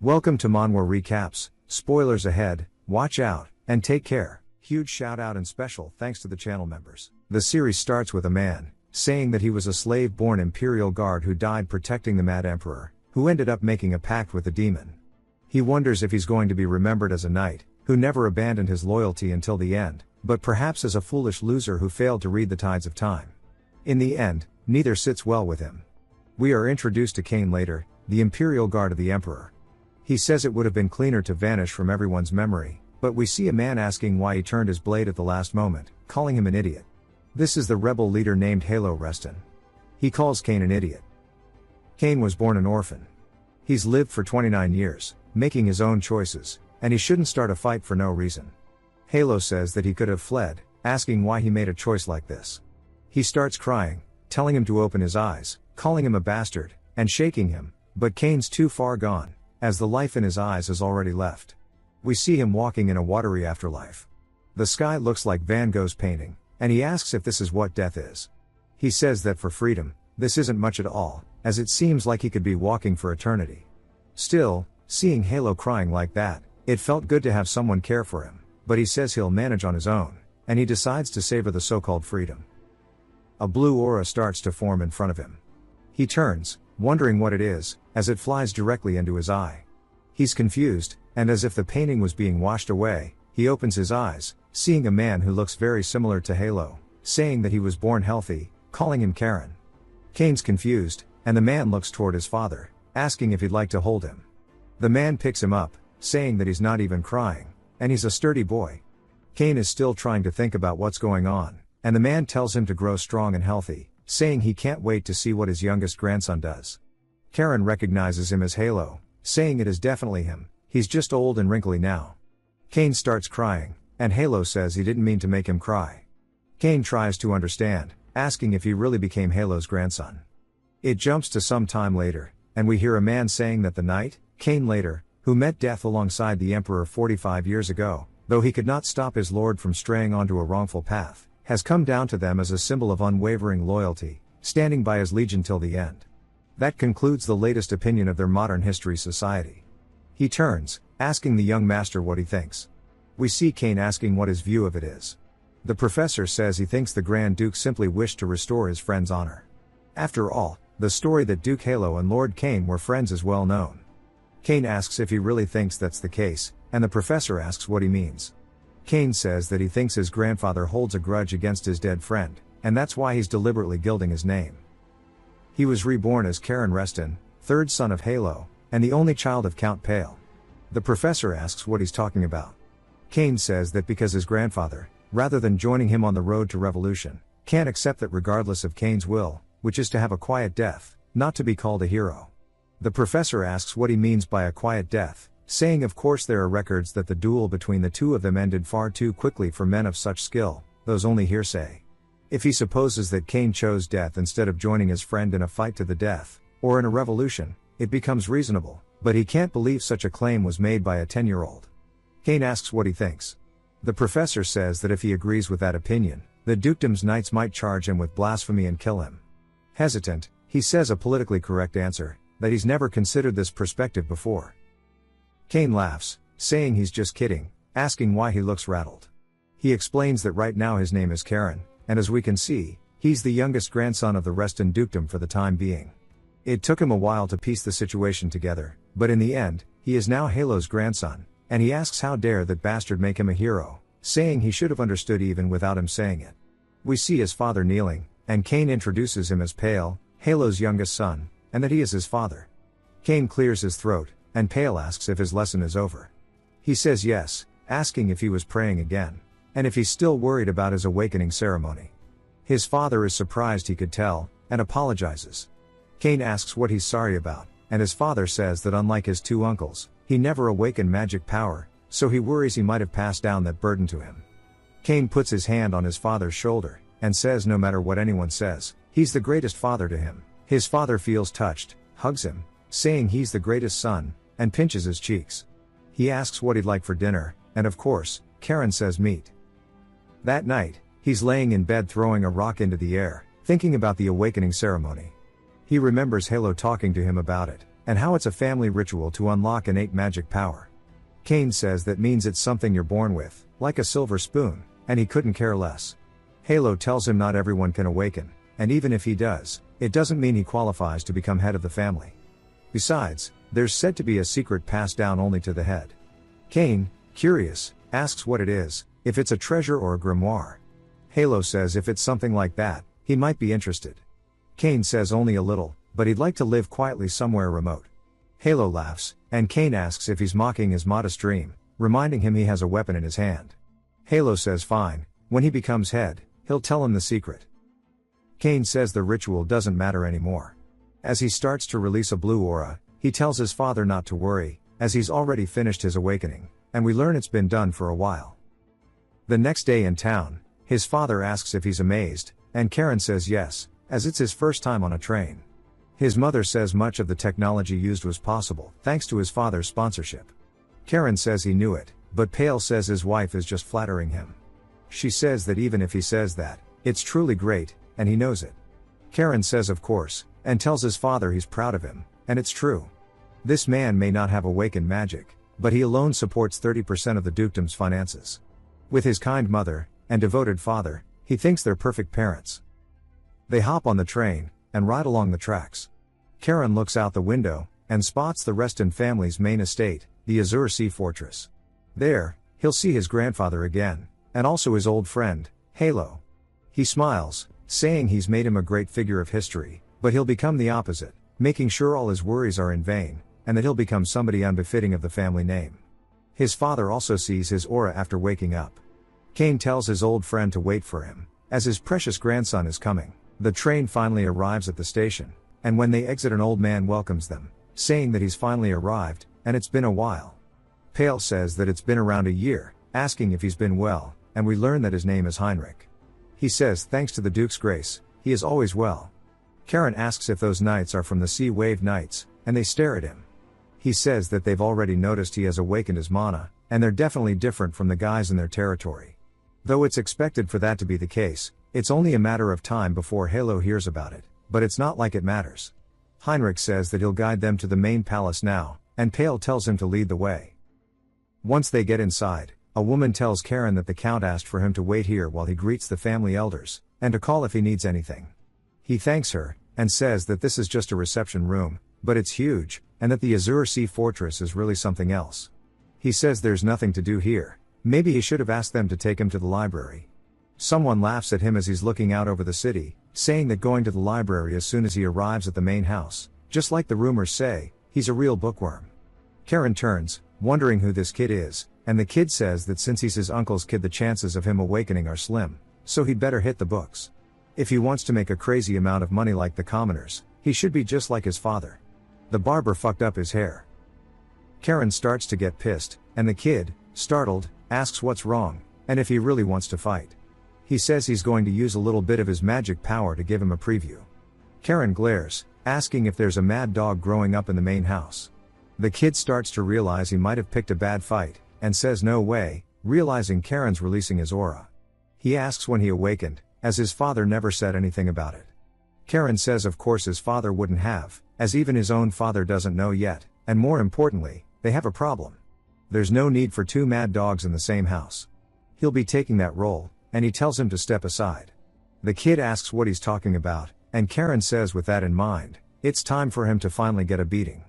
Welcome to Manhwa Recaps, spoilers ahead, watch out, and take care. Huge shout out and special thanks to the channel members. The series starts with a man saying that he was a slave-born imperial guard who died protecting the mad emperor, who ended up making a pact with a demon. He wonders if he's going to be remembered as a knight who never abandoned his loyalty until the end, but perhaps as a foolish loser who failed to read the tides of time. In the end, neither sits well with him. We are introduced to Kane later, the imperial guard of the emperor. He says it would have been cleaner to vanish from everyone's memory, but we see a man asking why he turned his blade at the last moment, calling him an idiot. This is the rebel leader named Halo Reston. He calls Kane an idiot. Kane was born an orphan. He's lived for 29 years, making his own choices, and he shouldn't start a fight for no reason. Halo says that he could have fled, asking why he made a choice like this. He starts crying, telling him to open his eyes, calling him a bastard, and shaking him, but Kane's too far gone, as the life in his eyes has already left. We see him walking in a watery afterlife. The sky looks like Van Gogh's painting, and he asks if this is what death is. He says that for freedom, this isn't much at all, as it seems like he could be walking for eternity. Still, seeing Halo crying like that, it felt good to have someone care for him, but he says he'll manage on his own, and he decides to savor the so-called freedom. A blue aura starts to form in front of him. He turns, wondering what it is, as it flies directly into his eye. He's confused, and as if the painting was being washed away, he opens his eyes, seeing a man who looks very similar to Halo, saying that he was born healthy, calling him Karen. Kane's confused, and the man looks toward his father, asking if he'd like to hold him. The man picks him up, saying that he's not even crying, and he's a sturdy boy. Kane is still trying to think about what's going on, and the man tells him to grow strong and healthy, saying he can't wait to see what his youngest grandson does. Karen recognizes him as Halo, saying it is definitely him, he's just old and wrinkly now. Kane starts crying, and Halo says he didn't mean to make him cry. Kane tries to understand, asking if he really became Halo's grandson. It jumps to some time later, and we hear a man saying that the knight, Kane later, who met death alongside the emperor 45 years ago, though he could not stop his lord from straying onto a wrongful path, has come down to them as a symbol of unwavering loyalty, standing by his legion till the end. That concludes the latest opinion of their modern history society. He turns, asking the young master what he thinks. We see Kane asking what his view of it is. The professor says he thinks the Grand Duke simply wished to restore his friend's honor. After all, the story that Duke Halo and Lord Kane were friends is well known. Kane asks if he really thinks that's the case, and the professor asks what he means. Kane says that he thinks his grandfather holds a grudge against his dead friend, and that's why he's deliberately gilding his name. He was reborn as Karen Reston, third son of Halo, and the only child of Count Pale. The professor asks what he's talking about. Kane says that because his grandfather, rather than joining him on the road to revolution, can't accept that regardless of Kane's will, which is to have a quiet death, not to be called a hero. The professor asks what he means by a quiet death, saying of course there are records that the duel between the two of them ended far too quickly for men of such skill, those only hearsay. If he supposes that Kane chose death instead of joining his friend in a fight to the death, or in a revolution, it becomes reasonable, but he can't believe such a claim was made by a 10-year-old. Kane asks what he thinks. The professor says that if he agrees with that opinion, the dukedom's knights might charge him with blasphemy and kill him. Hesitant, he says a politically correct answer, that he's never considered this perspective before. Kane laughs, saying he's just kidding, asking why he looks rattled. He explains that right now his name is Karen, and as we can see, he's the youngest grandson of the Reston dukedom for the time being. It took him a while to piece the situation together, but in the end, he is now Halo's grandson, and he asks how dare that bastard make him a hero, saying he should have understood even without him saying it. We see his father kneeling, and Kane introduces him as Pale, Halo's youngest son, and that he is his father. Kane clears his throat, and Pale asks if his lesson is over. He says yes, asking if he was praying again, and if he's still worried about his awakening ceremony. His father is surprised he could tell, and apologizes. Kane asks what he's sorry about, and his father says that unlike his two uncles, he never awakened magic power, so he worries he might have passed down that burden to him. Kane puts his hand on his father's shoulder, and says no matter what anyone says, he's the greatest father to him. His father feels touched, hugs him, saying he's the greatest son, and pinches his cheeks. He asks what he'd like for dinner, and of course, Karen says meat. That night, he's laying in bed throwing a rock into the air, thinking about the awakening ceremony. He remembers Halo talking to him about it, and how it's a family ritual to unlock innate magic power. Kane says that means it's something you're born with, like a silver spoon, and he couldn't care less. Halo tells him not everyone can awaken, and even if he does, it doesn't mean he qualifies to become head of the family. Besides, there's said to be a secret passed down only to the head. Kane, curious, asks what it is, if it's a treasure or a grimoire. Halo says if it's something like that, he might be interested. Kane says only a little, but he'd like to live quietly somewhere remote. Halo laughs, and Kane asks if he's mocking his modest dream, reminding him he has a weapon in his hand. Halo says fine, when he becomes head, he'll tell him the secret. Kane says the ritual doesn't matter anymore. As he starts to release a blue aura, he tells his father not to worry, as he's already finished his awakening, and we learn it's been done for a while. The next day in town, his father asks if he's amazed, and Karen says yes, as it's his first time on a train. His mother says much of the technology used was possible, thanks to his father's sponsorship. Karen says he knew it, but Pale says his wife is just flattering him. She says that even if he says that, it's truly great, and he knows it. Karen says of course, and tells his father he's proud of him, and it's true. This man may not have awakened magic, but he alone supports 30% of the dukedom's finances. With his kind mother, and devoted father, he thinks they're perfect parents. They hop on the train, and ride along the tracks. Karen looks out the window, and spots the Reston family's main estate, the Azure Sea Fortress. There, he'll see his grandfather again, and also his old friend, Halo. He smiles, saying he's made him a great figure of history, but he'll become the opposite, making sure all his worries are in vain, and that he'll become somebody unbefitting of the family name. His father also sees his aura after waking up. Kane tells his old friend to wait for him, as his precious grandson is coming. The train finally arrives at the station, and when they exit an old man welcomes them, saying that he's finally arrived, and it's been a while. Pale says that it's been around a year, asking if he's been well, and we learn that his name is Heinrich. He says thanks to the Duke's grace, he is always well. Karen asks if those knights are from the Sea Wave Knights, and they stare at him. He says that they've already noticed he has awakened his mana, and they're definitely different from the guys in their territory. Though it's expected for that to be the case, it's only a matter of time before Halo hears about it, but it's not like it matters. Heinrich says that he'll guide them to the main palace now, and Pale tells him to lead the way. Once they get inside, a woman tells Karen that the Count asked for him to wait here while he greets the family elders, and to call if he needs anything. He thanks her, and says that this is just a reception room, but it's huge, and that the Azure Sea Fortress is really something else. He says there's nothing to do here, maybe he should have asked them to take him to the library. Someone laughs at him as he's looking out over the city, saying that going to the library as soon as he arrives at the main house, just like the rumors say, he's a real bookworm. Karen turns, wondering who this kid is, and the kid says that since he's his uncle's kid the chances of him awakening are slim, so he'd better hit the books. If he wants to make a crazy amount of money like the commoners, he should be just like his father. The barber fucked up his hair. Karen starts to get pissed, and the kid, startled, asks what's wrong, and if he really wants to fight. He says he's going to use a little bit of his magic power to give him a preview. Karen glares, asking if there's a mad dog growing up in the main house. The kid starts to realize he might have picked a bad fight, and says no way, realizing Karen's releasing his aura. He asks when he awakened, as his father never said anything about it. Karen says of course his father wouldn't have, as even his own father doesn't know yet, and more importantly, they have a problem. There's no need for two mad dogs in the same house. He'll be taking that role, and he tells him to step aside. The kid asks what he's talking about, and Karen says with that in mind, it's time for him to finally get a beating.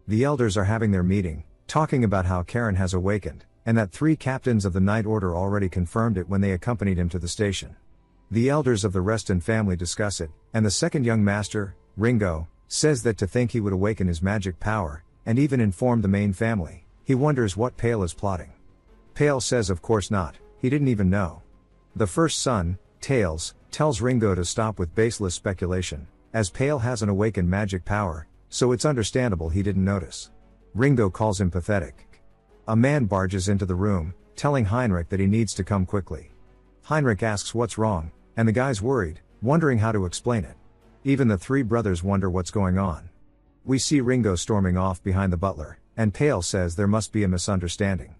The elders are having their meeting, talking about how Karen has awakened, and that 3 captains of the Night Order already confirmed it when they accompanied him to the station. The elders of the Reston family discuss it, and the second young master, Ringo, says that to think he would awaken his magic power, and even inform the main family, he wonders what Pale is plotting. Pale says of course not, he didn't even know. The first son, Tails, tells Ringo to stop with baseless speculation, as Pale hasn't awakened magic power, so it's understandable he didn't notice. Ringo calls him pathetic. A man barges into the room, telling Heinrich that he needs to come quickly. Heinrich asks what's wrong, and the guy's worried, wondering how to explain it. Even the 3 brothers wonder what's going on. We see Ringo storming off behind the butler, and Pale says there must be a misunderstanding.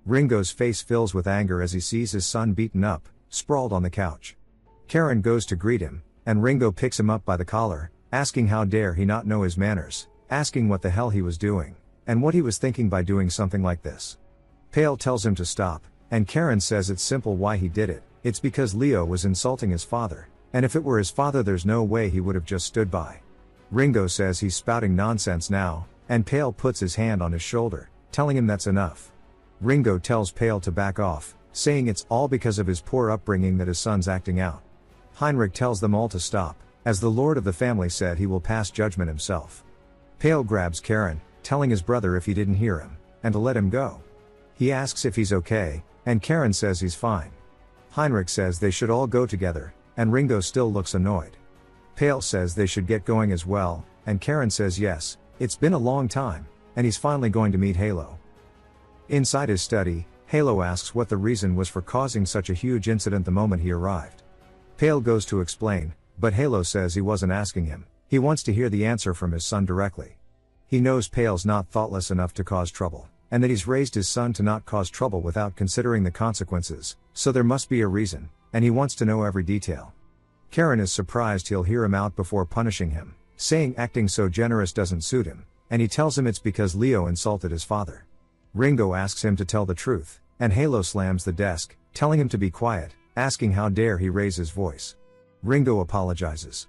Ringo's face fills with anger as he sees his son beaten up, sprawled on the couch. Karen goes to greet him, and Ringo picks him up by the collar, asking how dare he not know his manners, asking what the hell he was doing, and what he was thinking by doing something like this. Pale tells him to stop, and Karen says it's simple why he did it. It's because Leo was insulting his father, and if it were his father there's no way he would have just stood by. Ringo says he's spouting nonsense now, and Pale puts his hand on his shoulder, telling him that's enough. Ringo tells Pale to back off, saying it's all because of his poor upbringing that his son's acting out. Heinrich tells them all to stop, as the lord of the family said he will pass judgment himself. Pale grabs Karen, telling his brother if he didn't hear him, and to let him go. He asks if he's okay, and Karen says he's fine. Heinrich says they should all go together, and Ringo still looks annoyed. Pale says they should get going as well, and Karen says yes, it's been a long time, and he's finally going to meet Halo. Inside his study, Halo asks what the reason was for causing such a huge incident the moment he arrived. Pale goes to explain, but Halo says he wasn't asking him, he wants to hear the answer from his son directly. He knows Pale's not thoughtless enough to cause trouble, and that he's raised his son to not cause trouble without considering the consequences, so there must be a reason, and he wants to know every detail. Karen is surprised he'll hear him out before punishing him, saying acting so generous doesn't suit him, and he tells him it's because Leo insulted his father. Ringo asks him to tell the truth, and Halo slams the desk, telling him to be quiet, asking how dare he raise his voice. Ringo apologizes.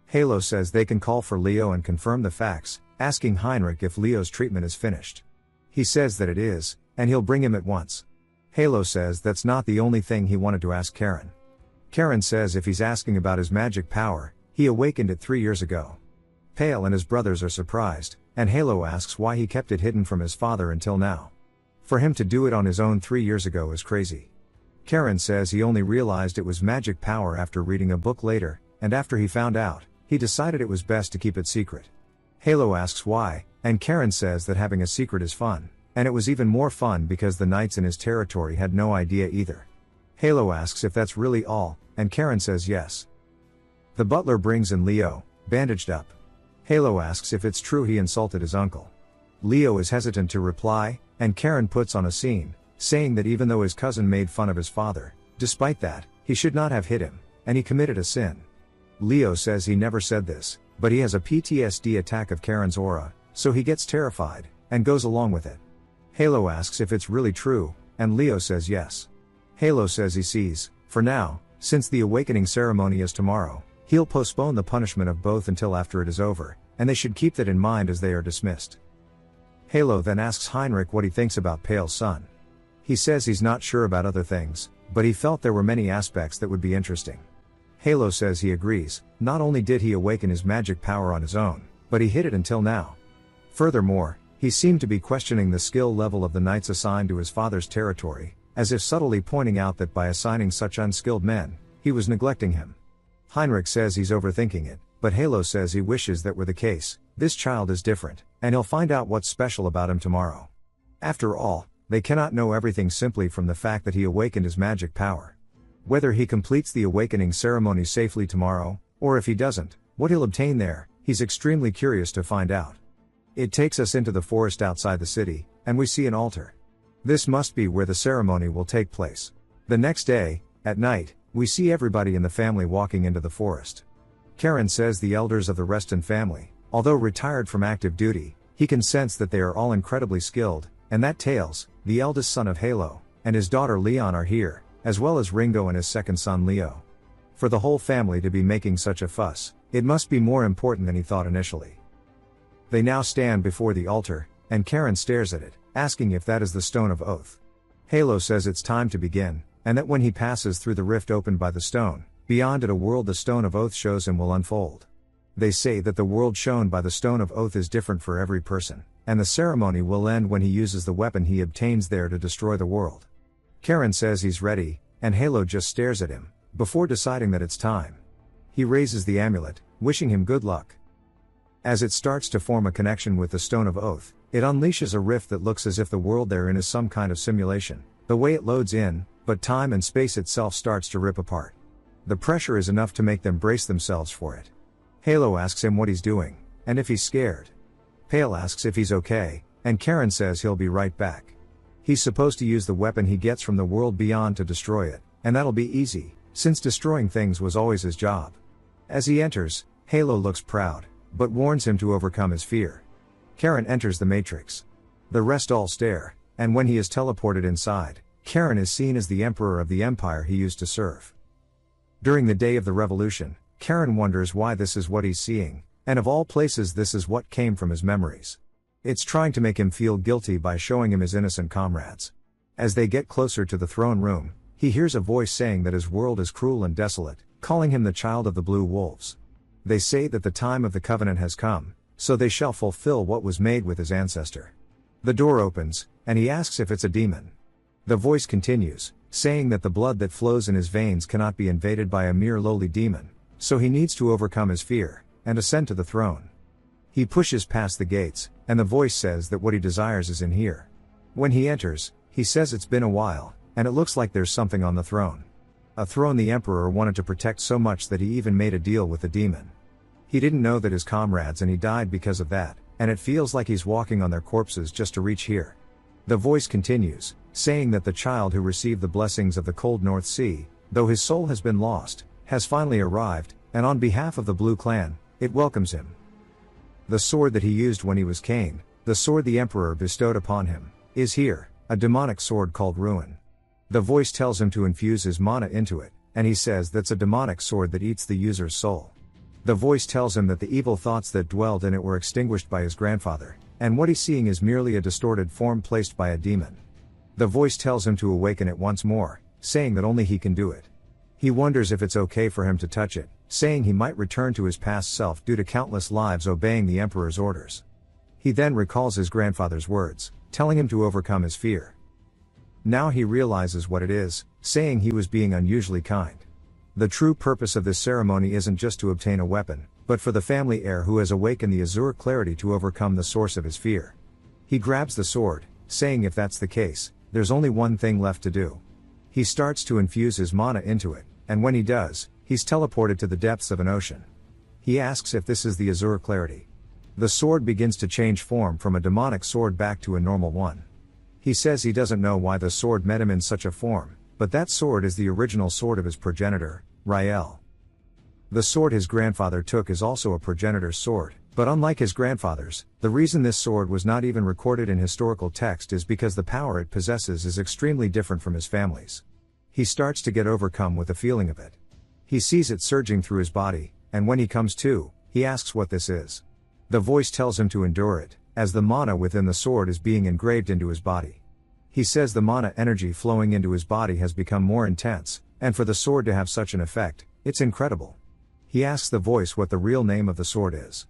Halo says they can call for Leo and confirm the facts, asking Heinrich if Leo's treatment is finished. He says that it is, and he'll bring him at once. Halo says that's not the only thing he wanted to ask Karen. Karen says if he's asking about his magic power, he awakened it 3 years ago. Pale and his brothers are surprised, and Halo asks why he kept it hidden from his father until now. For him to do it on his own 3 years ago is crazy. Karen says he only realized it was magic power after reading a book later, and after he found out, he decided it was best to keep it secret. Halo asks why, and Karen says that having a secret is fun, and it was even more fun because the knights in his territory had no idea either. Halo asks if that's really all, and Karen says yes. The butler brings in Leo, bandaged up. Halo asks if it's true he insulted his uncle. Leo is hesitant to reply, and Karen puts on a scene, saying that even though his cousin made fun of his father, despite that, he should not have hit him, and he committed a sin. Leo says he never said this, but he has a PTSD attack of Karen's aura, so he gets terrified, and goes along with it. Halo asks if it's really true, and Leo says yes. Halo says he sees, for now, since the awakening ceremony is tomorrow, he'll postpone the punishment of both until after it is over, and they should keep that in mind as they are dismissed. Halo then asks Heinrich what he thinks about Pale's son. He says he's not sure about other things, but he felt there were many aspects that would be interesting. Halo says he agrees, not only did he awaken his magic power on his own, but he hid it until now. Furthermore, he seemed to be questioning the skill level of the knights assigned to his father's territory, as if subtly pointing out that by assigning such unskilled men, he was neglecting him. Heinrich says he's overthinking it, but Halo says he wishes that were the case. This child is different, and he'll find out what's special about him tomorrow. After all, they cannot know everything simply from the fact that he awakened his magic power. Whether he completes the awakening ceremony safely tomorrow, or if he doesn't, what he'll obtain there, he's extremely curious to find out. It takes us into the forest outside the city, and we see an altar. This must be where the ceremony will take place. The next day, at night, we see everybody in the family walking into the forest. Karen says the elders of the Reston family, although retired from active duty, he can sense that they are all incredibly skilled, and that Tails, the eldest son of Halo, and his daughter Leon are here, as well as Ringo and his second son Leo. For the whole family to be making such a fuss, it must be more important than he thought initially. They now stand before the altar, and Karen stares at it, asking if that is the Stone of Oath. Halo says it's time to begin, and that when he passes through the rift opened by the stone, beyond it a world the Stone of Oath shows him will unfold. They say that the world shown by the Stone of Oath is different for every person, and the ceremony will end when he uses the weapon he obtains there to destroy the world. Karen says he's ready, and Halo just stares at him, before deciding that it's time. He raises the amulet, wishing him good luck. As it starts to form a connection with the Stone of Oath, it unleashes a rift that looks as if the world therein is some kind of simulation, the way it loads in, but time and space itself starts to rip apart. The pressure is enough to make them brace themselves for it. Halo asks him what he's doing, and if he's scared. Pale asks if he's okay, and Karen says he'll be right back. He's supposed to use the weapon he gets from the world beyond to destroy it, and that'll be easy, since destroying things was always his job. As he enters, Halo looks proud, but warns him to overcome his fear. Karen enters the matrix. The rest all stare, and when he is teleported inside, Karen is seen as the emperor of the empire he used to serve. During the day of the revolution, Karen wonders why this is what he's seeing, and of all places this is what came from his memories. It's trying to make him feel guilty by showing him his innocent comrades. As they get closer to the throne room, he hears a voice saying that his world is cruel and desolate, calling him the child of the blue wolves. They say that the time of the covenant has come, so they shall fulfill what was made with his ancestor. The door opens, and he asks if it's a demon. The voice continues, saying that the blood that flows in his veins cannot be invaded by a mere lowly demon, so he needs to overcome his fear, and ascend to the throne. He pushes past the gates, and the voice says that what he desires is in here. When he enters, he says it's been a while, and it looks like there's something on the throne. A throne the emperor wanted to protect so much that he even made a deal with the demon. He didn't know that his comrades and he died because of that, and it feels like he's walking on their corpses just to reach here. The voice continues, saying that the child who received the blessings of the cold North Sea, though his soul has been lost, has finally arrived, and on behalf of the Blue Clan, it welcomes him. The sword that he used when he was Cain, the sword the emperor bestowed upon him, is here, a demonic sword called Ruin. The voice tells him to infuse his mana into it, and he says that's a demonic sword that eats the user's soul. The voice tells him that the evil thoughts that dwelled in it were extinguished by his grandfather, and what he's seeing is merely a distorted form placed by a demon. The voice tells him to awaken it once more, saying that only he can do it. He wonders if it's okay for him to touch it, saying he might return to his past self due to countless lives obeying the emperor's orders. He then recalls his grandfather's words, telling him to overcome his fear. Now he realizes what it is, saying he was being unusually kind. The true purpose of this ceremony isn't just to obtain a weapon, but for the family heir who has awakened the azure clarity to overcome the source of his fear. He grabs the sword, saying if that's the case, there's only one thing left to do. He starts to infuse his mana into it, and when he does, he's teleported to the depths of an ocean. He asks if this is the azure clarity. The sword begins to change form from a demonic sword back to a normal one. He says he doesn't know why the sword met him in such a form, but that sword is the original sword of his progenitor, Rael. The sword his grandfather took is also a progenitor's sword, but unlike his grandfather's, the reason this sword was not even recorded in historical text is because the power it possesses is extremely different from his family's. He starts to get overcome with the feeling of it. He sees it surging through his body, and when he comes to, he asks what this is. The voice tells him to endure it, as the mana within the sword is being engraved into his body. He says the mana energy flowing into his body has become more intense, and for the sword to have such an effect, it's incredible. He asks the voice what the real name of the sword is.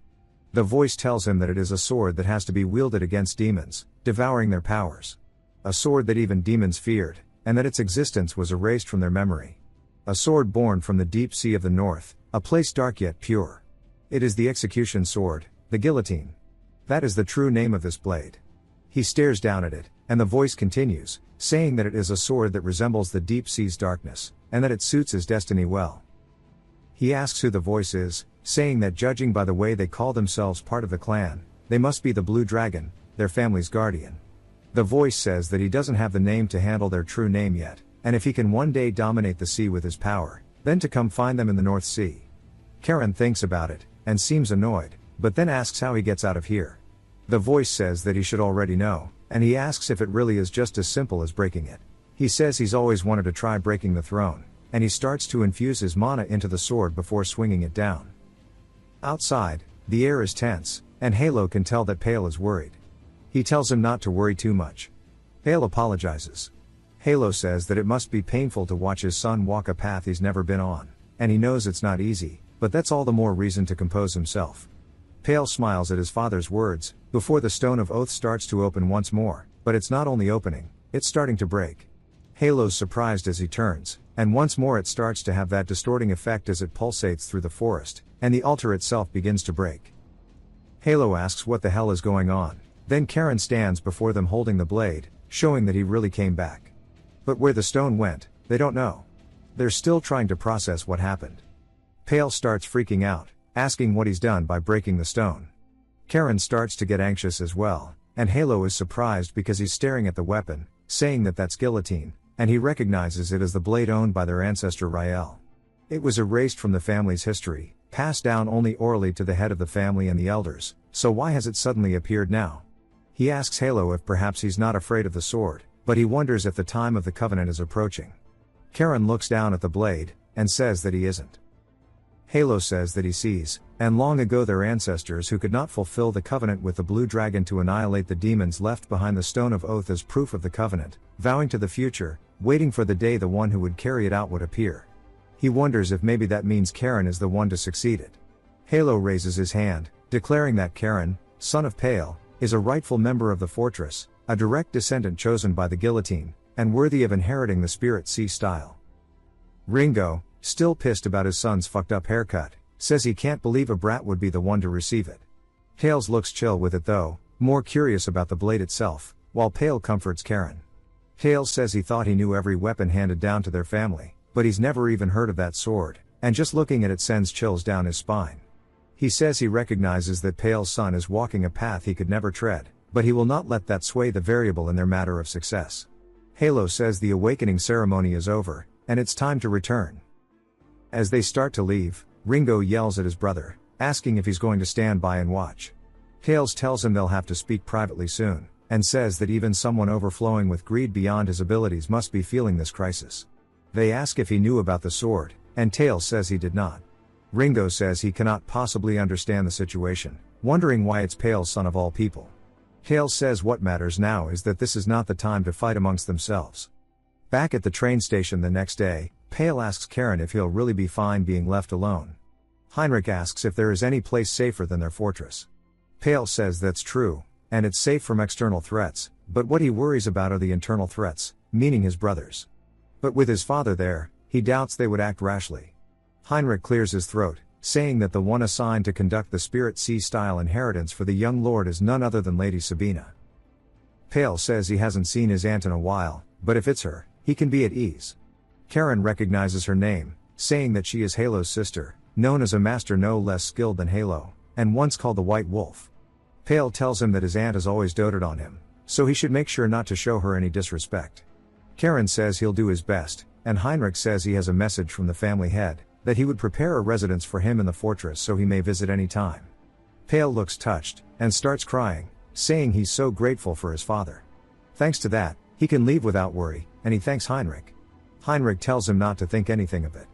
The voice tells him that it is a sword that has to be wielded against demons, devouring their powers. A sword that even demons feared, and that its existence was erased from their memory. A sword born from the deep sea of the north, a place dark yet pure. It is the execution sword, the guillotine. That is the true name of this blade. He stares down at it, and the voice continues, saying that it is a sword that resembles the deep sea's darkness, and that it suits his destiny well. He asks who the voice is, saying that judging by the way they call themselves part of the clan, they must be the Blue Dragon, their family's guardian. The voice says that he doesn't have the name to handle their true name yet, and if he can one day dominate the sea with his power, then to come find them in the North Sea. Karen thinks about it, and seems annoyed, but then asks how he gets out of here. The voice says that he should already know, and he asks if it really is just as simple as breaking it. He says he's always wanted to try breaking the throne, and he starts to infuse his mana into the sword before swinging it down. Outside, the air is tense, and Halo can tell that Pale is worried. He tells him not to worry too much. Pale apologizes. Halo says that it must be painful to watch his son walk a path he's never been on, and he knows it's not easy, but that's all the more reason to compose himself. Pale smiles at his father's words, before the Stone of Oath starts to open once more, but it's not only opening, it's starting to break. Halo's surprised as he turns, and once more it starts to have that distorting effect as it pulsates through the forest, and the altar itself begins to break. Halo asks what the hell is going on, then Karen stands before them holding the blade, showing that he really came back. But where the stone went, they don't know. They're still trying to process what happened. Pale starts freaking out, asking what he's done by breaking the stone. Karen starts to get anxious as well, and Halo is surprised because he's staring at the weapon, saying that that's guillotine, and he recognizes it as the blade owned by their ancestor Rael. It was erased from the family's history, passed down only orally to the head of the family and the elders, so why has it suddenly appeared now? He asks Halo if perhaps he's not afraid of the sword, but he wonders if the time of the covenant is approaching. Karen looks down at the blade, and says that he isn't. Halo says that he sees, and long ago their ancestors who could not fulfill the covenant with the blue dragon to annihilate the demons left behind the stone of oath as proof of the covenant, vowing to the future, waiting for the day the one who would carry it out would appear. He wonders if maybe that means Karen is the one to succeed it. Halo raises his hand, declaring that Karen, son of Pale, is a rightful member of the fortress, a direct descendant chosen by the guillotine, and worthy of inheriting the Spirit Sea style. Ringo, still pissed about his son's fucked up haircut, says he can't believe a brat would be the one to receive it. Tails looks chill with it though, more curious about the blade itself, while Pale comforts Karen. Tails says he thought he knew every weapon handed down to their family, but he's never even heard of that sword, and just looking at it sends chills down his spine. He says he recognizes that Pale's son is walking a path he could never tread, but he will not let that sway the variable in their matter of success. Halo says the awakening ceremony is over, and it's time to return. As they start to leave, Ringo yells at his brother, asking if he's going to stand by and watch. Tails tells him they'll have to speak privately soon, and says that even someone overflowing with greed beyond his abilities must be feeling this crisis. They ask if he knew about the sword, and Tails says he did not. Ringo says he cannot possibly understand the situation, wondering why it's Pale's son of all people. Tails says what matters now is that this is not the time to fight amongst themselves. Back at the train station the next day, Pale asks Karen if he'll really be fine being left alone. Heinrich asks if there is any place safer than their fortress. Pale says that's true, and it's safe from external threats, but what he worries about are the internal threats, meaning his brothers. But with his father there, he doubts they would act rashly. Heinrich clears his throat, saying that the one assigned to conduct the Spirit Sea style inheritance for the young lord is none other than Lady Sabina. Pale says he hasn't seen his aunt in a while, but if it's her, he can be at ease. Karen recognizes her name, saying that she is Halo's sister, known as a master no less skilled than Halo, and once called the White Wolf. Pale tells him that his aunt has always doted on him, so he should make sure not to show her any disrespect. Karen says he'll do his best, and Heinrich says he has a message from the family head, that he would prepare a residence for him in the fortress so he may visit any time. Pale looks touched, and starts crying, saying he's so grateful for his father. Thanks to that, he can leave without worry, and he thanks Heinrich. Heinrich tells him not to think anything of it.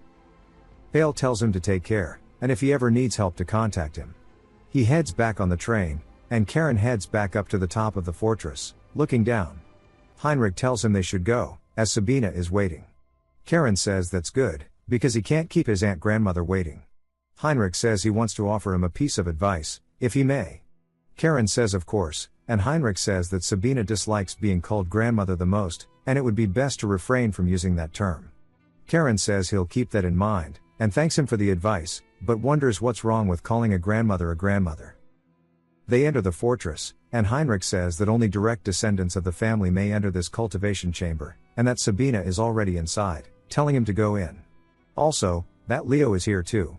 Pale tells him to take care, and if he ever needs help to contact him. He heads back on the train, and Karen heads back up to the top of the fortress, looking down. Heinrich tells him they should go, as Sabina is waiting. Karen says that's good, because he can't keep his aunt-grandmother waiting. Heinrich says he wants to offer him a piece of advice, if he may. Karen says of course, and Heinrich says that Sabina dislikes being called grandmother the most, and it would be best to refrain from using that term. Karen says he'll keep that in mind, and thanks him for the advice, but wonders what's wrong with calling a grandmother a grandmother. They enter the fortress, and Heinrich says that only direct descendants of the family may enter this cultivation chamber, and that Sabina is already inside, telling him to go in. Also, that Leo is here too.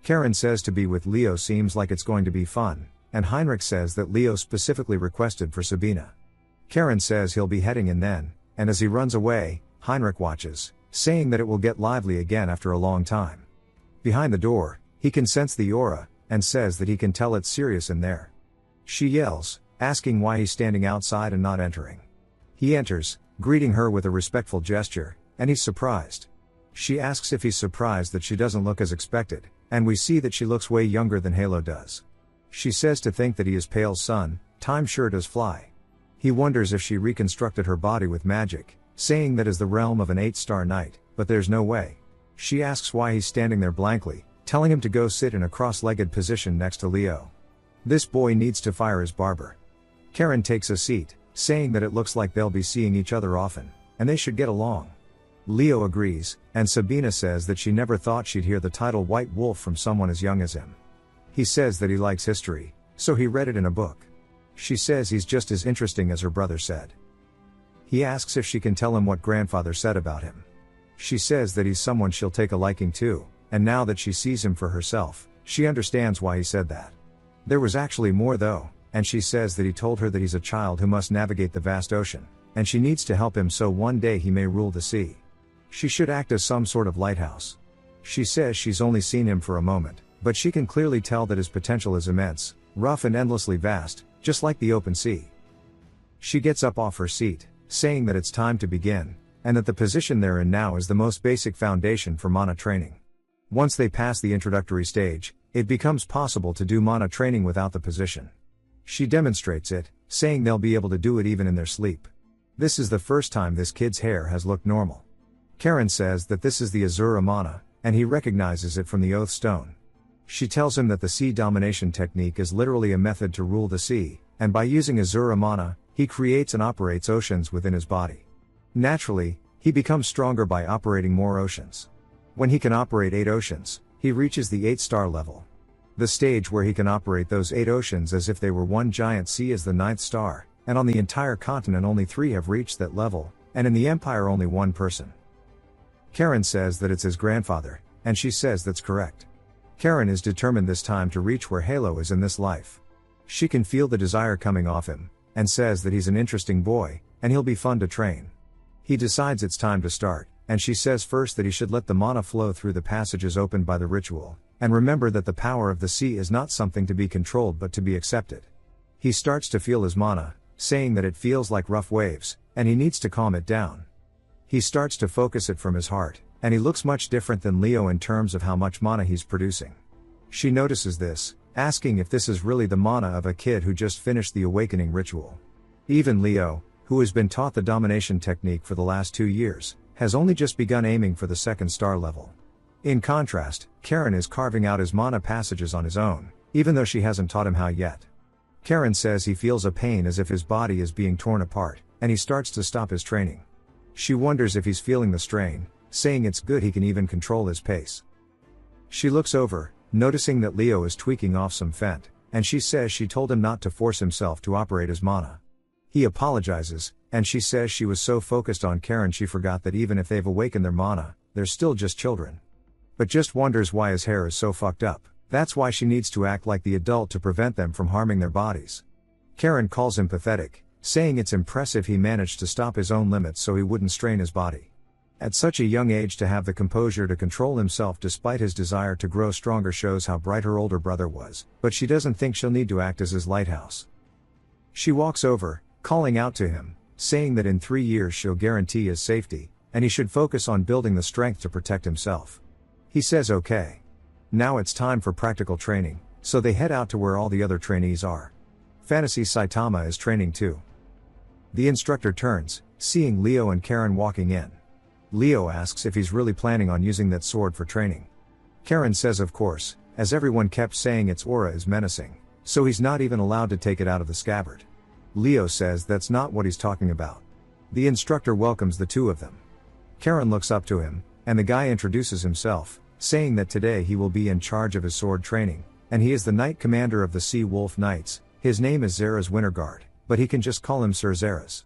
Karen says to be with Leo seems like it's going to be fun, and Heinrich says that Leo specifically requested for Sabina. Karen says he'll be heading in then, and as he runs away, Heinrich watches, saying that it will get lively again after a long time. Behind the door, he can sense the aura, and says that he can tell it's serious in there. She yells, asking why he's standing outside and not entering. He enters, greeting her with a respectful gesture, and he's surprised. She asks if he's surprised that she doesn't look as expected, and we see that she looks way younger than Halo does. She says to think that he is Pale's son, time sure does fly. He wonders if she reconstructed her body with magic, saying that is the realm of an 8-star knight, but there's no way. She asks why he's standing there blankly, telling him to go sit in a cross-legged position next to Leo. This boy needs to fire his barber. Karen takes a seat, saying that it looks like they'll be seeing each other often, and they should get along. Leo agrees, and Sabina says that she never thought she'd hear the title White Wolf from someone as young as him. He says that he likes history, so he read it in a book. She says he's just as interesting as her brother said. He asks if she can tell him what grandfather said about him. She says that he's someone she'll take a liking to, and now that she sees him for herself, she understands why he said that. There was actually more though, and she says that he told her that he's a child who must navigate the vast ocean, and she needs to help him so one day he may rule the sea. She should act as some sort of lighthouse. She says she's only seen him for a moment, But she can clearly tell that his potential is immense, rough and endlessly vast, just like the open sea. She gets up off her seat, saying that it's time to begin, and that the position they're in now is the most basic foundation for mana training. Once they pass the introductory stage, it becomes possible to do mana training without the position. She demonstrates it, saying they'll be able to do it even in their sleep. This is the first time this kid's hair has looked normal. Karen says that this is the Azura mana, and he recognizes it from the Oath Stone. She tells him that the sea domination technique is literally a method to rule the sea, and by using Azura mana, he creates and operates oceans within his body. Naturally, he becomes stronger by operating more oceans. When he can operate 8 oceans, he reaches the 8-star level. The stage where he can operate those 8 oceans as if they were one giant sea is the 9th star, and on the entire continent only 3 have reached that level, and in the empire only 1 person. Karen says that it's his grandfather, and she says that's correct. Karen is determined this time to reach where Halo is in this life. She can feel the desire coming off him, and says that he's an interesting boy, and he'll be fun to train. He decides it's time to start, and she says first that he should let the mana flow through the passages opened by the ritual, and remember that the power of the sea is not something to be controlled but to be accepted. He starts to feel his mana, saying that it feels like rough waves, and he needs to calm it down. He starts to focus it from his heart, and he looks much different than Leo in terms of how much mana he's producing. She notices this, asking if this is really the mana of a kid who just finished the awakening ritual. Even Leo, who has been taught the domination technique for the last 2 years, has only just begun aiming for the 2nd star level. In contrast, Karen is carving out his mana passages on his own, even though she hasn't taught him how yet. Karen says he feels a pain as if his body is being torn apart, and he starts to stop his training. She wonders if he's feeling the strain, saying it's good he can even control his pace. She looks over, noticing that Leo is tweaking off some fent, and she says she told him not to force himself to operate his mana. He apologizes, and she says she was so focused on Karen she forgot that even if they've awakened their mana, they're still just children. But just wonders why his hair is so fucked up. That's why she needs to act like the adult to prevent them from harming their bodies. Karen calls him pathetic, saying it's impressive he managed to stop his own limits so he wouldn't strain his body. At such a young age to have the composure to control himself despite his desire to grow stronger shows how bright her older brother was, but she doesn't think she'll need to act as his lighthouse. She walks over, calling out to him, saying that in 3 years she'll guarantee his safety, and he should focus on building the strength to protect himself. He says okay. Now it's time for practical training, so they head out to where all the other trainees are. Fantasy Saitama is training too. The instructor turns, seeing Leo and Karen walking in. Leo asks if he's really planning on using that sword for training. Karen says of course, as everyone kept saying its aura is menacing, so he's not even allowed to take it out of the scabbard. Leo says that's not what he's talking about. The instructor welcomes the two of them. Karen looks up to him, and the guy introduces himself, saying that today he will be in charge of his sword training, and he is the Knight Commander of the Sea Wolf Knights. His name is Zeras Winterguard, but he can just call him Sir Zeras.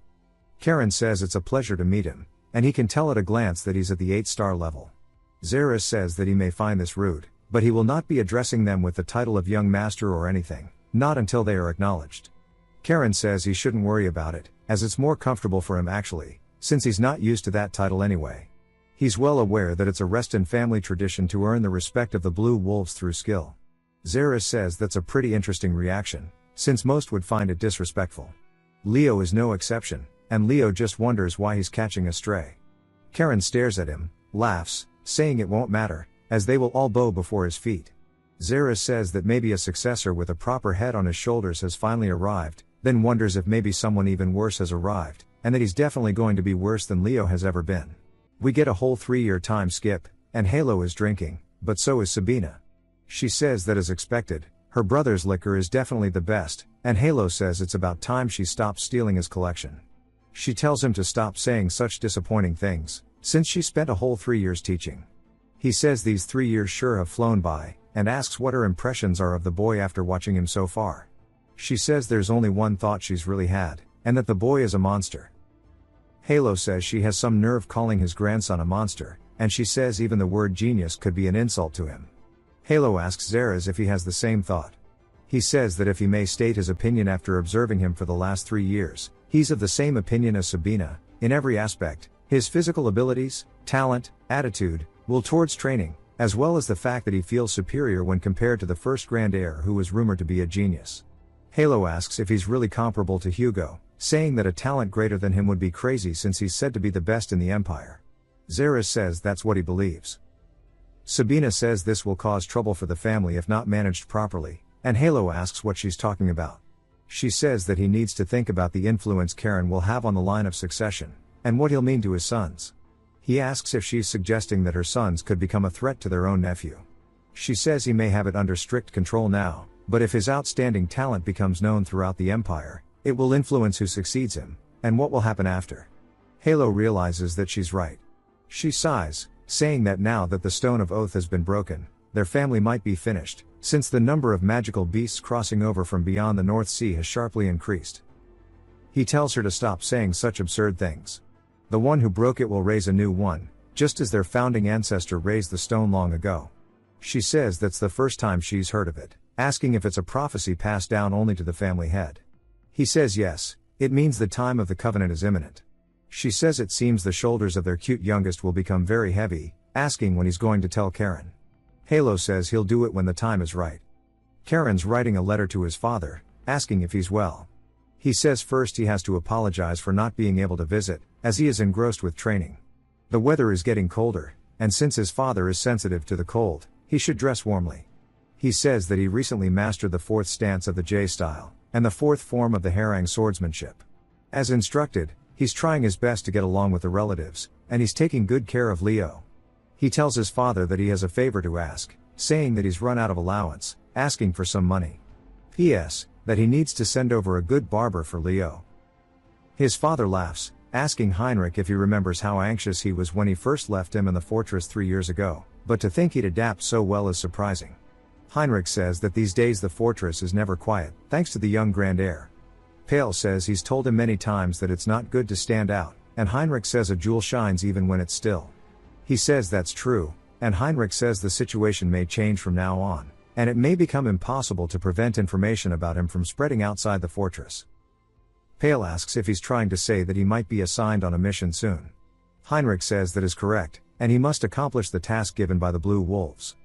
Karen says it's a pleasure to meet him, and he can tell at a glance that he's at the 8-star level. Zeras says that he may find this rude, but he will not be addressing them with the title of young master or anything, not until they are acknowledged. Karen says he shouldn't worry about it, as it's more comfortable for him actually, since he's not used to that title anyway. He's well aware that it's a Reston family tradition to earn the respect of the Blue Wolves through skill. Zeras says that's a pretty interesting reaction, since most would find it disrespectful. Leo is no exception, and Leo just wonders why he's catching a stray. Karen stares at him, laughs, saying it won't matter, as they will all bow before his feet. Zeras says that maybe a successor with a proper head on his shoulders has finally arrived, then wonders if maybe someone even worse has arrived, and that he's definitely going to be worse than Leo has ever been. We get a whole 3-year time skip, and Halo is drinking, but so is Sabina. She says that as expected, her brother's liquor is definitely the best, and Halo says it's about time she stops stealing his collection. She tells him to stop saying such disappointing things, since she spent a whole 3 years teaching. He says these 3 years sure have flown by, and asks what her impressions are of the boy after watching him so far. She says there's only one thought she's really had, and that the boy is a monster. Halo says she has some nerve calling his grandson a monster, and she says even the word genius could be an insult to him. Halo asks Zeras if he has the same thought. He says that if he may state his opinion after observing him for the last 3 years, he's of the same opinion as Sabina, in every aspect, his physical abilities, talent, attitude, will towards training, as well as the fact that he feels superior when compared to the first grand heir who was rumored to be a genius. Halo asks if he's really comparable to Hugo, saying that a talent greater than him would be crazy since he's said to be the best in the empire. Zeres says that's what he believes. Sabina says this will cause trouble for the family if not managed properly, and Halo asks what she's talking about. She says that he needs to think about the influence Karen will have on the line of succession, and what he'll mean to his sons. He asks if she's suggesting that her sons could become a threat to their own nephew. She says he may have it under strict control now, but if his outstanding talent becomes known throughout the empire, it will influence who succeeds him, and what will happen after. Halo realizes that she's right. She sighs, saying that now that the Stone of Oath has been broken, their family might be finished, since the number of magical beasts crossing over from beyond the North Sea has sharply increased. He tells her to stop saying such absurd things. The one who broke it will raise a new one, just as their founding ancestor raised the stone long ago. She says that's the first time she's heard of it, asking if it's a prophecy passed down only to the family head. He says yes, it means the time of the covenant is imminent. She says it seems the shoulders of their cute youngest will become very heavy, asking when he's going to tell Karen. Halo says he'll do it when the time is right. Karen's writing a letter to his father, asking if he's well. He says first he has to apologize for not being able to visit, as he is engrossed with training. The weather is getting colder, and since his father is sensitive to the cold, he should dress warmly. He says that he recently mastered the fourth stance of the J style, and the fourth form of the harang swordsmanship. As instructed, he's trying his best to get along with the relatives, and he's taking good care of Leo. He tells his father that he has a favor to ask, saying that he's run out of allowance, asking for some money. P.S. that he needs to send over a good barber for Leo. His father laughs, asking Heinrich if he remembers how anxious he was when he first left him in the fortress 3 years ago, but to think he'd adapt so well is surprising. Heinrich says that these days the fortress is never quiet, thanks to the young grand heir. Pale says he's told him many times that it's not good to stand out, and Heinrich says a jewel shines even when it's still. He says that's true, and Heinrich says the situation may change from now on, and it may become impossible to prevent information about him from spreading outside the fortress. Pale asks if he's trying to say that he might be assigned on a mission soon. Heinrich says that is correct, and he must accomplish the task given by the Blue Wolves.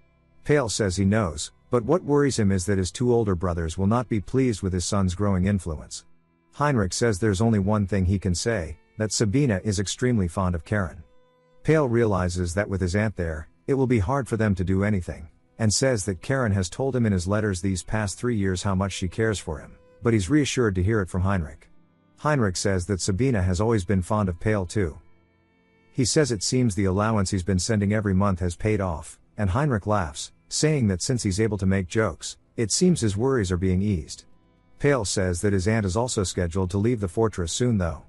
Pale says he knows, but what worries him is that his two older brothers will not be pleased with his son's growing influence. Heinrich says there's only one thing he can say, that Sabina is extremely fond of Karen. Pale realizes that with his aunt there, it will be hard for them to do anything, and says that Karen has told him in his letters these past 3 years how much she cares for him, but he's reassured to hear it from Heinrich. Heinrich says that Sabina has always been fond of Pale too. He says it seems the allowance he's been sending every month has paid off, and Heinrich laughs, saying that since he's able to make jokes, it seems his worries are being eased. Pale says that his aunt is also scheduled to leave the fortress soon though.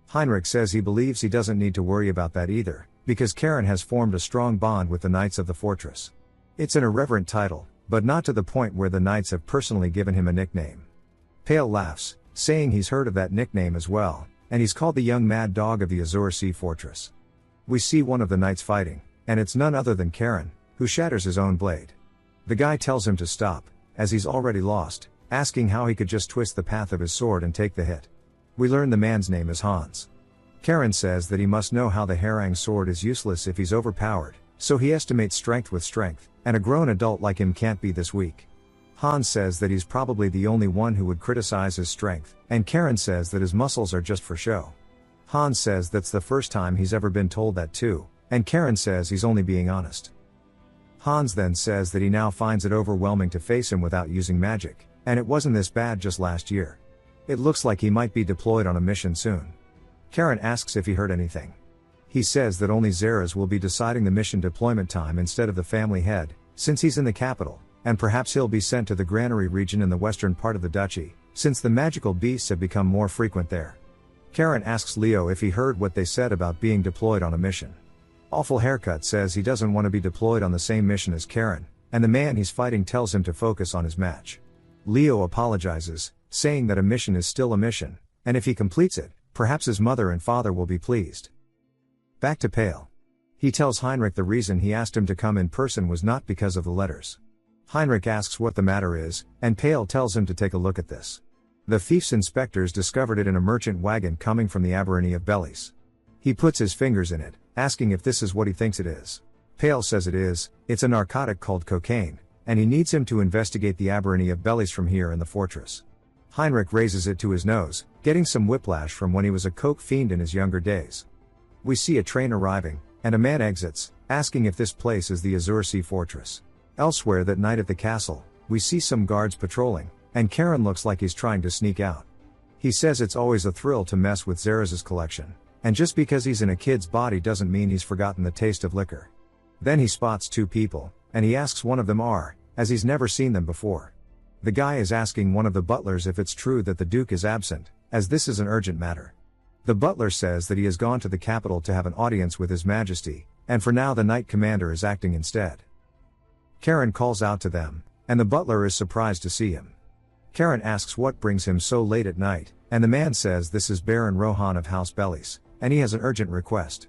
Heinrich says he believes he doesn't need to worry about that either, because Karen has formed a strong bond with the knights of the fortress. It's an irreverent title, but not to the point where the knights have personally given him a nickname. Pale laughs, saying he's heard of that nickname as well, and he's called the young mad dog of the Azure Sea Fortress. We see one of the knights fighting, and it's none other than Karen, who shatters his own blade. The guy tells him to stop, as he's already lost, asking how he could just twist the path of his sword and take the hit. We learn the man's name is Hans. Karen says that he must know how the harang sword is useless if he's overpowered, so he estimates strength with strength, and a grown adult like him can't be this weak. Hans says that he's probably the only one who would criticize his strength, and Karen says that his muscles are just for show. Hans says that's the first time he's ever been told that too, and Karen says he's only being honest. Hans then says that he now finds it overwhelming to face him without using magic, and it wasn't this bad just last year. It looks like he might be deployed on a mission soon. Karen asks if he heard anything. He says that only Zeres will be deciding the mission deployment time instead of the family head, since he's in the capital, and perhaps he'll be sent to the granary region in the western part of the duchy, since the magical beasts have become more frequent there. Karen asks Leo if he heard what they said about being deployed on a mission. Awful Haircut says he doesn't want to be deployed on the same mission as Karen, and the man he's fighting tells him to focus on his match. Leo apologizes, saying that a mission is still a mission, and if he completes it, perhaps his mother and father will be pleased. Back to Pale. He tells Heinrich the reason he asked him to come in person was not because of the letters. Heinrich asks what the matter is, and Pale tells him to take a look at this. The thief's inspectors discovered it in a merchant wagon coming from the Aberrany of Bellies. He puts his fingers in it, asking if this is what he thinks it is. Pale says it is, it's a narcotic called cocaine, and he needs him to investigate the aberrany of bellies from here in the fortress. Heinrich raises it to his nose, getting some whiplash from when he was a coke fiend in his younger days. We see a train arriving, and a man exits, asking if this place is the Azure Sea Fortress. Elsewhere that night at the castle, we see some guards patrolling, and Karen looks like he's trying to sneak out. He says it's always a thrill to mess with Zeres's collection, and just because he's in a kid's body doesn't mean he's forgotten the taste of liquor. Then he spots two people, and he asks one of them as he's never seen them before. The guy is asking one of the butlers if it's true that the Duke is absent, as this is an urgent matter. The butler says that he has gone to the capital to have an audience with His Majesty, and for now the Knight Commander is acting instead. Karen calls out to them, and the butler is surprised to see him. Karen asks what brings him so late at night, and the man says this is Baron Rohan of House Bellies, and he has an urgent request.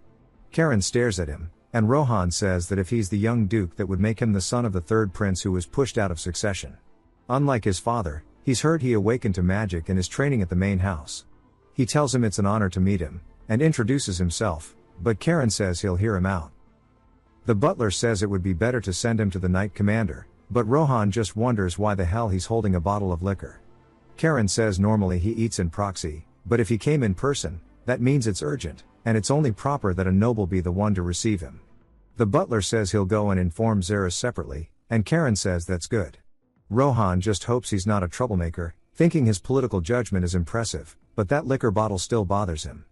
Karen stares at him, and Rohan says that if he's the young duke that would make him the son of the third prince who was pushed out of succession. Unlike his father, he's heard he awakened to magic and is training at the main house. He tells him it's an honor to meet him, and introduces himself, but Karen says he'll hear him out. The butler says it would be better to send him to the Knight Commander, but Rohan just wonders why the hell he's holding a bottle of liquor. Karen says normally he eats in proxy, but if he came in person, that means it's urgent, and it's only proper that a noble be the one to receive him. The butler says he'll go and inform Zeres separately, and Karen says that's good. Rohan just hopes he's not a troublemaker, thinking his political judgment is impressive, but that liquor bottle still bothers him.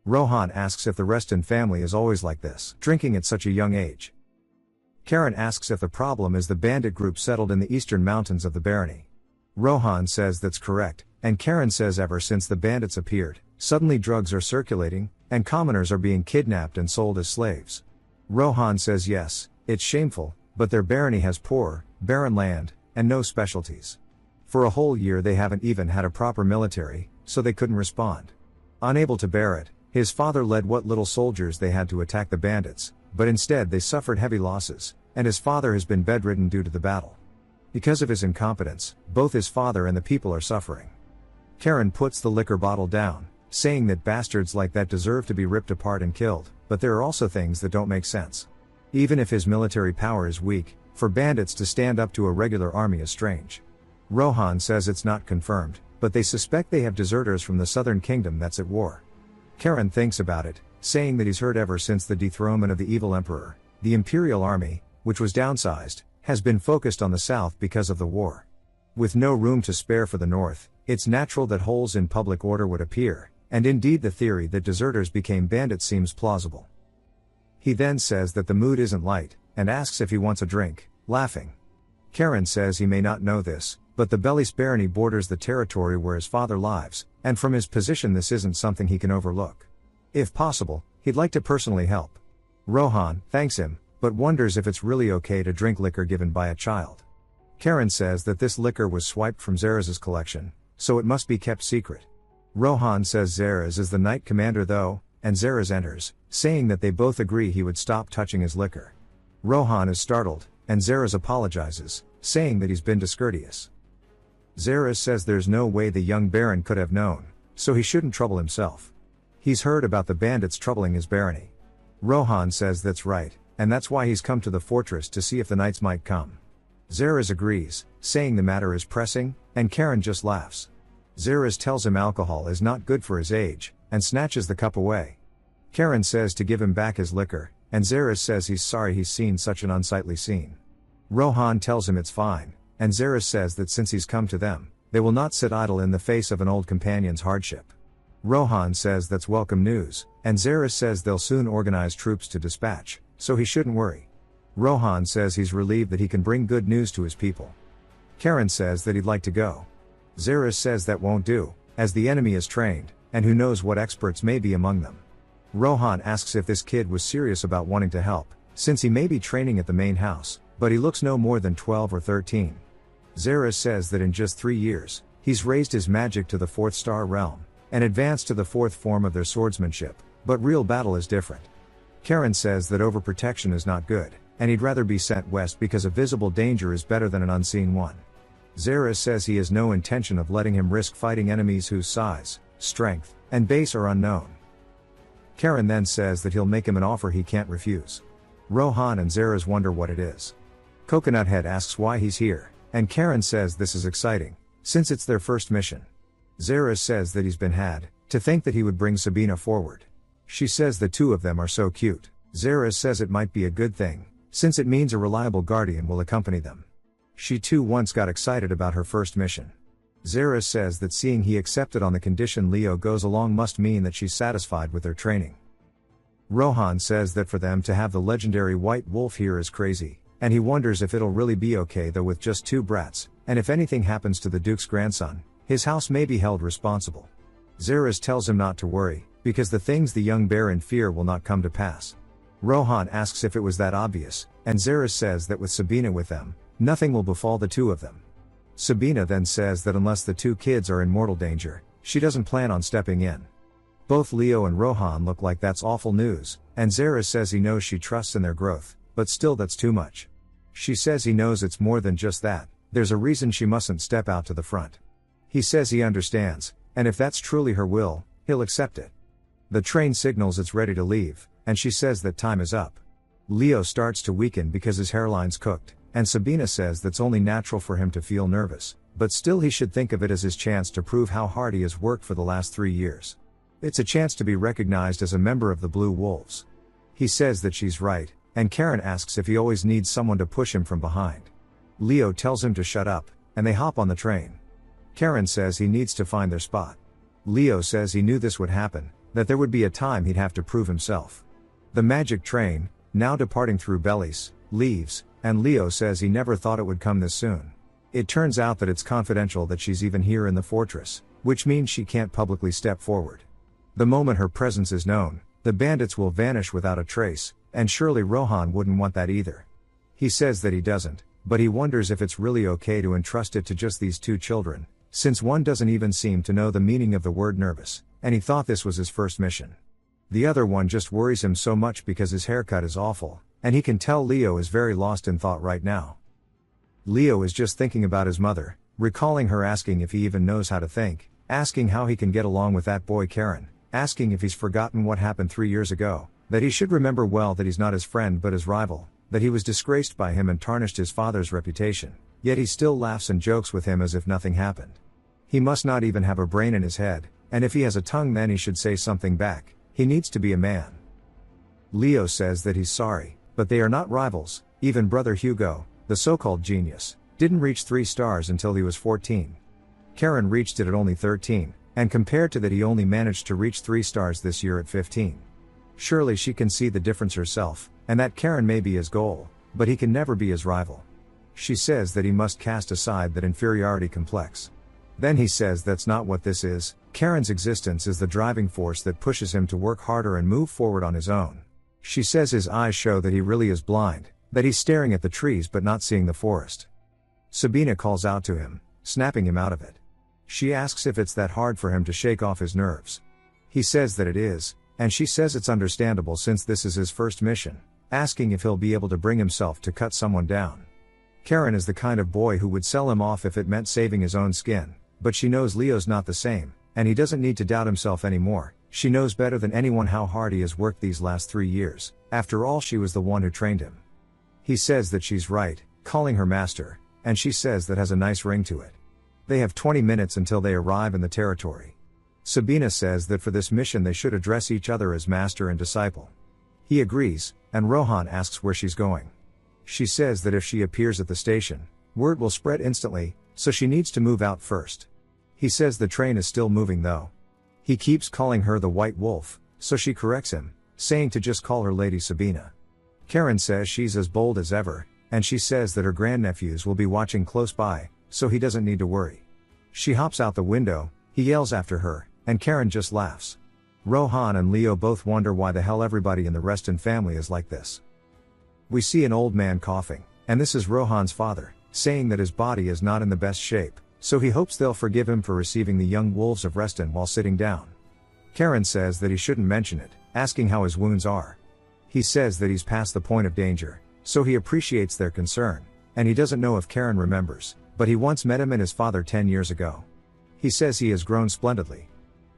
Rohan asks if the Reston family is always like this, drinking at such a young age. Karen asks if the problem is the bandit group settled in the eastern mountains of the barony. Rohan says that's correct, and Karen says ever since the bandits appeared, suddenly drugs are circulating, and commoners are being kidnapped and sold as slaves. Rohan says yes, it's shameful, but their barony has poor, barren land, and no specialties. For a whole year they haven't even had a proper military, so they couldn't respond. Unable to bear it, his father led what little soldiers they had to attack the bandits, but instead they suffered heavy losses, and his father has been bedridden due to the battle. Because of his incompetence, both his father and the people are suffering. Karen puts the liquor bottle down, saying that bastards like that deserve to be ripped apart and killed, but there are also things that don't make sense. Even if his military power is weak, for bandits to stand up to a regular army is strange. Rohan says it's not confirmed, but they suspect they have deserters from the southern kingdom that's at war. Karen thinks about it, saying that he's heard ever since the dethronement of the evil emperor, the imperial army, which was downsized, has been focused on the south because of the war. With no room to spare for the north, it's natural that holes in public order would appear, and indeed the theory that deserters became bandits seems plausible. He then says that the mood isn't light, and asks if he wants a drink, laughing. Karen says he may not know this, but the Bellies barony borders the territory where his father lives, and from his position this isn't something he can overlook. If possible, he'd like to personally help. Rohan thanks him, but wonders if it's really okay to drink liquor given by a child. Karen says that this liquor was swiped from Zeres's collection, so it must be kept secret. Rohan says Zeres is the Knight Commander though, and Zeres enters, saying that they both agree he would stop touching his liquor. Rohan is startled, and Zeres apologizes, saying that he's been discourteous. Zeres says there's no way the young baron could have known, so he shouldn't trouble himself. He's heard about the bandits troubling his barony. Rohan says that's right, and that's why he's come to the fortress to see if the knights might come. Zeres agrees, saying the matter is pressing, and Karen just laughs. Zeres tells him alcohol is not good for his age, and snatches the cup away. Karen says to give him back his liquor, and Zeres says he's sorry he's seen such an unsightly scene. Rohan tells him it's fine, and Zeres says that since he's come to them, they will not sit idle in the face of an old companion's hardship. Rohan says that's welcome news, and Zeres says they'll soon organize troops to dispatch, so he shouldn't worry. Rohan says he's relieved that he can bring good news to his people. Karen says that he'd like to go. Zeres says that won't do, as the enemy is trained, and who knows what experts may be among them. Rohan asks if this kid was serious about wanting to help, since he may be training at the main house, but he looks no more than 12 or 13. Zeres says that in just 3 years, he's raised his magic to the 4th star realm, and advanced to the 4th form of their swordsmanship, but real battle is different. Karen says that overprotection is not good, and he'd rather be sent west because a visible danger is better than an unseen one. Zeres says he has no intention of letting him risk fighting enemies whose size, strength, and base are unknown. Karen then says that he'll make him an offer he can't refuse. Rohan and Zara's wonder what it is. Coconut Head asks why he's here, and Karen says this is exciting, since it's their first mission. Zara says that he's been had, to think that he would bring Sabina forward. She says the two of them are so cute. Zara says it might be a good thing, since it means a reliable guardian will accompany them. She too once got excited about her first mission. Zara says that seeing he accepted on the condition Leo goes along must mean that she's satisfied with their training. Rohan says that for them to have the legendary white wolf here is crazy, and he wonders if it'll really be okay though with just 2 brats, and if anything happens to the Duke's grandson, his house may be held responsible. Zaras tells him not to worry, because the things the young bear in fear will not come to pass. Rohan asks if it was that obvious, and Zaras says that with Sabina with them, nothing will befall the two of them. Sabina then says that unless the 2 kids are in mortal danger, she doesn't plan on stepping in. Both Leo and Rohan look like that's awful news, and Zaras says he knows she trusts in their growth, but still that's too much. She says he knows it's more than just that, there's a reason she mustn't step out to the front. He says he understands, and if that's truly her will, he'll accept it. The train signals it's ready to leave, and she says that time is up. Leo starts to weaken because his hairline's cooked, and Sabina says that's only natural for him to feel nervous, but still he should think of it as his chance to prove how hard he has worked for the last 3 years. It's a chance to be recognized as a member of the Blue Wolves. He says that she's right, and Karen asks if he always needs someone to push him from behind. Leo tells him to shut up, and they hop on the train. Karen says he needs to find their spot. Leo says he knew this would happen, that there would be a time he'd have to prove himself. The magic train, now departing through Belize, leaves, and Leo says he never thought it would come this soon. It turns out that it's confidential that she's even here in the fortress, which means she can't publicly step forward. The moment her presence is known, the bandits will vanish without a trace, and surely Rohan wouldn't want that either. He says that he doesn't, but he wonders if it's really okay to entrust it to just these 2 children, since one doesn't even seem to know the meaning of the word nervous, and he thought this was his first mission. The other one just worries him so much because his haircut is awful, and he can tell Leo is very lost in thought right now. Leo is just thinking about his mother, recalling her asking if he even knows how to think, asking how he can get along with that boy Karen, asking if he's forgotten what happened 3 years ago, that he should remember well that he's not his friend but his rival, that he was disgraced by him and tarnished his father's reputation, yet he still laughs and jokes with him as if nothing happened. He must not even have a brain in his head, and if he has a tongue then he should say something back, he needs to be a man. Leo says that he's sorry, but they are not rivals. Even brother Hugo, the so-called genius, didn't reach 3 stars until he was 14. Karen reached it at only 13, and compared to that he only managed to reach 3 stars this year at 15. Surely she can see the difference herself, and that Karen may be his goal, but he can never be his rival. She says that he must cast aside that inferiority complex. Then he says that's not what this is. Karen's existence is the driving force that pushes him to work harder and move forward on his own. She says his eyes show that he really is blind, that he's staring at the trees but not seeing the forest. Sabina calls out to him, snapping him out of it. She asks if it's that hard for him to shake off his nerves. He says that it is, and she says it's understandable since this is his first mission, asking if he'll be able to bring himself to cut someone down. Karen is the kind of boy who would sell him off if it meant saving his own skin, but she knows Leo's not the same, and he doesn't need to doubt himself anymore. She knows better than anyone how hard he has worked these last 3 years, after all she was the one who trained him. He says that she's right, calling her master, and she says that has a nice ring to it. They have 20 minutes until they arrive in the territory. Sabina says that for this mission they should address each other as master and disciple. He agrees, and Rohan asks where she's going. She says that if she appears at the station, word will spread instantly, so she needs to move out first. He says the train is still moving though. He keeps calling her the White Wolf, so she corrects him, saying to just call her Lady Sabina. Karen says she's as bold as ever, and she says that her grandnephews will be watching close by, so he doesn't need to worry. She hops out the window, he yells after her, and Karen just laughs. Rohan and Leo both wonder why the hell everybody in the Reston family is like this. We see an old man coughing, and this is Rohan's father, saying that his body is not in the best shape, so he hopes they'll forgive him for receiving the young wolves of Reston while sitting down. Karen says that he shouldn't mention it, asking how his wounds are. He says that he's past the point of danger, so he appreciates their concern, and he doesn't know if Karen remembers, but he once met him and his father 10 years ago. He says he has grown splendidly.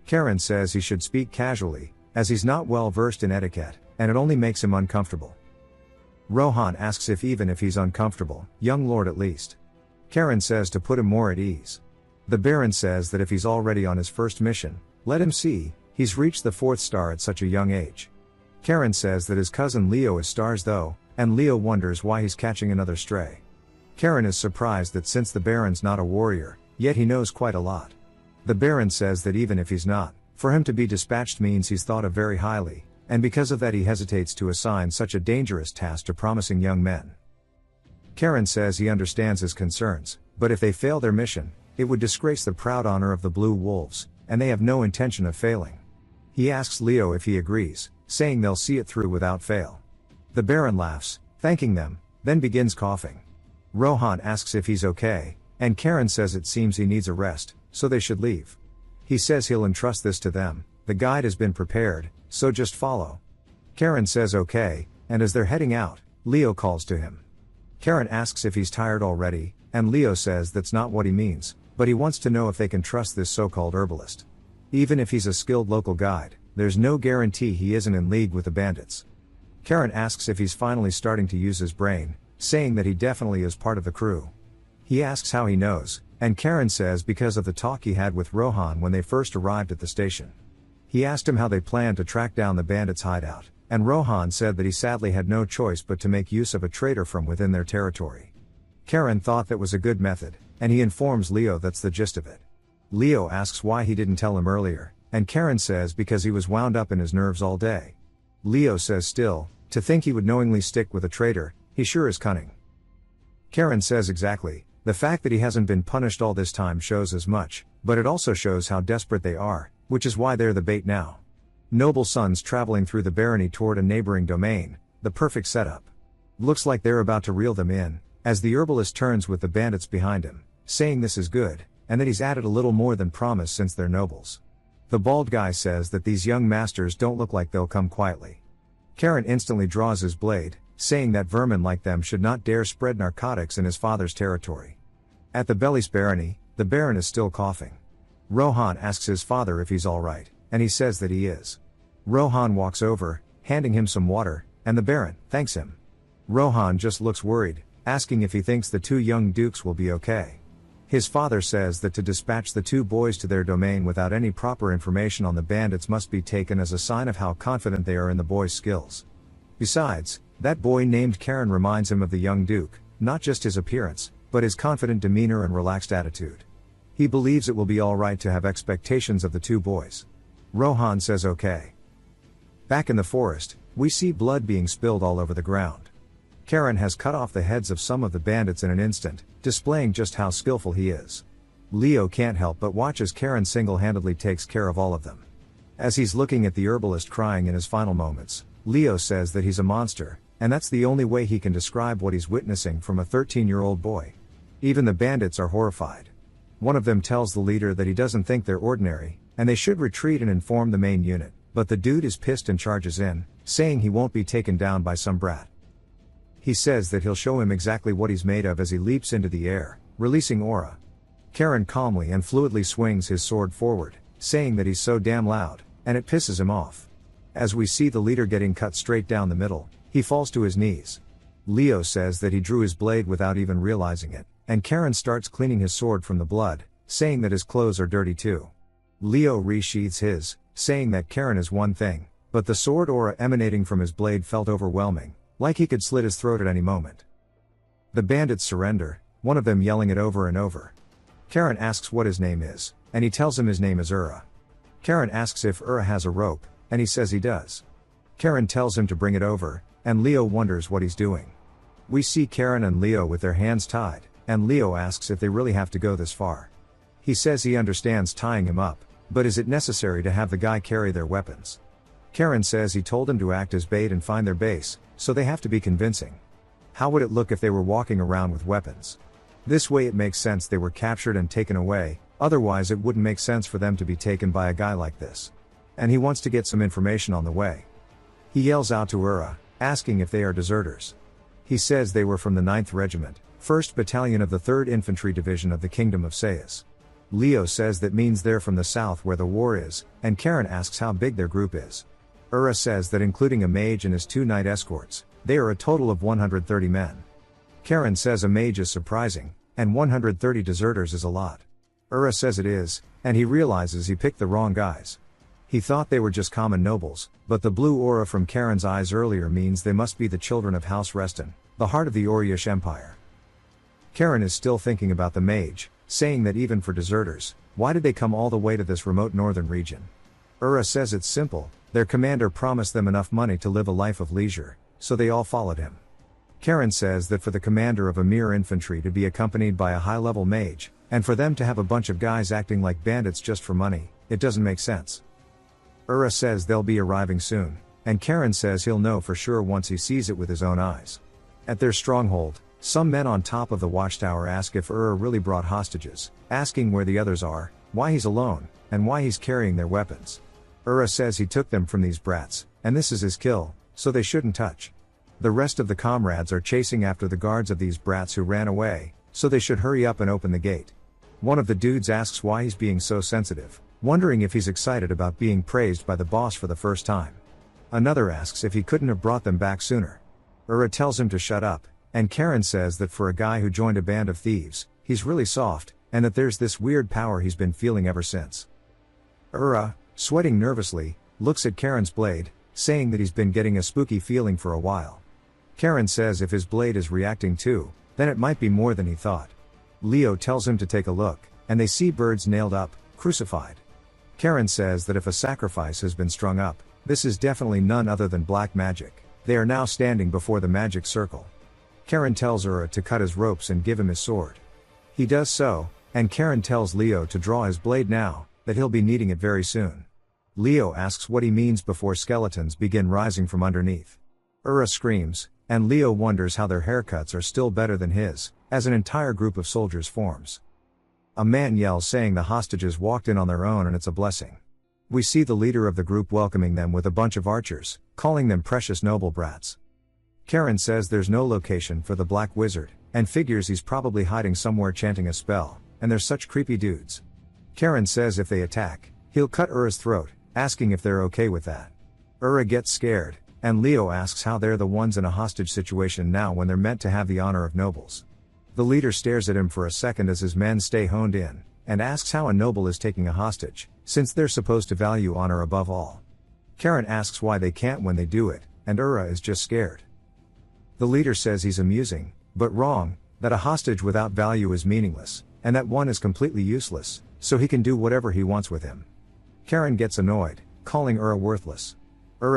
Karen says he should speak casually, as he's not well versed in etiquette, and it only makes him uncomfortable. Rohan asks if even if he's uncomfortable, young lord at least. Karen says to put him more at ease. The Baron says that if he's already on his first mission, let him see, he's reached the 4th star at such a young age. Karen says that his cousin Leo is stars though, and Leo wonders why he's catching another stray. Karen is surprised that since the Baron's not a warrior, yet he knows quite a lot. The Baron says that even if he's not, for him to be dispatched means he's thought of very highly, and because of that he hesitates to assign such a dangerous task to promising young men. Karen says he understands his concerns, but if they fail their mission, it would disgrace the proud honor of the Blue Wolves, and they have no intention of failing. He asks Leo if he agrees, saying they'll see it through without fail. The Baron laughs, thanking them, then begins coughing. Rohan asks if he's okay, and Karen says it seems he needs a rest, so they should leave. He says he'll entrust this to them, the guide has been prepared, so just follow. Karen says okay, and as they're heading out, Leo calls to him. Karen asks if he's tired already, and Leo says that's not what he means, but he wants to know if they can trust this so-called herbalist. Even if he's a skilled local guide, there's no guarantee he isn't in league with the bandits. Karen asks if he's finally starting to use his brain, saying that he definitely is part of the crew. He asks how he knows, and Karen says because of the talk he had with Rohan when they first arrived at the station. He asked him how they planned to track down the bandits' hideout, and Rohan said that he sadly had no choice but to make use of a traitor from within their territory. Karen thought that was a good method, and he informs Leo that's the gist of it. Leo asks why he didn't tell him earlier, and Karen says because he was wound up in his nerves all day. Leo says still, to think he would knowingly stick with a traitor, he sure is cunning. Karen says exactly, the fact that he hasn't been punished all this time shows as much, but it also shows how desperate they are, which is why they're the bait now. Noble sons traveling through the barony toward a neighboring domain, the perfect setup. Looks like they're about to reel them in, as the herbalist turns with the bandits behind him, saying this is good, and that he's added a little more than promise since they're nobles. The bald guy says that these young masters don't look like they'll come quietly. Karen instantly draws his blade, saying that vermin like them should not dare spread narcotics in his father's territory. At the Belly's barony, the Baron is still coughing. Rohan asks his father if he's alright, and he says that he is. Rohan walks over, handing him some water, and the Baron thanks him. Rohan just looks worried, asking if he thinks the 2 young dukes will be okay. His father says that to dispatch the 2 boys to their domain without any proper information on the bandits must be taken as a sign of how confident they are in the boys' skills. Besides, that boy named Karen reminds him of the young duke, not just his appearance, but his confident demeanor and relaxed attitude. He believes it will be alright to have expectations of the 2 boys. Rohan says okay. Back in the forest, we see blood being spilled all over the ground. Karen has cut off the heads of some of the bandits in an instant, displaying just how skillful he is. Leo can't help but watch as Karen single-handedly takes care of all of them. As he's looking at the herbalist crying in his final moments, Leo says that he's a monster, and that's the only way he can describe what he's witnessing from a 13-year-old boy. Even the bandits are horrified. One of them tells the leader that he doesn't think they're ordinary, and they should retreat and inform the main unit, but the dude is pissed and charges in, saying he won't be taken down by some brat. He says that he'll show him exactly what he's made of as he leaps into the air, releasing aura. Karen calmly and fluidly swings his sword forward, saying that he's so damn loud, and it pisses him off. As we see the leader getting cut straight down the middle, he falls to his knees. Leo says that he drew his blade without even realizing it, and Karen starts cleaning his sword from the blood, saying that his clothes are dirty too. Leo resheathes his, saying that Karen is one thing, but the sword aura emanating from his blade felt overwhelming, like he could slit his throat at any moment. The bandits surrender, one of them yelling it over and over. Karen asks what his name is, and he tells him his name is Ura. Karen asks if Ura has a rope, and he says he does. Karen tells him to bring it over, and Leo wonders what he's doing. We see Karen and Leo with their hands tied, and Leo asks if they really have to go this far. He says he understands tying him up, but is it necessary to have the guy carry their weapons? Karen says he told him to act as bait and find their base, so they have to be convincing. How would it look if they were walking around with weapons? This way it makes sense they were captured and taken away, otherwise it wouldn't make sense for them to be taken by a guy like this. And he wants to get some information on the way. He yells out to Ura, asking if they are deserters. He says they were from the 9th Regiment, 1st Battalion of the 3rd Infantry Division of the Kingdom of Sayas. Leo says that means they're from the south where the war is, and Karen asks how big their group is. Ura says that including a mage and his 2 knight escorts, They are a total of 130 men. Karen says a mage is surprising, and 130 deserters is a lot. Says it is, and he realizes he picked the wrong guys. He thought they were just common nobles, but the blue aura from Karen's eyes earlier means they must be the children of House Reston, the heart of the Oryish Empire. Karen is still thinking about the mage, saying that even for deserters, why did they come all the way to this remote northern region? Says it's simple, their commander promised them enough money to live a life of leisure, so they all followed him. Karen says that for the commander of a mere infantry to be accompanied by a high-level mage, and for them to have a bunch of guys acting like bandits just for money, it doesn't make sense. Says they'll be arriving soon, and Karen says he'll know for sure once he sees it with his own eyes. At their stronghold, some men on top of the watchtower ask if really brought hostages, asking where the others are, why he's alone, and why he's carrying their weapons. Says he took them from these brats, and this is his kill, so they shouldn't touch. The rest of the comrades are chasing after the guards of these brats who ran away, so they should hurry up and open the gate. One of the dudes asks why he's being so sensitive, wondering if he's excited about being praised by the boss for the first time. Another asks if he couldn't have brought them back sooner. Tells him to shut up, and Karen says that for a guy who joined a band of thieves, he's really soft, and that there's this weird power he's been feeling ever since. Sweating nervously, looks at Karen's blade, saying that he's been getting a spooky feeling for a while. Karen says if his blade is reacting too, then it might be more than he thought. Leo tells him to take a look, and they see birds nailed up, crucified. Karen says that if a sacrifice has been strung up, this is definitely none other than black magic. They are now standing before the magic circle. Karen tells to cut his ropes and give him his sword. He does so, and Karen tells Leo to draw his blade now, that he'll be needing it very soon. Leo asks what he means before skeletons begin rising from underneath. Screams, and Leo wonders how their haircuts are still better than his, as an entire group of soldiers forms. A man yells saying the hostages walked in on their own and it's a blessing. We see the leader of the group welcoming them with a bunch of archers, calling them precious noble brats. Karen says there's no location for the black wizard, and figures he's probably hiding somewhere chanting a spell, and they're such creepy dudes. Karen says if they attack, he'll cut Ura's throat, asking if they're okay with that. Gets scared, and Leo asks how they're the ones in a hostage situation now when they're meant to have the honor of nobles. The leader stares at him for a second as his men stay honed in, and asks how a noble is taking a hostage, since they're supposed to value honor above all. Karen asks why they can't when they do it, and is just scared. The leader says he's amusing, but wrong, that a hostage without value is meaningless, and that one is completely useless, so he can do whatever he wants with him. Karen gets annoyed, calling worthless.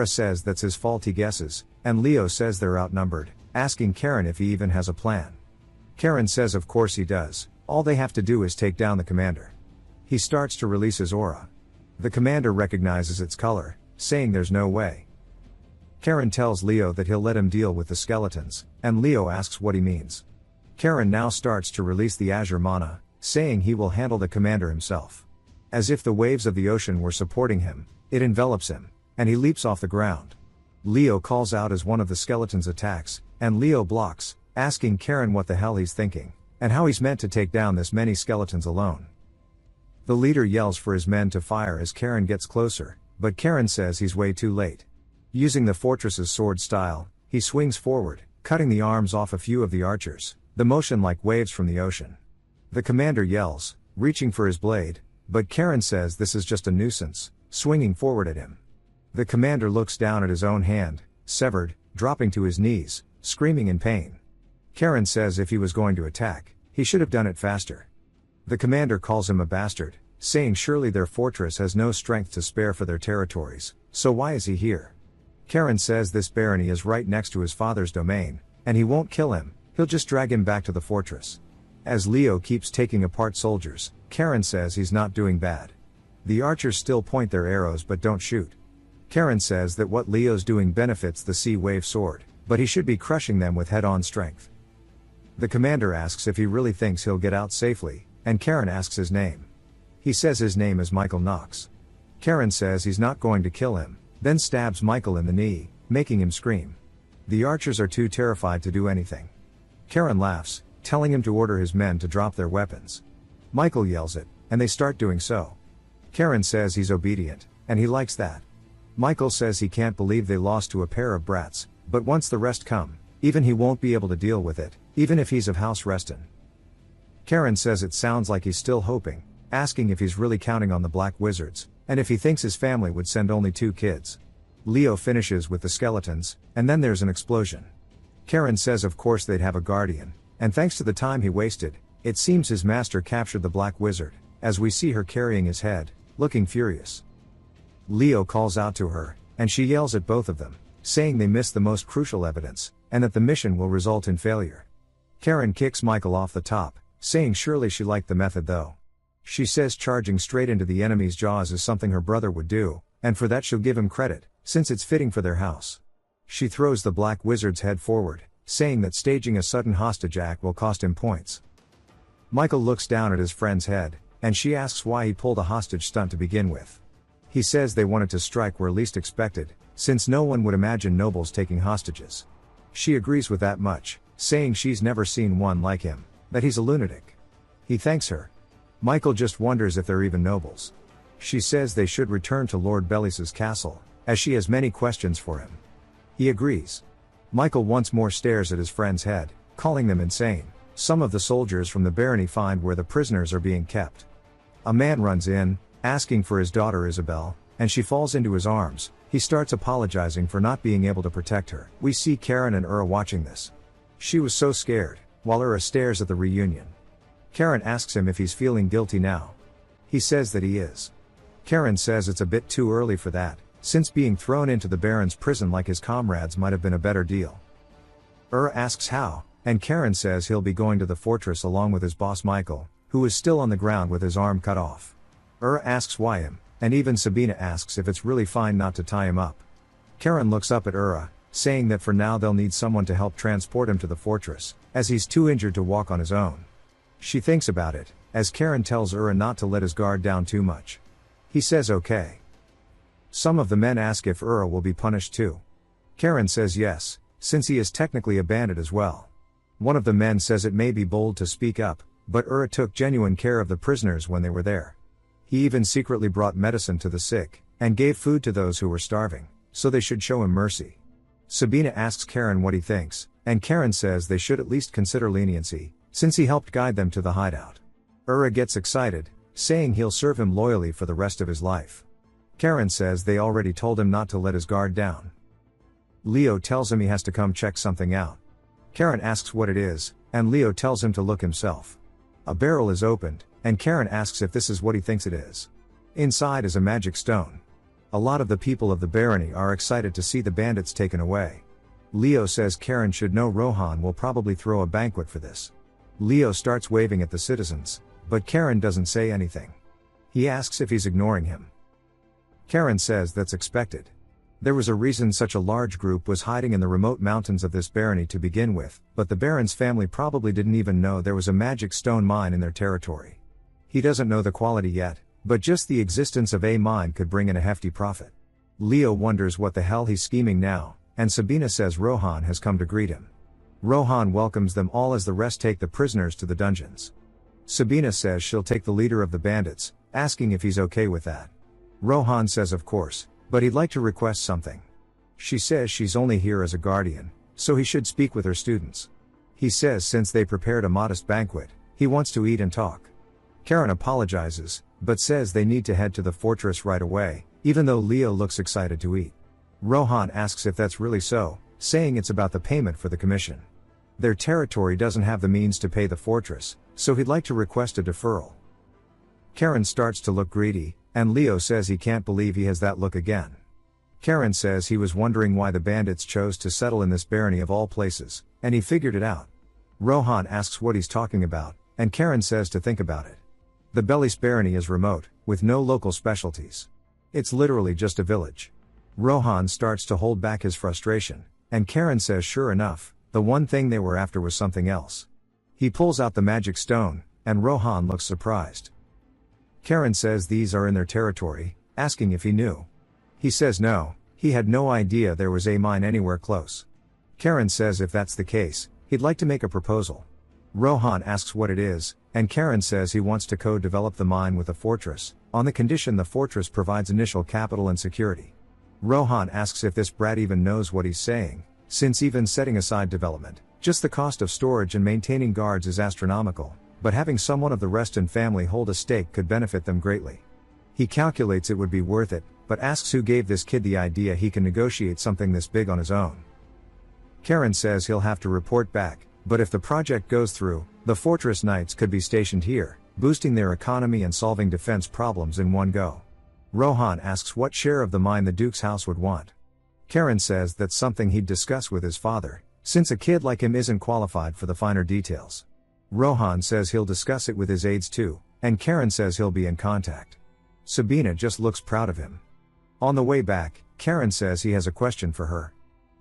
Says that's his fault he guesses, and Leo says they're outnumbered, asking Karen if he even has a plan. Karen says of course he does, all they have to do is take down the commander. He starts to release his aura. The commander recognizes its color, saying there's no way. Karen tells Leo that he'll let him deal with the skeletons, and Leo asks what he means. Karen now starts to release the azure mana, saying he will handle the commander himself. As if the waves of the ocean were supporting him, it envelops him, and he leaps off the ground. Leo calls out as one of the skeletons attacks, and Leo blocks, asking Karen what the hell he's thinking, and how he's meant to take down this many skeletons alone. The leader yells for his men to fire as Karen gets closer, but Karen says he's way too late. Using the fortress's sword style, he swings forward, cutting the arms off a few of the archers, the motion like waves from the ocean. The commander yells, reaching for his blade, but Karen says this is just a nuisance, swinging forward at him. The commander looks down at his own hand, severed, dropping to his knees, screaming in pain. Karen says if he was going to attack, he should have done it faster. The commander calls him a bastard, saying surely their fortress has no strength to spare for their territories, so why is he here? Karen says this barony is right next to his father's domain, and he won't kill him, he'll just drag him back to the fortress. As Leo keeps taking apart soldiers, Karen says he's not doing bad. The archers still point their arrows but don't shoot. Karen says that what Leo's doing benefits the Sea Wave sword, but he should be crushing them with head-on strength. The commander asks if he really thinks he'll get out safely, and Karen asks his name. He says his name is Michael Knox. Karen says he's not going to kill him, then stabs Michael in the knee, making him scream. The archers are too terrified to do anything. Karen laughs, telling him to order his men to drop their weapons. Michael yells it, and they start doing so. Karen says he's obedient, and he likes that. Michael says he can't believe they lost to a pair of brats, but once the rest come, even he won't be able to deal with it, even if he's of house restin'. Karen says it sounds like he's still hoping, asking if he's really counting on the black wizards, and if he thinks his family would send only 2 kids. Leo finishes with the skeletons, and then there's an explosion. Karen says of course they'd have a guardian, and thanks to the time he wasted, it seems his master captured the black wizard, as we see her carrying his head, looking furious. Leo calls out to her, and she yells at both of them, saying they missed the most crucial evidence, and that the mission will result in failure. Karen kicks Michael off the top, saying surely she liked the method though. She says charging straight into the enemy's jaws is something her brother would do, and for that she'll give him credit, since it's fitting for their house. She throws the black wizard's head forward, saying that staging a sudden hostage act will cost him points. Michael looks down at his friend's head, and she asks why he pulled a hostage stunt to begin with. He says they wanted to strike where least expected, since no one would imagine nobles taking hostages. She agrees with that much, saying she's never seen one like him, that he's a lunatic. He thanks her. Michael just wonders if they're even nobles. She says they should return to Lord Bellis's castle, as she has many questions for him. He agrees. Michael once more stares at his friend's head, calling them insane. Some of the soldiers from the barony find where the prisoners are being kept. A man runs in, asking for his daughter Isabel, and she falls into his arms. He starts apologizing for not being able to protect her. We see Karen and Ura watching this. She was so scared, while Ura stares at the reunion. Karen asks him if he's feeling guilty now. He says that he is. Karen says it's a bit too early for that, since being thrown into the Baron's prison like his comrades might have been a better deal. Ura asks how, and Karen says he'll be going to the fortress along with his boss Michael, who is still on the ground with his arm cut off. Ura asks why him, and even Sabina asks if it's really fine not to tie him up. Karen looks up at Ura, saying that for now they'll need someone to help transport him to the fortress, as he's too injured to walk on his own. She thinks about it, as Karen tells Ura not to let his guard down too much. He says okay. Some of the men ask if Ura will be punished too. Karen says yes, since he is technically a bandit as well. One of the men says it may be bold to speak up, but Ura took genuine care of the prisoners when they were there. He even secretly brought medicine to the sick, and gave food to those who were starving, so they should show him mercy. Sabina asks Karen what he thinks, and Karen says they should at least consider leniency, since he helped guide them to the hideout. Ura gets excited, saying he'll serve him loyally for the rest of his life. Karen says they already told him not to let his guard down. Leo tells him he has to come check something out. Karen asks what it is, and Leo tells him to look himself. A barrel is opened, and Karen asks if this is what he thinks it is. Inside is a magic stone. A lot of the people of the barony are excited to see the bandits taken away. Leo says Karen should know Rohan will probably throw a banquet for this. Leo starts waving at the citizens, but Karen doesn't say anything. He asks if he's ignoring him. Karen says that's expected. There was a reason such a large group was hiding in the remote mountains of this barony to begin with, but the Baron's family probably didn't even know there was a magic stone mine in their territory. He doesn't know the quality yet, but just the existence of a mine could bring in a hefty profit. Leo wonders what the hell he's scheming now, and Sabina says Rohan has come to greet him. Rohan welcomes them all as the rest take the prisoners to the dungeons. Sabina says she'll take the leader of the bandits, asking if he's okay with that. Rohan says of course, but he'd like to request something. She says she's only here as a guardian, so he should speak with her students. He says since they prepared a modest banquet, he wants to eat and talk. Karen apologizes, but says they need to head to the fortress right away, even though Leo looks excited to eat. Rohan asks if that's really so, saying it's about the payment for the commission. Their territory doesn't have the means to pay the fortress, so he'd like to request a deferral. Karen starts to look greedy, and Leo says he can't believe he has that look again. Karen says he was wondering why the bandits chose to settle in this barony of all places, and he figured it out. Rohan asks what he's talking about, and Karen says to think about it. The Bellis barony is remote, with no local specialties. It's literally just a village. Rohan starts to hold back his frustration, and Karen says sure enough, the one thing they were after was something else. He pulls out the magic stone, and Rohan looks surprised. Karen says these are in their territory, asking if he knew. He says no, he had no idea there was a mine anywhere close. Karen says if that's the case, he'd like to make a proposal. Rohan asks what it is, and Karen says he wants to co-develop the mine with the fortress, on the condition the fortress provides initial capital and security. Rohan asks if this brat even knows what he's saying, since even setting aside development, just the cost of storage and maintaining guards is astronomical, but having someone of the Reston family hold a stake could benefit them greatly. He calculates it would be worth it, but asks who gave this kid the idea he can negotiate something this big on his own. Karen says he'll have to report back, but if the project goes through, the Fortress Knights could be stationed here, boosting their economy and solving defense problems in one go. Rohan asks what share of the mine the Duke's house would want. Karen says that's something he'd discuss with his father, since a kid like him isn't qualified for the finer details. Rohan says he'll discuss it with his aides too, and Karen says he'll be in contact. Sabina just looks proud of him. On the way back, Karen says he has a question for her.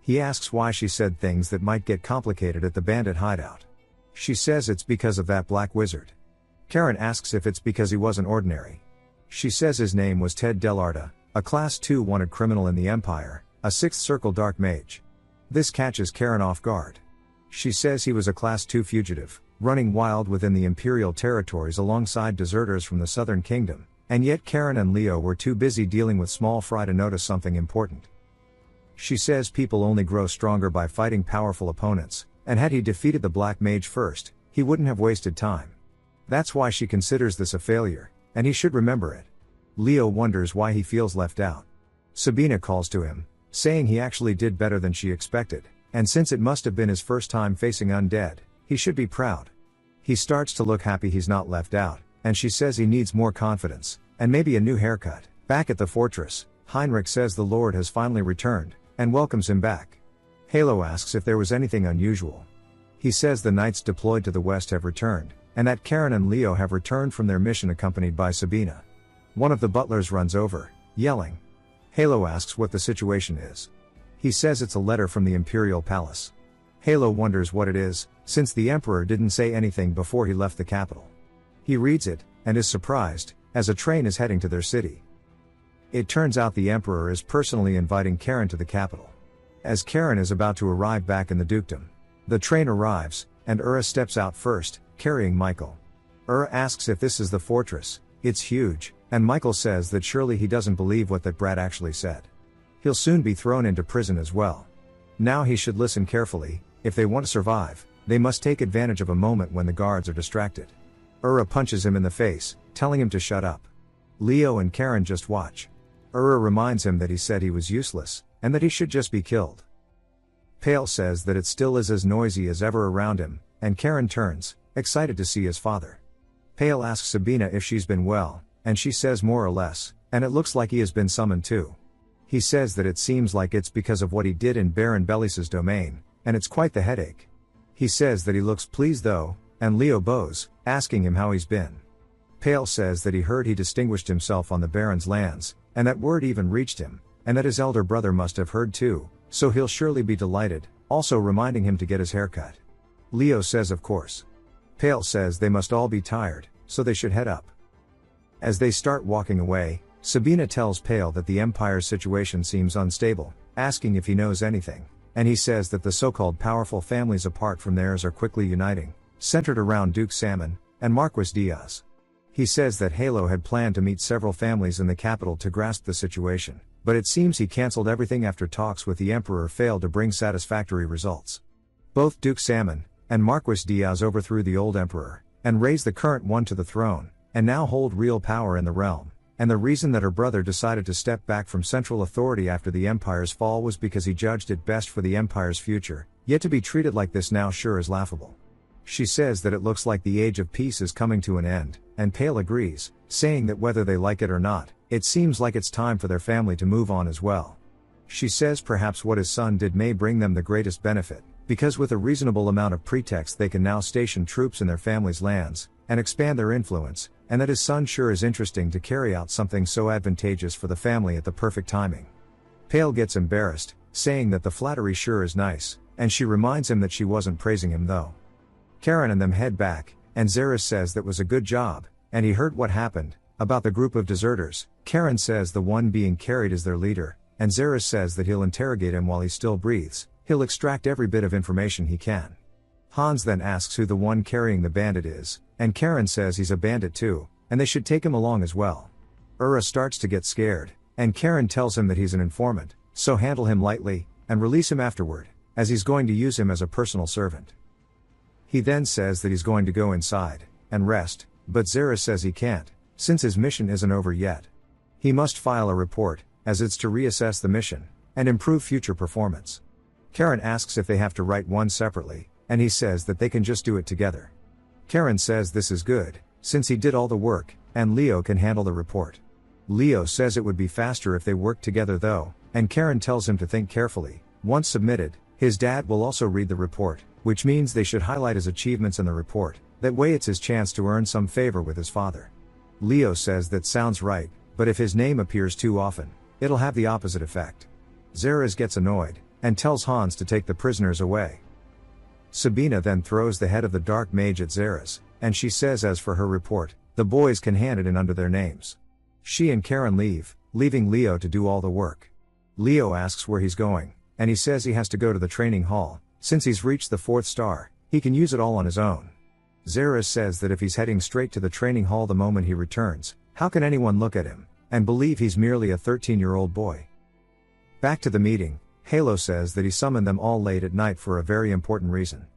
He asks why she said things that might get complicated at the bandit hideout. She says it's because of that black wizard. Karen asks if it's because he wasn't ordinary. She says his name was Ted Delarda, a Class 2 wanted criminal in the Empire, a 6th Circle Dark Mage. This catches Karen off guard. She says he was a Class 2 fugitive, running wild within the Imperial territories alongside deserters from the Southern Kingdom, and yet Karen and Leo were too busy dealing with small fry to notice something important. She says people only grow stronger by fighting powerful opponents, and had he defeated the Black Mage first, he wouldn't have wasted time. That's why she considers this a failure, and he should remember it. Leo wonders why he feels left out. Sabina calls to him, saying he actually did better than she expected, and since it must have been his first time facing undead, he should be proud. He starts to look happy he's not left out, and she says he needs more confidence, and maybe a new haircut. Back at the fortress, Heinrich says the Lord has finally returned, and welcomes him back. Halo asks if there was anything unusual. He says the knights deployed to the west have returned, and that Karen and Leo have returned from their mission accompanied by Sabina. One of the butlers runs over, yelling. Halo asks what the situation is. He says it's a letter from the Imperial Palace. Halo wonders what it is, since the Emperor didn't say anything before he left the capital. He reads it, and is surprised, as a train is heading to their city. It turns out the Emperor is personally inviting Karen to the capital. As Karen is about to arrive back in the dukedom, the train arrives, and Ura steps out first, carrying Michael. Ura asks if this is the fortress. It's huge, and Michael says that surely he doesn't believe what that brat actually said. He'll soon be thrown into prison as well. Now he should listen carefully. If they want to survive, they must take advantage of a moment when the guards are distracted. Ura punches him in the face, telling him to shut up. Leo and Karen just watch. Ura reminds him that he said he was useless, and that he should just be killed. Pale says that it still is as noisy as ever around him, and Karen turns, excited to see his father. Pale asks Sabina if she's been well, and she says more or less, and it looks like he has been summoned too. He says that it seems like it's because of what he did in Baron Bellis's domain, and it's quite the headache. He says that he looks pleased though, and Leo bows, asking him how he's been. Pale says that he heard he distinguished himself on the Baron's lands, and that word even reached him, and that his elder brother must have heard too, so he'll surely be delighted, also reminding him to get his haircut. Leo says of course. Pale says they must all be tired, so they should head up. As they start walking away, Sabina tells Pale that the Empire's situation seems unstable, asking if he knows anything, and he says that the so-called powerful families apart from theirs are quickly uniting, centered around Duke Salmon and Marquis Diaz. He says that Halo had planned to meet several families in the capital to grasp the situation, but it seems he cancelled everything after talks with the Emperor failed to bring satisfactory results. Both Duke Salmon and Marquis Diaz overthrew the old Emperor, and raised the current one to the throne, and now hold real power in the realm, and the reason that her brother decided to step back from central authority after the Empire's fall was because he judged it best for the Empire's future, yet to be treated like this now sure is laughable. She says that it looks like the age of peace is coming to an end, and Pale agrees, saying that whether they like it or not, it seems like it's time for their family to move on as well. She says perhaps what his son did may bring them the greatest benefit, because with a reasonable amount of pretext they can now station troops in their family's lands, and expand their influence, and that his son sure is interesting to carry out something so advantageous for the family at the perfect timing. Pale gets embarrassed, saying that the flattery sure is nice, and she reminds him that she wasn't praising him though. Karen and them head back, and Zeres says that was a good job, and he heard what happened, about the group of deserters. Karen says the one being carried is their leader, and Zeres says that he'll interrogate him while he still breathes, he'll extract every bit of information he can. Hans then asks who the one carrying the bandit is, and Karen says he's a bandit too, and they should take him along as well. Ura starts to get scared, and Karen tells him that he's an informant, so handle him lightly, and release him afterward. as he's going to use him as a personal servant. He then says that he's going to go inside and rest, but Zeres says he can't, since his mission isn't over yet. He must file a report, as it's to reassess the mission and improve future performance. Karen asks if they have to write one separately, and he says that they can just do it together. Karen says this is good, since he did all the work, and Leo can handle the report. Leo says it would be faster if they worked together though, and Karen tells him to think carefully. Once submitted, his dad will also read the report, which means they should highlight his achievements in the report, that way it's his chance to earn some favor with his father. Leo says that sounds right, but if his name appears too often, it'll have the opposite effect. Zeres gets annoyed, and tells Hans to take the prisoners away. Sabina then throws the head of the dark mage at Zeres, and she says as for her report, the boys can hand it in under their names. She and Karen leave, leaving Leo to do all the work. Leo asks where he's going, and he says he has to go to the training hall. Since he's reached the 4th star, he can use it all on his own. Zeres says that if he's heading straight to the training hall the moment he returns, how can anyone look at him and believe he's merely a 13-year-old boy? Back to the meeting, Halo says that he summoned them all late at night for a very important reason.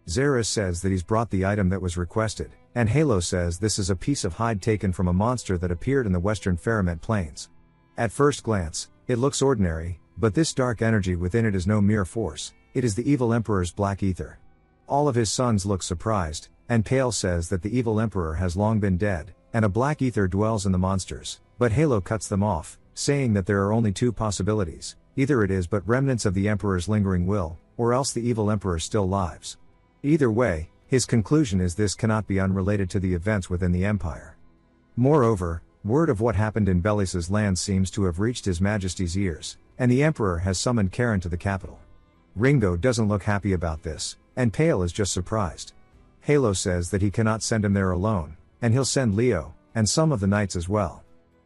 Zeres says that he's brought the item that was requested, and Halo says this is a piece of hide taken from a monster that appeared in the western Faramint Plains. At first glance, it looks ordinary, but this dark energy within it is no mere force, it is the evil emperor's black ether. All of his sons look surprised, and Pale says that the evil emperor has long been dead, and a black ether dwells in the monsters, but Halo cuts them off, saying that there are only 2 possibilities, either it is but remnants of the emperor's lingering will, or else the evil emperor still lives. Either way, his conclusion is this cannot be unrelated to the events within the empire. Moreover, word of what happened in Belis's land seems to have reached His Majesty's ears, and the emperor has summoned Karen to the capital. Ringo doesn't look happy about this, and Pale is just surprised. Halo says that he cannot send him there alone, and he'll send Leo, and some of the knights as well.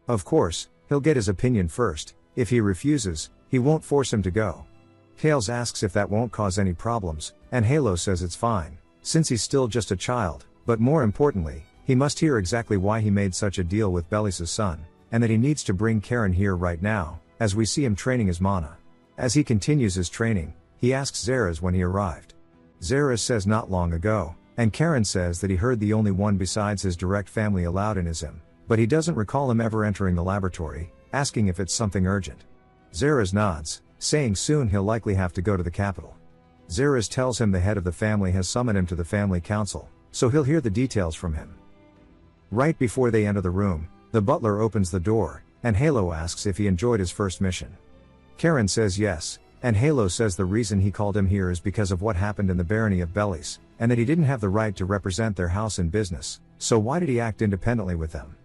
Of course, he'll get his opinion first. If he refuses, he won't force him to go. Pales asks if that won't cause any problems, and Halo says it's fine, since he's still just a child, but more importantly, he must hear exactly why he made such a deal with Belis's son, and that he needs to bring Karen here right now, as we see him training as Mana. As he continues his training, he asks Zeres when he arrived. Zeres says not long ago, and Karen says that he heard the only one besides his direct family allowed in is him, but he doesn't recall him ever entering the laboratory, asking if it's something urgent. Zeres nods, saying soon he'll likely have to go to the capital. Zeres tells him the head of the family has summoned him to the family council, so he'll hear the details from him. Right before they enter the room, the butler opens the door, and Halo asks if he enjoyed his first mission. Karen says yes, and Halo says the reason he called him here is because of what happened in the barony of Belis, and that he didn't have the right to represent their house in business, so why did he act independently with them?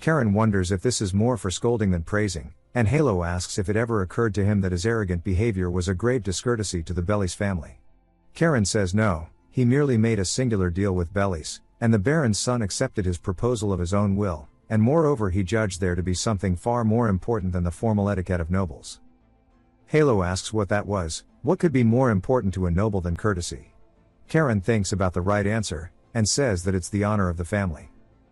Karen wonders if this is more for scolding than praising, and Halo asks if it ever occurred to him that his arrogant behavior was a grave discourtesy to the Belis family. Karen says no, he merely made a singular deal with Belis, and the Baron's son accepted his proposal of his own will, and moreover he judged there to be something far more important than the formal etiquette of nobles. Halo asks what that was, what could be more important to a noble than courtesy? Karen thinks about the right answer, and says that it's the honor of the family.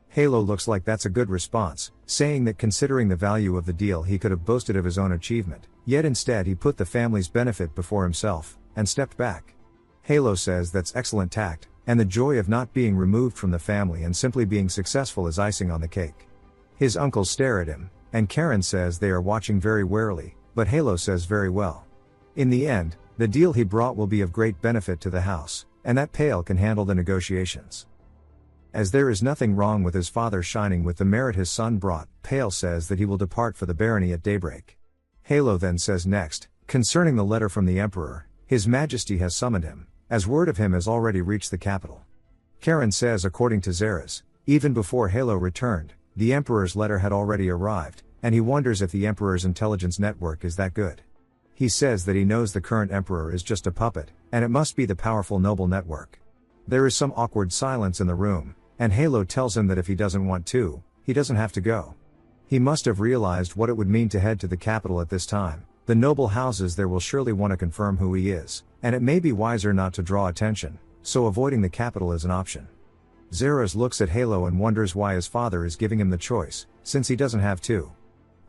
Halo looks like that's a good response, saying that considering the value of the deal he could have boasted of his own achievement, yet instead he put the family's benefit before himself, and stepped back. Halo says that's excellent tact, and the joy of not being removed from the family and simply being successful is icing on the cake. His uncles stare at him, and Karen says they are watching very warily, but Halo says very well. In the end, the deal he brought will be of great benefit to the house, and that Pale can handle the negotiations. As there is nothing wrong with his father shining with the merit his son brought, Pale says that he will depart for the barony at daybreak. Halo then says next, concerning the letter from the Emperor, His Majesty has summoned him, as word of him has already reached the capital. Karen says according to Zeres, even before Halo returned, the Emperor's letter had already arrived, and he wonders if the Emperor's intelligence network is that good. He says that he knows the current Emperor is just a puppet, and it must be the powerful noble network. There is some awkward silence in the room, and Halo tells him that if he doesn't want to, he doesn't have to go. He must have realized what it would mean to head to the capital at this time. The noble houses there will surely want to confirm who he is, and it may be wiser not to draw attention, so avoiding the capital is an option. Zeres looks at Halo and wonders why his father is giving him the choice, since he doesn't have to.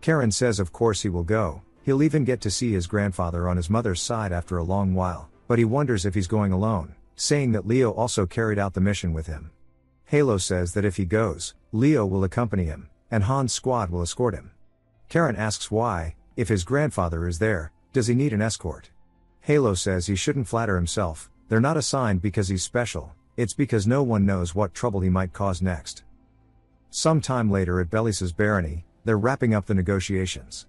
Karen says of course he will go, he'll even get to see his grandfather on his mother's side after a long while, but he wonders if he's going alone, saying that Leo also carried out the mission with him. Halo says that if he goes, Leo will accompany him, and Han's squad will escort him. Karen asks why, if his grandfather is there, does he need an escort? Halo says he shouldn't flatter himself, they're not assigned because he's special, it's because no one knows what trouble he might cause next. Some time later at Belis's barony, they're wrapping up the negotiations.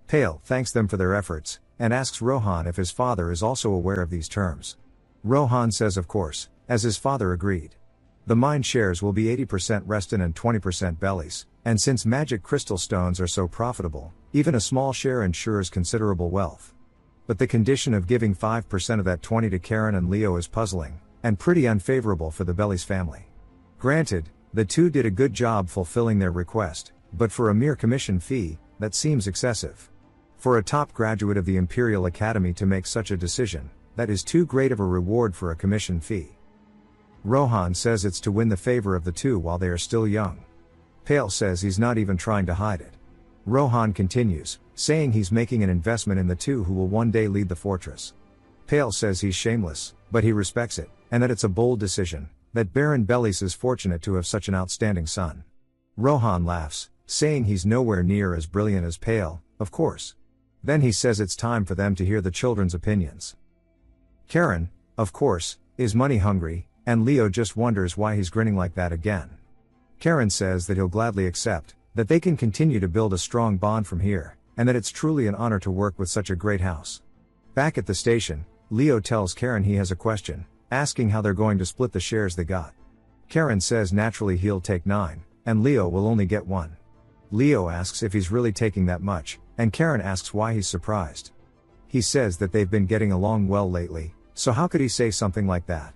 Pale thanks them for their efforts, and asks Rohan if his father is also aware of these terms. Rohan says of course, as his father agreed. The mine shares will be 80% Reston and 20% Belis, and since magic crystal stones are so profitable, even a small share ensures considerable wealth. But the condition of giving 5% of that 20 to Karen and Leo is puzzling, and pretty unfavorable for the Belis family. Granted, the two did a good job fulfilling their request, but for a mere commission fee, that seems excessive. For a top graduate of the Imperial Academy to make such a decision, that is too great of a reward for a commission fee. Rohan says it's to win the favor of the two while they are still young. Pale says he's not even trying to hide it. Rohan continues, saying he's making an investment in the two who will one day lead the fortress. Pale says he's shameless, but he respects it, and that it's a bold decision, that Baron Belis is fortunate to have such an outstanding son. Rohan laughs, saying he's nowhere near as brilliant as Pale, of course. Then he says it's time for them to hear the children's opinions. Karen, of course, is money hungry, and Leo just wonders why he's grinning like that again. Karen says that he'll gladly accept, that they can continue to build a strong bond from here, and that it's truly an honor to work with such a great house. Back at the station, Leo tells Karen he has a question, asking how they're going to split the shares they got. Karen says naturally he'll take 9, and Leo will only get 1. Leo asks if he's really taking that much, and Karen asks why he's surprised. He says that they've been getting along well lately, so how could he say something like that?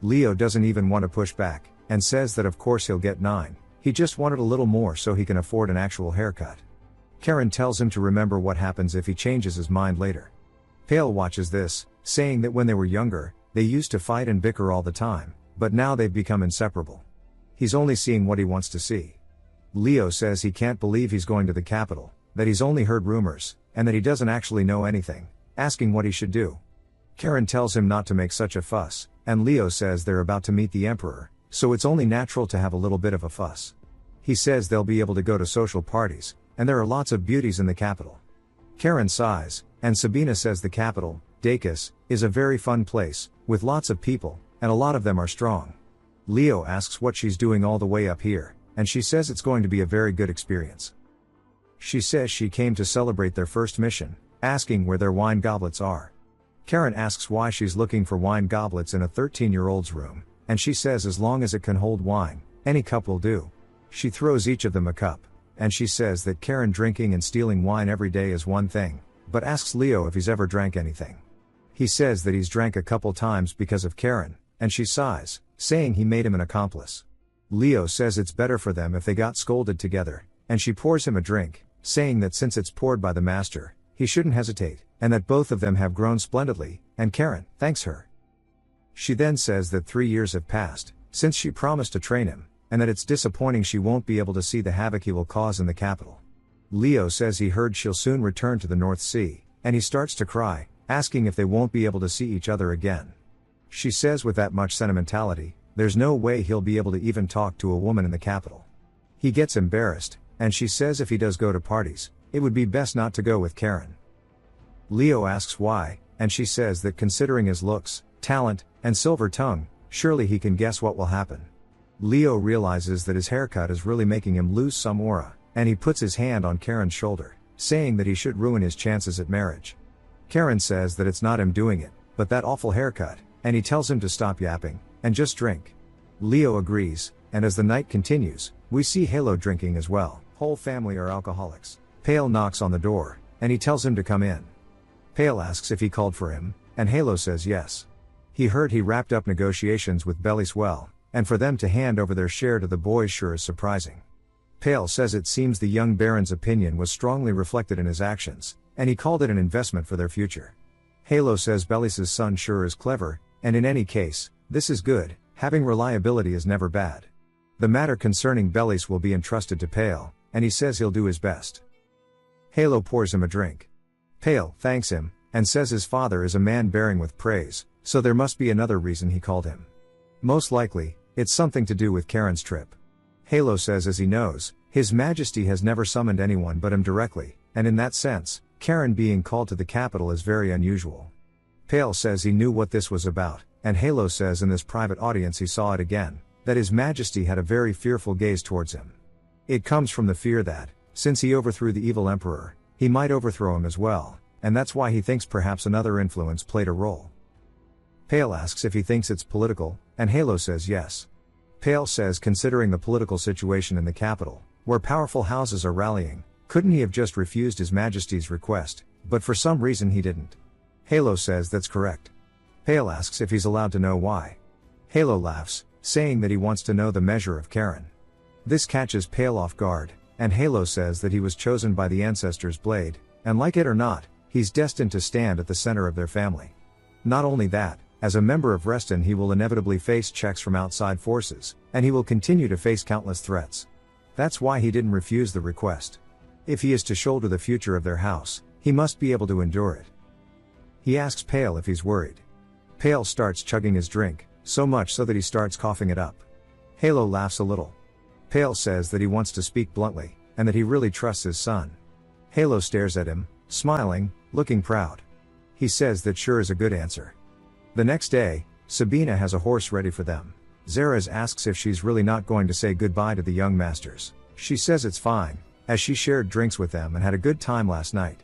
Leo doesn't even want to push back, and says that of course he'll get 9, he just wanted a little more so he can afford an actual haircut. Karen tells him to remember what happens if he changes his mind later. Pale watches this, saying that when they were younger, they used to fight and bicker all the time, but now they've become inseparable. He's only seeing what he wants to see. Leo says he can't believe he's going to the capital, that he's only heard rumors, and that he doesn't actually know anything, asking what he should do. Karen tells him not to make such a fuss, and Leo says they're about to meet the Emperor, so it's only natural to have a little bit of a fuss. He says they'll be able to go to social parties, and there are lots of beauties in the capital. Karen sighs, and Sabina says the capital, Dakis, is a very fun place, with lots of people, and a lot of them are strong. Leo asks what she's doing all the way up here, and she says it's going to be a very good experience. She says she came to celebrate their first mission, asking where their wine goblets are. Karen asks why she's looking for wine goblets in a 13-year-old's room, and she says as long as it can hold wine, any cup will do. She throws each of them a cup, and she says that Karen drinking and stealing wine every day is one thing, but asks Leo if he's ever drank anything. He says that he's drank a couple times because of Karen, and she sighs, saying he made him an accomplice. Leo says it's better for them if they got scolded together, and she pours him a drink, saying that since it's poured by the master, he shouldn't hesitate, and that both of them have grown splendidly, and Karen thanks her. She then says that 3 years have passed, since she promised to train him, and that it's disappointing she won't be able to see the havoc he will cause in the capital. Leo says he heard she'll soon return to the North Sea, and he starts to cry, asking if they won't be able to see each other again. She says with that much sentimentality, there's no way he'll be able to even talk to a woman in the capital. He gets embarrassed, and she says if he does go to parties, it would be best not to go with Karen. Leo asks why, and she says that considering his looks, talent, and silver tongue, surely he can guess what will happen. Leo realizes that his haircut is really making him lose some aura, and he puts his hand on Karen's shoulder, saying that he should ruin his chances at marriage. Karen says that it's not him doing it, but that awful haircut, and he tells him to stop yapping, and just drink. Leo agrees, and as the night continues, we see Halo drinking as well. Whole family are alcoholics. Pale knocks on the door, and he tells him to come in. Pale asks if he called for him, and Halo says yes. He heard he wrapped up negotiations with Belis well, and for them to hand over their share to the boys sure is surprising. Pale says it seems the young Baron's opinion was strongly reflected in his actions, and he called it an investment for their future. Halo says Belis's son sure is clever, and in any case, this is good, having reliability is never bad. The matter concerning Belis will be entrusted to Pale, and he says he'll do his best. Halo pours him a drink. Pale thanks him, and says his father is a man bearing with praise, so there must be another reason he called him. Most likely, it's something to do with Karen's trip. Halo says as he knows, His Majesty has never summoned anyone but him directly, and in that sense, Karen being called to the capital is very unusual. Pale says he knew what this was about, and Halo says in this private audience he saw it again, that His Majesty had a very fearful gaze towards him. It comes from the fear that, since he overthrew the evil emperor, he might overthrow him as well, and that's why he thinks perhaps another influence played a role. Pale asks if he thinks it's political, and Halo says yes. Pale says considering the political situation in the capital, where powerful houses are rallying, couldn't he have just refused His Majesty's request, but for some reason he didn't. Halo says that's correct. Pale asks if he's allowed to know why. Halo laughs, saying that he wants to know the measure of Karen. This catches Pale off guard, and Halo says that he was chosen by the ancestors' blade, and like it or not, he's destined to stand at the center of their family. Not only that, as a member of Reston he will inevitably face checks from outside forces, and he will continue to face countless threats. That's why he didn't refuse the request. If he is to shoulder the future of their house, he must be able to endure it. He asks Pale if he's worried. Pale starts chugging his drink, so much so that he starts coughing it up. Halo laughs a little. Pale says that he wants to speak bluntly, and that he really trusts his son. Halo stares at him, smiling, looking proud. He says that sure is a good answer. The next day, Sabina has a horse ready for them. Zeres asks if she's really not going to say goodbye to the young masters. She says it's fine, as she shared drinks with them and had a good time last night.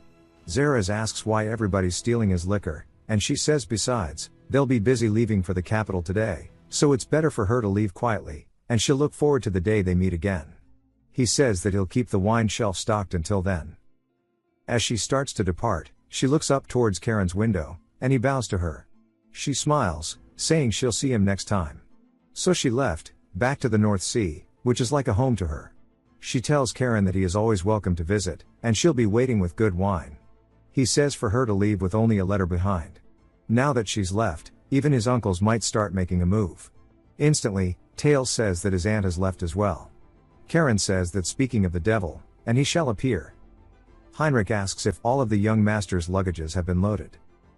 Zeres asks why everybody's stealing his liquor, and she says besides, they'll be busy leaving for the capital today, so it's better for her to leave quietly, and she'll look forward to the day they meet again. He says that he'll keep the wine shelf stocked until then. As she starts to depart, she looks up towards Karen's window, and he bows to her. She smiles, saying she'll see him next time. So she left, back to the North Sea, which is like a home to her. She tells Karen that he is always welcome to visit, and she'll be waiting with good wine. He says for her to leave with only a letter behind. Now that she's left, even his uncles might start making a move. Instantly, Tails says that his aunt has left as well. Karen says that speaking of the devil, and he shall appear. Heinrich asks if all of the young masters' luggages have been loaded.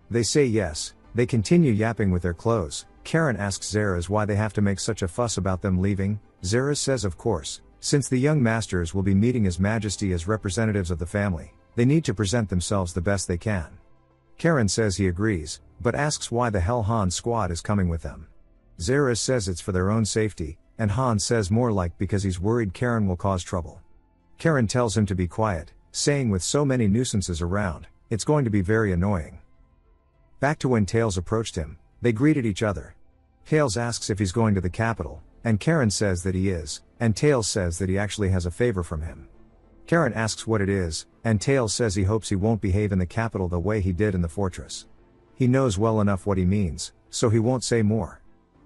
They say yes. They continue yapping with their clothes. Karen asks Zeres why they have to make such a fuss about them leaving. Zeres says of course, since the young masters will be meeting His Majesty as representatives of the family, they need to present themselves the best they can. Karen says he agrees, but asks why the hell Han's squad is coming with them. Zeres says it's for their own safety, and Han says more like because he's worried Karen will cause trouble. Karen tells him to be quiet, saying with so many nuisances around, it's going to be very annoying. Back to when Tails approached him, they greeted each other. Tails asks if he's going to the capital, and Karen says that he is, and Tails says that he actually has a favor from him. Karen asks what it is, and Tails says he hopes he won't behave in the capital the way he did in the fortress. He knows well enough what he means, so he won't say more.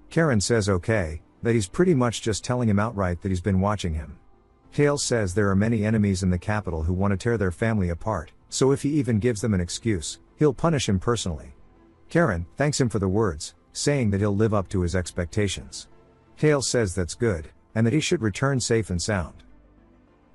Karen says okay, that he's pretty much just telling him outright that he's been watching him. Tails says there are many enemies in the capital who want to tear their family apart, so if he even gives them an excuse, he'll punish him personally. Karen thanks him for the words, saying that he'll live up to his expectations. Tails says that's good, and that he should return safe and sound.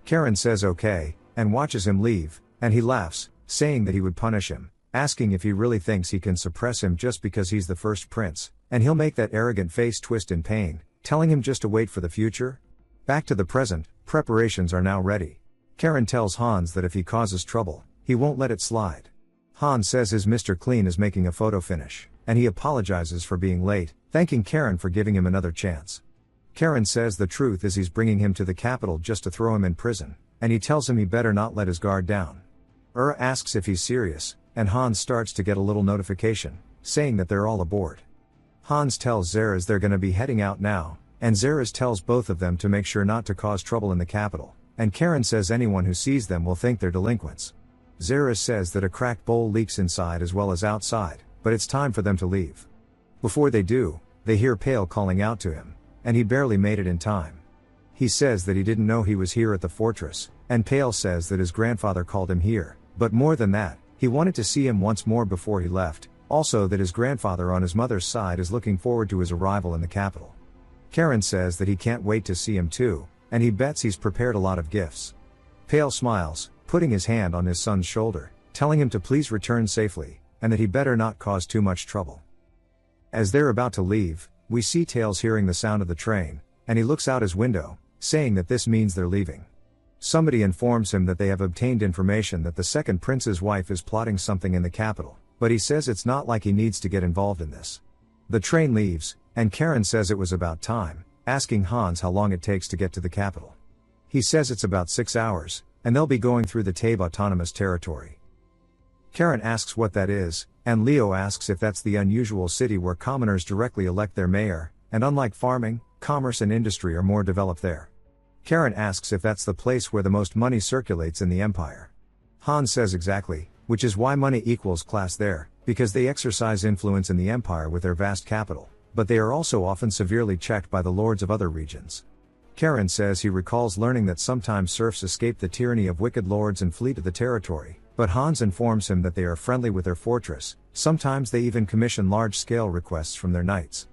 Karen says okay, and watches him leave, and he laughs, saying that he would punish him, asking if he really thinks he can suppress him just because he's the first prince, and he'll make that arrogant face twist in pain, telling him just to wait for the future. Back to the present, preparations are now ready. Karen tells Hans that if he causes trouble, he won't let it slide. Hans says his Mr. Clean is making a photo finish, and he apologizes for being late, thanking Karen for giving him another chance. Karen says the truth is he's bringing him to the capital just to throw him in prison, and he tells him he better not let his guard down. Asks if he's serious, and Hans starts to get a little notification, saying that they're all aboard. Hans tells Zeres they're gonna be heading out now, and Zeres tells both of them to make sure not to cause trouble in the capital, and Karen says anyone who sees them will think they're delinquents. Zeres says that a cracked bowl leaks inside as well as outside, but it's time for them to leave. Before they do, they hear Pale calling out to him, and he barely made it in time. He says that he didn't know he was here at the fortress, and Pale says that his grandfather called him here, but more than that, he wanted to see him once more before he left, also that his grandfather on his mother's side is looking forward to his arrival in the capital. Karen says that he can't wait to see him too, and he bets he's prepared a lot of gifts. Pale smiles, putting his hand on his son's shoulder, telling him to please return safely, and that he better not cause too much trouble. As they're about to leave, we see Tails hearing the sound of the train, and he looks out his window, saying that this means they're leaving. Somebody informs him that they have obtained information that the second prince's wife is plotting something in the capital, but he says it's not like he needs to get involved in this. The train leaves, and Karen says it was about time, asking Hans how long it takes to get to the capital. He says it's about 6 hours, and they'll be going through the Tabe Autonomous Territory. Karen asks what that is, and Leo asks if that's the unusual city where commoners directly elect their mayor, and unlike farming, commerce and industry are more developed there. Karen asks if that's the place where the most money circulates in the empire. Hans says exactly, which is why money equals class there, because they exercise influence in the empire with their vast capital, but they are also often severely checked by the lords of other regions. Karen says he recalls learning that sometimes serfs escape the tyranny of wicked lords and flee to the territory, but Hans informs him that they are friendly with their fortress, sometimes they even commission large-scale requests from their knights.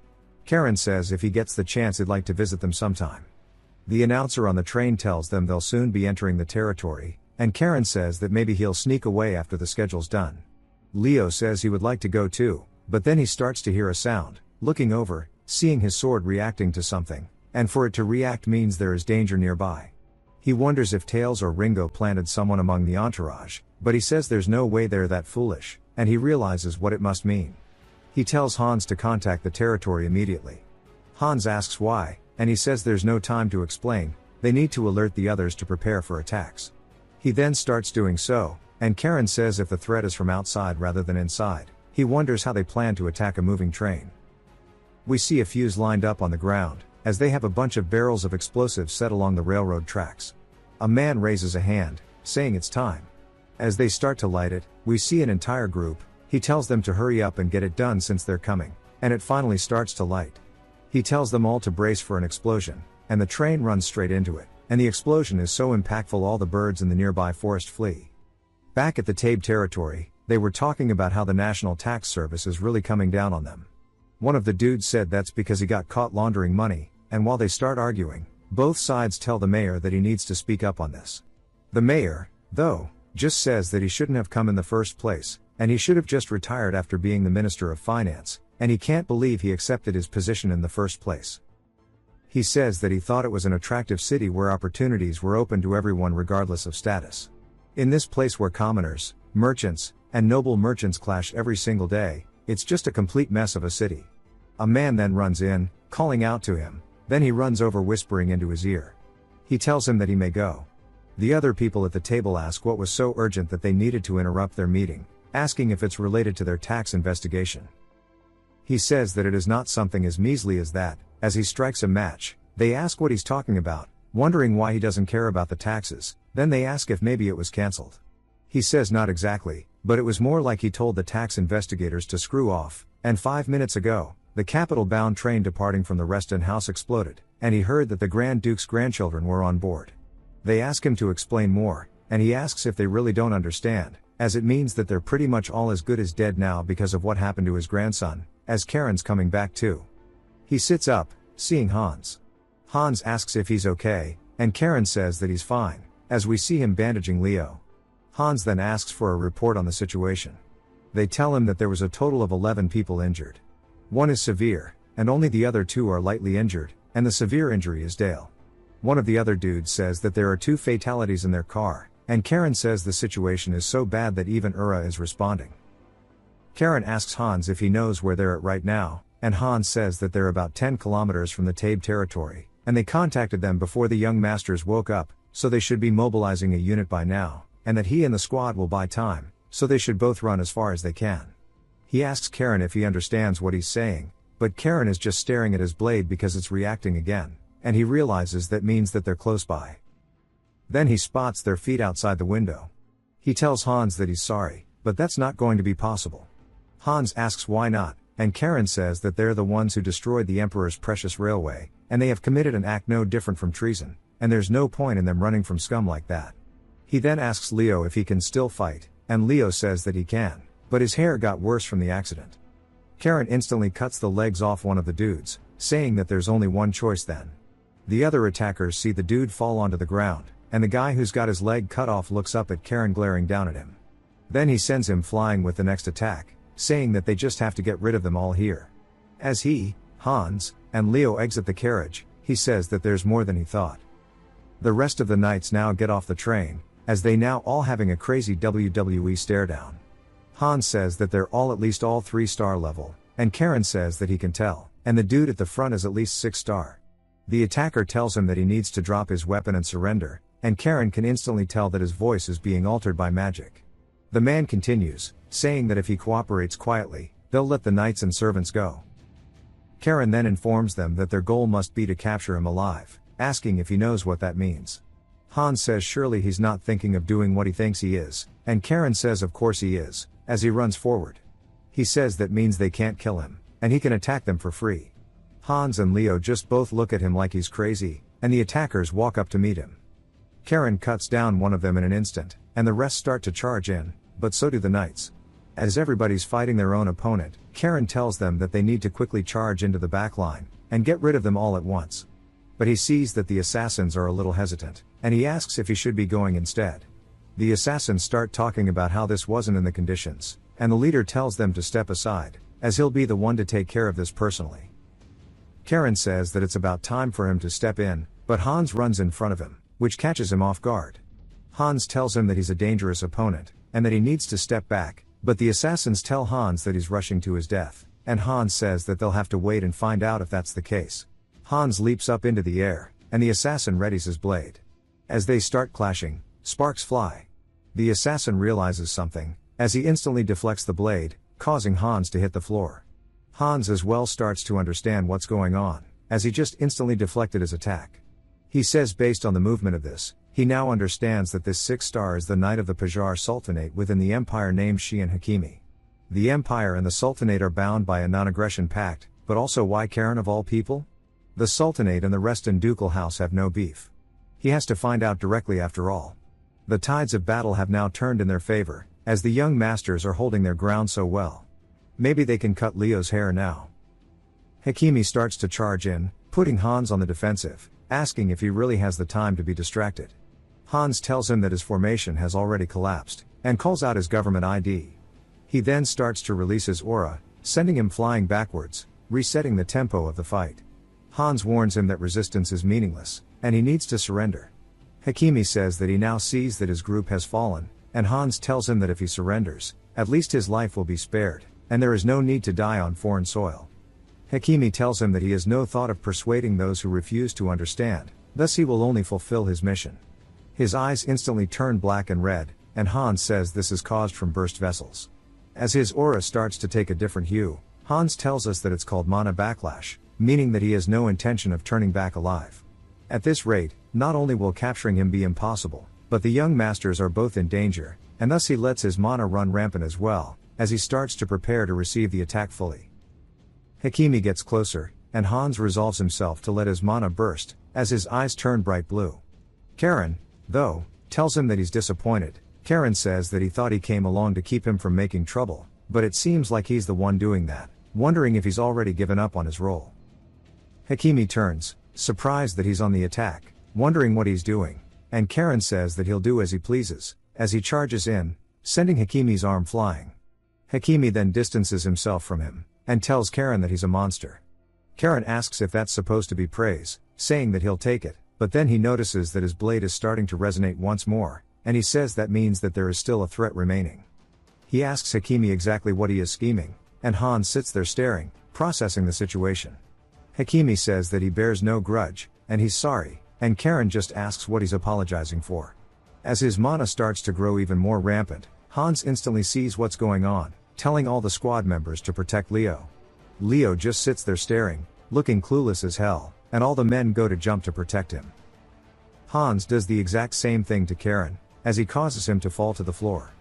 Karen says if he gets the chance he'd like to visit them sometime. The announcer on the train tells them they'll soon be entering the territory, and Karen says that maybe he'll sneak away after the schedule's done. Leo says he would like to go too, but then he starts to hear a sound, looking over, seeing his sword reacting to something, and for it to react means there is danger nearby. He wonders if Tails or Ringo planted someone among the entourage, but he says there's no way they're that foolish, and he realizes what it must mean. He tells Hans to contact the territory immediately. Hans asks why, and he says there's no time to explain, they need to alert the others to prepare for attacks. He then starts doing so, and Karen says if the threat is from outside rather than inside, he wonders how they plan to attack a moving train. We see a fuse lined up on the ground, as they have a bunch of barrels of explosives set along the railroad tracks. A man raises a hand, saying it's time. As they start to light it, we see an entire group. He tells them to hurry up and get it done since they're coming, and it finally starts to light. He tells them all to brace for an explosion, and the train runs straight into it, and the explosion is so impactful all the birds in the nearby forest flee. Back at the Tabe territory, they were talking about how the National Tax Service is really coming down on them. One of the dudes said that's because he got caught laundering money, and while they start arguing, both sides tell the mayor that he needs to speak up on this. The mayor, though, just says that he shouldn't have come in the first place, and he should have just retired after being the Minister of Finance, and he can't believe he accepted his position in the first place. He says that he thought it was an attractive city where opportunities were open to everyone regardless of status. In this place where commoners, merchants, and noble merchants clash every single day, it's just a complete mess of a city. A man then runs in, calling out to him, then he runs over whispering into his ear. He tells him that he may go. The other people at the table ask what was so urgent that they needed to interrupt their meeting, asking if it's related to their tax investigation. He says that it is not something as measly as that. As he strikes a match, they ask what he's talking about, wondering why he doesn't care about the taxes, then they ask if maybe it was cancelled. He says not exactly, but it was more like he told the tax investigators to screw off, and 5 minutes ago, the capital-bound train departing from the Reston house exploded, and he heard that the Grand Duke's grandchildren were on board. They ask him to explain more, and he asks if they really don't understand, as it means that they're pretty much all as good as dead now because of what happened to his grandson, as Karen's coming back too. He sits up, seeing Hans. Hans asks if he's okay, and Karen says that he's fine, as we see him bandaging Leo. Hans then asks for a report on the situation. They tell him that there was a total of 11 people injured. One is severe, and only the other 2 are lightly injured, and the severe injury is Dale. One of the other dudes says that there are 2 fatalities in their car, and Karen says the situation is so bad that even Ura is responding. Karen asks Hans if he knows where they're at right now, and Hans says that they're about 10 kilometers from the Tabe territory, and they contacted them before the young masters woke up, so they should be mobilizing a unit by now, and that he and the squad will buy time, so they should both run as far as they can. He asks Karen if he understands what he's saying, but Karen is just staring at his blade because it's reacting again, and he realizes that means that they're close by. Then he spots their feet outside the window. He tells Hans that he's sorry, but that's not going to be possible. Hans asks why not, and Karen says that they're the ones who destroyed the Emperor's precious railway, and they have committed an act no different from treason, and there's no point in them running from scum like that. He then asks Leo if he can still fight, and Leo says that he can, but his hair got worse from the accident. Karen instantly cuts the legs off one of the dudes, saying that there's only one choice then. The other attackers see the dude fall onto the ground, and the guy who's got his leg cut off looks up at Karen glaring down at him. Then he sends him flying with the next attack, saying that they just have to get rid of them all here. As he, Hans, and Leo exit the carriage, he says that there's more than he thought. The rest of the knights now get off the train, as they now all having a crazy WWE stare down. Hans says that they're all at least all 3-star level, and Karen says that he can tell, and the dude at the front is at least 6-star. The attacker tells him that he needs to drop his weapon and surrender, and Karen can instantly tell that his voice is being altered by magic. The man continues, saying that if he cooperates quietly, they'll let the knights and servants go. Karen then informs them that their goal must be to capture him alive, asking if he knows what that means. Hans says surely he's not thinking of doing what he thinks he is, and Karen says of course he is, as he runs forward. He says that means they can't kill him, and he can attack them for free. Hans and Leo just both look at him like he's crazy, and the attackers walk up to meet him. Karen cuts down one of them in an instant, and the rest start to charge in, but so do the knights. As everybody's fighting their own opponent, Karen tells them that they need to quickly charge into the back line, and get rid of them all at once. But he sees that the assassins are a little hesitant, and he asks if he should be going instead. The assassins start talking about how this wasn't in the conditions, and the leader tells them to step aside, as he'll be the one to take care of this personally. Karen says that it's about time for him to step in, but Hans runs in front of him, which catches him off guard. Hans tells him that he's a dangerous opponent, and that he needs to step back, but the assassins tell Hans that he's rushing to his death, and Hans says that they'll have to wait and find out if that's the case. Hans leaps up into the air, and the assassin readies his blade. As they start clashing, sparks fly. The assassin realizes something, as he instantly deflects the blade, causing Hans to hit the floor. Hans as well starts to understand what's going on, as he just instantly deflected his attack. He says based on the movement of this, he now understands that this 6-star is the knight of the Pajar Sultanate within the empire named Shian Hakimi. The empire and the Sultanate are bound by a non-aggression pact, but also why Karen of all people? The Sultanate and the Reston ducal house have no beef. He has to find out directly after all. The tides of battle have now turned in their favor, as the young masters are holding their ground so well. Maybe they can cut Leo's hair now. Hakimi starts to charge in, putting Hans on the defensive, asking if he really has the time to be distracted. Hans tells him that his formation has already collapsed, and calls out his government ID. He then starts to release his aura, sending him flying backwards, resetting the tempo of the fight. Hans warns him that resistance is meaningless, and he needs to surrender. Hakimi says that he now sees that his group has fallen, and Hans tells him that if he surrenders, at least his life will be spared, and there is no need to die on foreign soil. Hakimi tells him that he has no thought of persuading those who refuse to understand, thus he will only fulfill his mission. His eyes instantly turn black and red, and Hans says this is caused from burst vessels. As his aura starts to take a different hue, Hans tells us that it's called mana backlash, meaning that he has no intention of turning back alive. At this rate, not only will capturing him be impossible, but the young masters are both in danger, and thus he lets his mana run rampant as well, as he starts to prepare to receive the attack fully. Hakimi gets closer, and Hans resolves himself to let his mana burst, as his eyes turn bright blue. Karen, though, tells him that he's disappointed. Karen says that he thought he came along to keep him from making trouble, but it seems like he's the one doing that, wondering if he's already given up on his role. Hakimi turns, surprised that he's on the attack, wondering what he's doing, and Karen says that he'll do as he pleases, as he charges in, sending Hakimi's arm flying. Hakimi then distances himself from him, and tells Karen that he's a monster. Karen asks if that's supposed to be praise, saying that he'll take it, but then he notices that his blade is starting to resonate once more, and he says that means that there is still a threat remaining. He asks Hakimi exactly what he is scheming, and Hans sits there staring, processing the situation. Hakimi says that he bears no grudge, and he's sorry, and Karen just asks what he's apologizing for. As his mana starts to grow even more rampant, Hans instantly sees what's going on, telling all the squad members to protect Leo. Leo just sits there staring, looking clueless as hell, and all the men go to jump to protect him. Hans does the exact same thing to Karen, as he causes him to fall to the floor.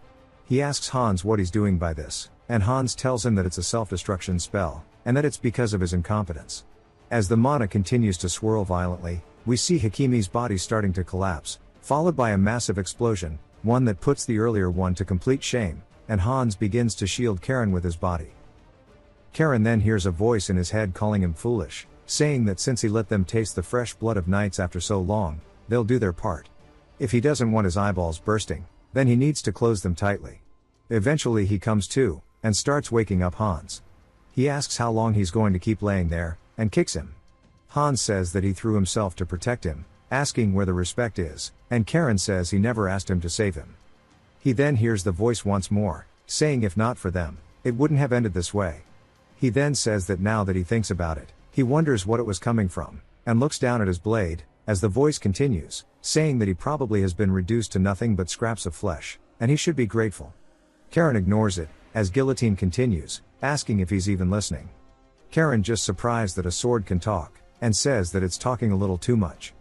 He asks Hans what he's doing by this, and Hans tells him that it's a self-destruction spell, and that it's because of his incompetence. As the mana continues to swirl violently, we see Hakimi's body starting to collapse, followed by a massive explosion, one that puts the earlier one to complete shame, and Hans begins to shield Karen with his body. Karen then hears a voice in his head calling him foolish, saying that since he let them taste the fresh blood of knights after so long, they'll do their part. If he doesn't want his eyeballs bursting, then he needs to close them tightly. Eventually he comes to, and starts waking up Hans. He asks how long he's going to keep laying there, and kicks him. Hans says that he threw himself to protect him, asking where the respect is, and Karen says he never asked him to save him. He then hears the voice once more, saying if not for them, it wouldn't have ended this way. He then says that now that he thinks about it, he wonders what it was coming from, and looks down at his blade, as the voice continues, saying that he probably has been reduced to nothing but scraps of flesh, and he should be grateful. Karen ignores it, as Guillotine continues, asking if he's even listening. Karen just surprised that a sword can talk, and says that it's talking a little too much.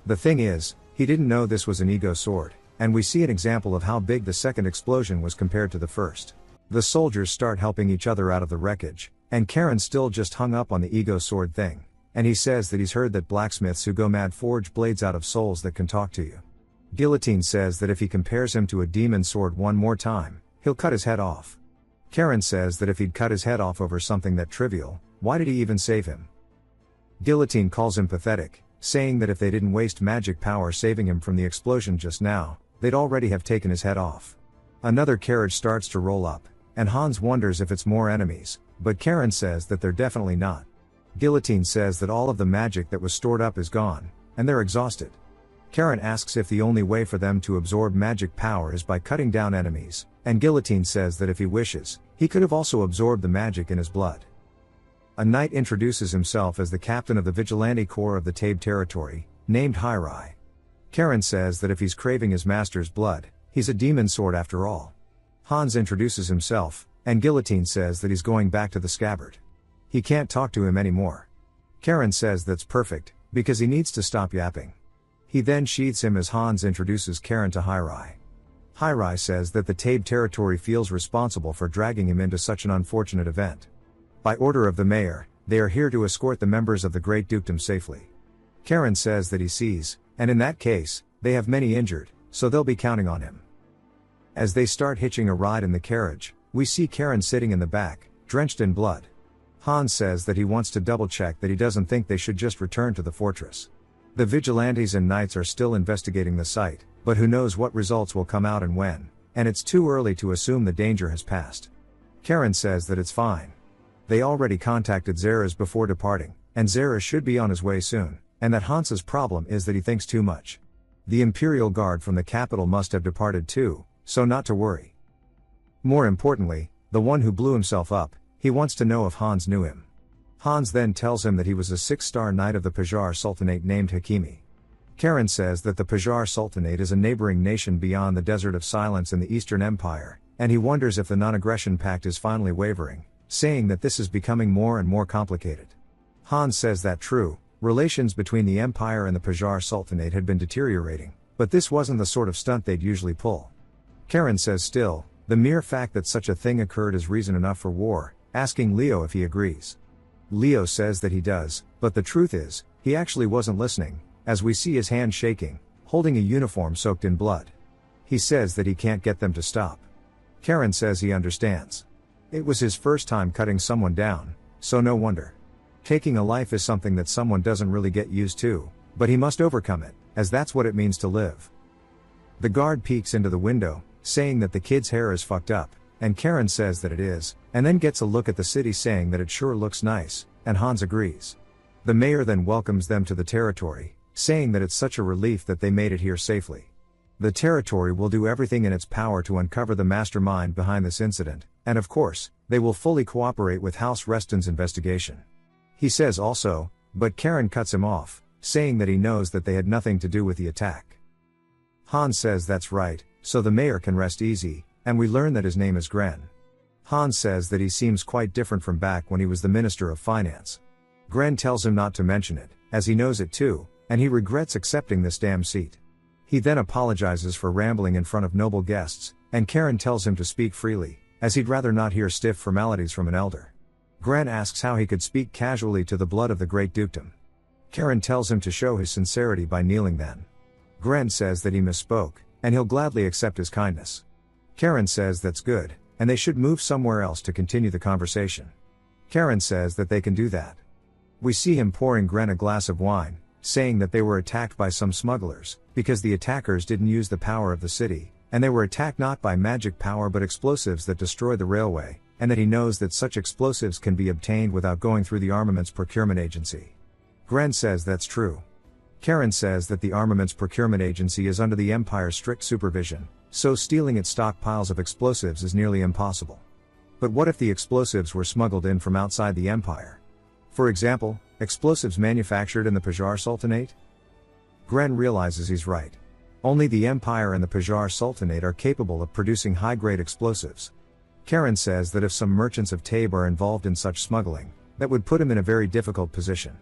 The thing is, he didn't know this was an ego sword, and we see an example of how big the second explosion was compared to the first. The soldiers start helping each other out of the wreckage, and Karen's still just hung up on the ego sword thing, and he says that he's heard that blacksmiths who go mad forge blades out of souls that can talk to you. Guillotine says that if he compares him to a demon sword one more time, he'll cut his head off. Karen says that if he'd cut his head off over something that trivial, why did he even save him? Guillotine calls him pathetic, saying that if they didn't waste magic power saving him from the explosion just now, they'd already have taken his head off. Another carriage starts to roll up, and Hans wonders if it's more enemies, but Karen says that they're definitely not. Guillotine says that all of the magic that was stored up is gone, and they're exhausted. Karen asks if the only way for them to absorb magic power is by cutting down enemies, and Guillotine says that if he wishes, he could have also absorbed the magic in his blood. A knight introduces himself as the captain of the vigilante corps of the Tabe territory, named Hirai. Karen says that if he's craving his master's blood, he's a demon sword after all. Hans introduces himself, and Guillotine says that he's going back to the scabbard. He can't talk to him anymore. Karen says that's perfect, because he needs to stop yapping. He then sheathes him as Hans introduces Karen to Hirai. Hirai says that the Tabe territory feels responsible for dragging him into such an unfortunate event. By order of the mayor, they are here to escort the members of the Great Dukedom safely. Karen says that he sees, and in that case, they have many injured, so they'll be counting on him. As they start hitching a ride in the carriage, we see Karen sitting in the back, drenched in blood. Hans says that he wants to double-check that he doesn't think they should just return to the fortress. The vigilantes and knights are still investigating the site, but who knows what results will come out and when, and it's too early to assume the danger has passed. Karen says that it's fine. They already contacted Zeres before departing, and Zeres should be on his way soon, and that Hans's problem is that he thinks too much. The Imperial Guard from the capital must have departed too, so not to worry. More importantly, the one who blew himself up, he wants to know if Hans knew him. Hans then tells him that he was a 6-star knight of the Pajar Sultanate named Hakimi. Karen says that the Pajar Sultanate is a neighboring nation beyond the Desert of Silence in the Eastern Empire, and he wonders if the non-aggression pact is finally wavering, saying that this is becoming more and more complicated. Hans says that true, relations between the Empire and the Pajar Sultanate had been deteriorating, but this wasn't the sort of stunt they'd usually pull. Karen says still, the mere fact that such a thing occurred is reason enough for war, asking Leo if he agrees. Leo says that he does, but the truth is, he actually wasn't listening, as we see his hand shaking, holding a uniform soaked in blood. He says that he can't get them to stop. Karen says he understands. It was his first time cutting someone down, so no wonder. Taking a life is something that someone doesn't really get used to, but he must overcome it, as that's what it means to live. The guard peeks into the window, saying that the kid's hair is fucked up, and Karen says that it is, and then gets a look at the city saying that it sure looks nice, and Hans agrees. The mayor then welcomes them to the territory, saying that it's such a relief that they made it here safely. The territory will do everything in its power to uncover the mastermind behind this incident, and of course, they will fully cooperate with House Reston's investigation. He says also, but Karen cuts him off, saying that he knows that they had nothing to do with the attack. Hans says that's right, so the mayor can rest easy, and we learn that his name is Gren. Hans says that he seems quite different from back when he was the Minister of Finance. Gren tells him not to mention it, as he knows it too, and he regrets accepting this damn seat. He then apologizes for rambling in front of noble guests, and Karen tells him to speak freely, as he'd rather not hear stiff formalities from an elder. Gren asks how he could speak casually to the blood of the Great Dukedom. Karen tells him to show his sincerity by kneeling then. Gren says that he misspoke, and he'll gladly accept his kindness. Karen says that's good, and they should move somewhere else to continue the conversation. Karen says that they can do that. We see him pouring Gren a glass of wine, saying that they were attacked by some smugglers, because the attackers didn't use the power of the city, and they were attacked not by magic power but explosives that destroyed the railway, and that he knows that such explosives can be obtained without going through the armaments procurement agency. Gren says that's true. Karen says that the armaments procurement agency is under the Empire's strict supervision, so stealing its stockpiles of explosives is nearly impossible. But what if the explosives were smuggled in from outside the Empire? For example, explosives manufactured in the Qajar Sultanate? Gren realizes he's right. Only the Empire and the Qajar Sultanate are capable of producing high-grade explosives. Karen says that if some merchants of Tabe are involved in such smuggling, that would put him in a very difficult position.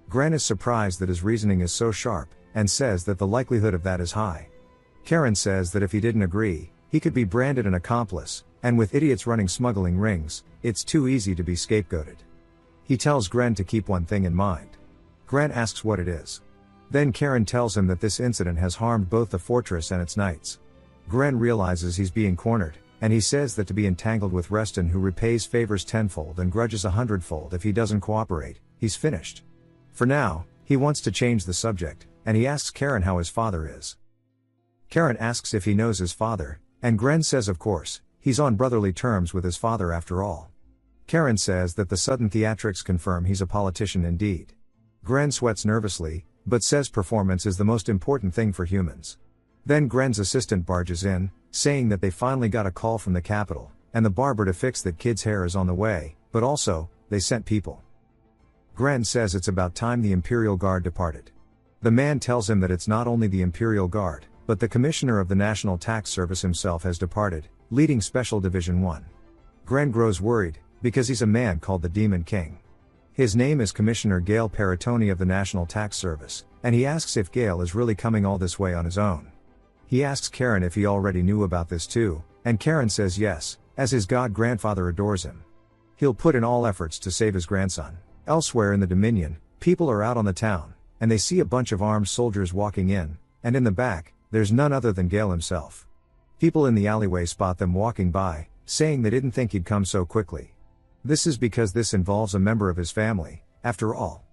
Gren is surprised that his reasoning is so sharp, and says that the likelihood of that is high. Karen says that if he didn't agree, he could be branded an accomplice, and with idiots running smuggling rings, it's too easy to be scapegoated. He tells Gren to keep one thing in mind. Gren asks what it is. Then Karen tells him that this incident has harmed both the fortress and its knights. Gren realizes he's being cornered, and he says that to be entangled with Reston, who repays favors tenfold and grudges 100-fold if he doesn't cooperate, he's finished. For now, he wants to change the subject, and he asks Karen how his father is. Karen asks if he knows his father, and Gren says of course, he's on brotherly terms with his father after all. Karen says that the sudden theatrics confirm he's a politician indeed. Gren sweats nervously, but says performance is the most important thing for humans. Then Gren's assistant barges in, saying that they finally got a call from the capital, and the barber to fix that kid's hair is on the way, but also, they sent people. Gren says it's about time the Imperial Guard departed. The man tells him that it's not only the Imperial Guard, but the Commissioner of the National Tax Service himself has departed, leading Special Division 1. Gren grows worried, because he's a man called the Demon King. His name is Commissioner Gale Paratoni of the National Tax Service, and he asks if Gale is really coming all this way on his own. He asks Karen if he already knew about this too, and Karen says yes, as his god-grandfather adores him. He'll put in all efforts to save his grandson. Elsewhere in the Dominion, people are out on the town, and they see a bunch of armed soldiers walking in, and in the back, there's none other than Gale himself. People in the alleyway spot them walking by, saying they didn't think he'd come so quickly. This is because this involves a member of his family, after all.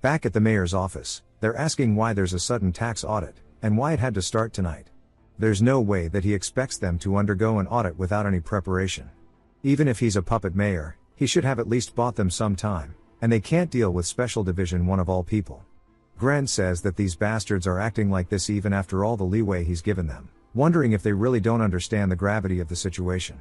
Back at the mayor's office, they're asking why there's a sudden tax audit, and why it had to start tonight. There's no way that he expects them to undergo an audit without any preparation. Even if he's a puppet mayor, he should have at least bought them some time, and they can't deal with Special Division 1 of all people. Gren says that these bastards are acting like this even after all the leeway he's given them, wondering if they really don't understand the gravity of the situation.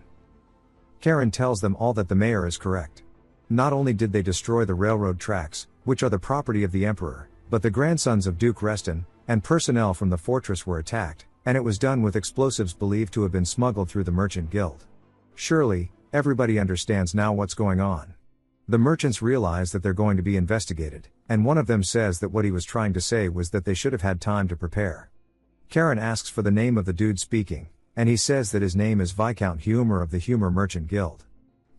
Karen tells them all that the mayor is correct. Not only did they destroy the railroad tracks, which are the property of the emperor, but the grandsons of Duke Reston, and personnel from the fortress were attacked, and it was done with explosives believed to have been smuggled through the merchant guild. Surely, everybody understands now what's going on. The merchants realize that they're going to be investigated, and one of them says that what he was trying to say was that they should have had time to prepare. Karen asks for the name of the dude speaking, and he says that his name is Viscount Humour of the Humour Merchant Guild.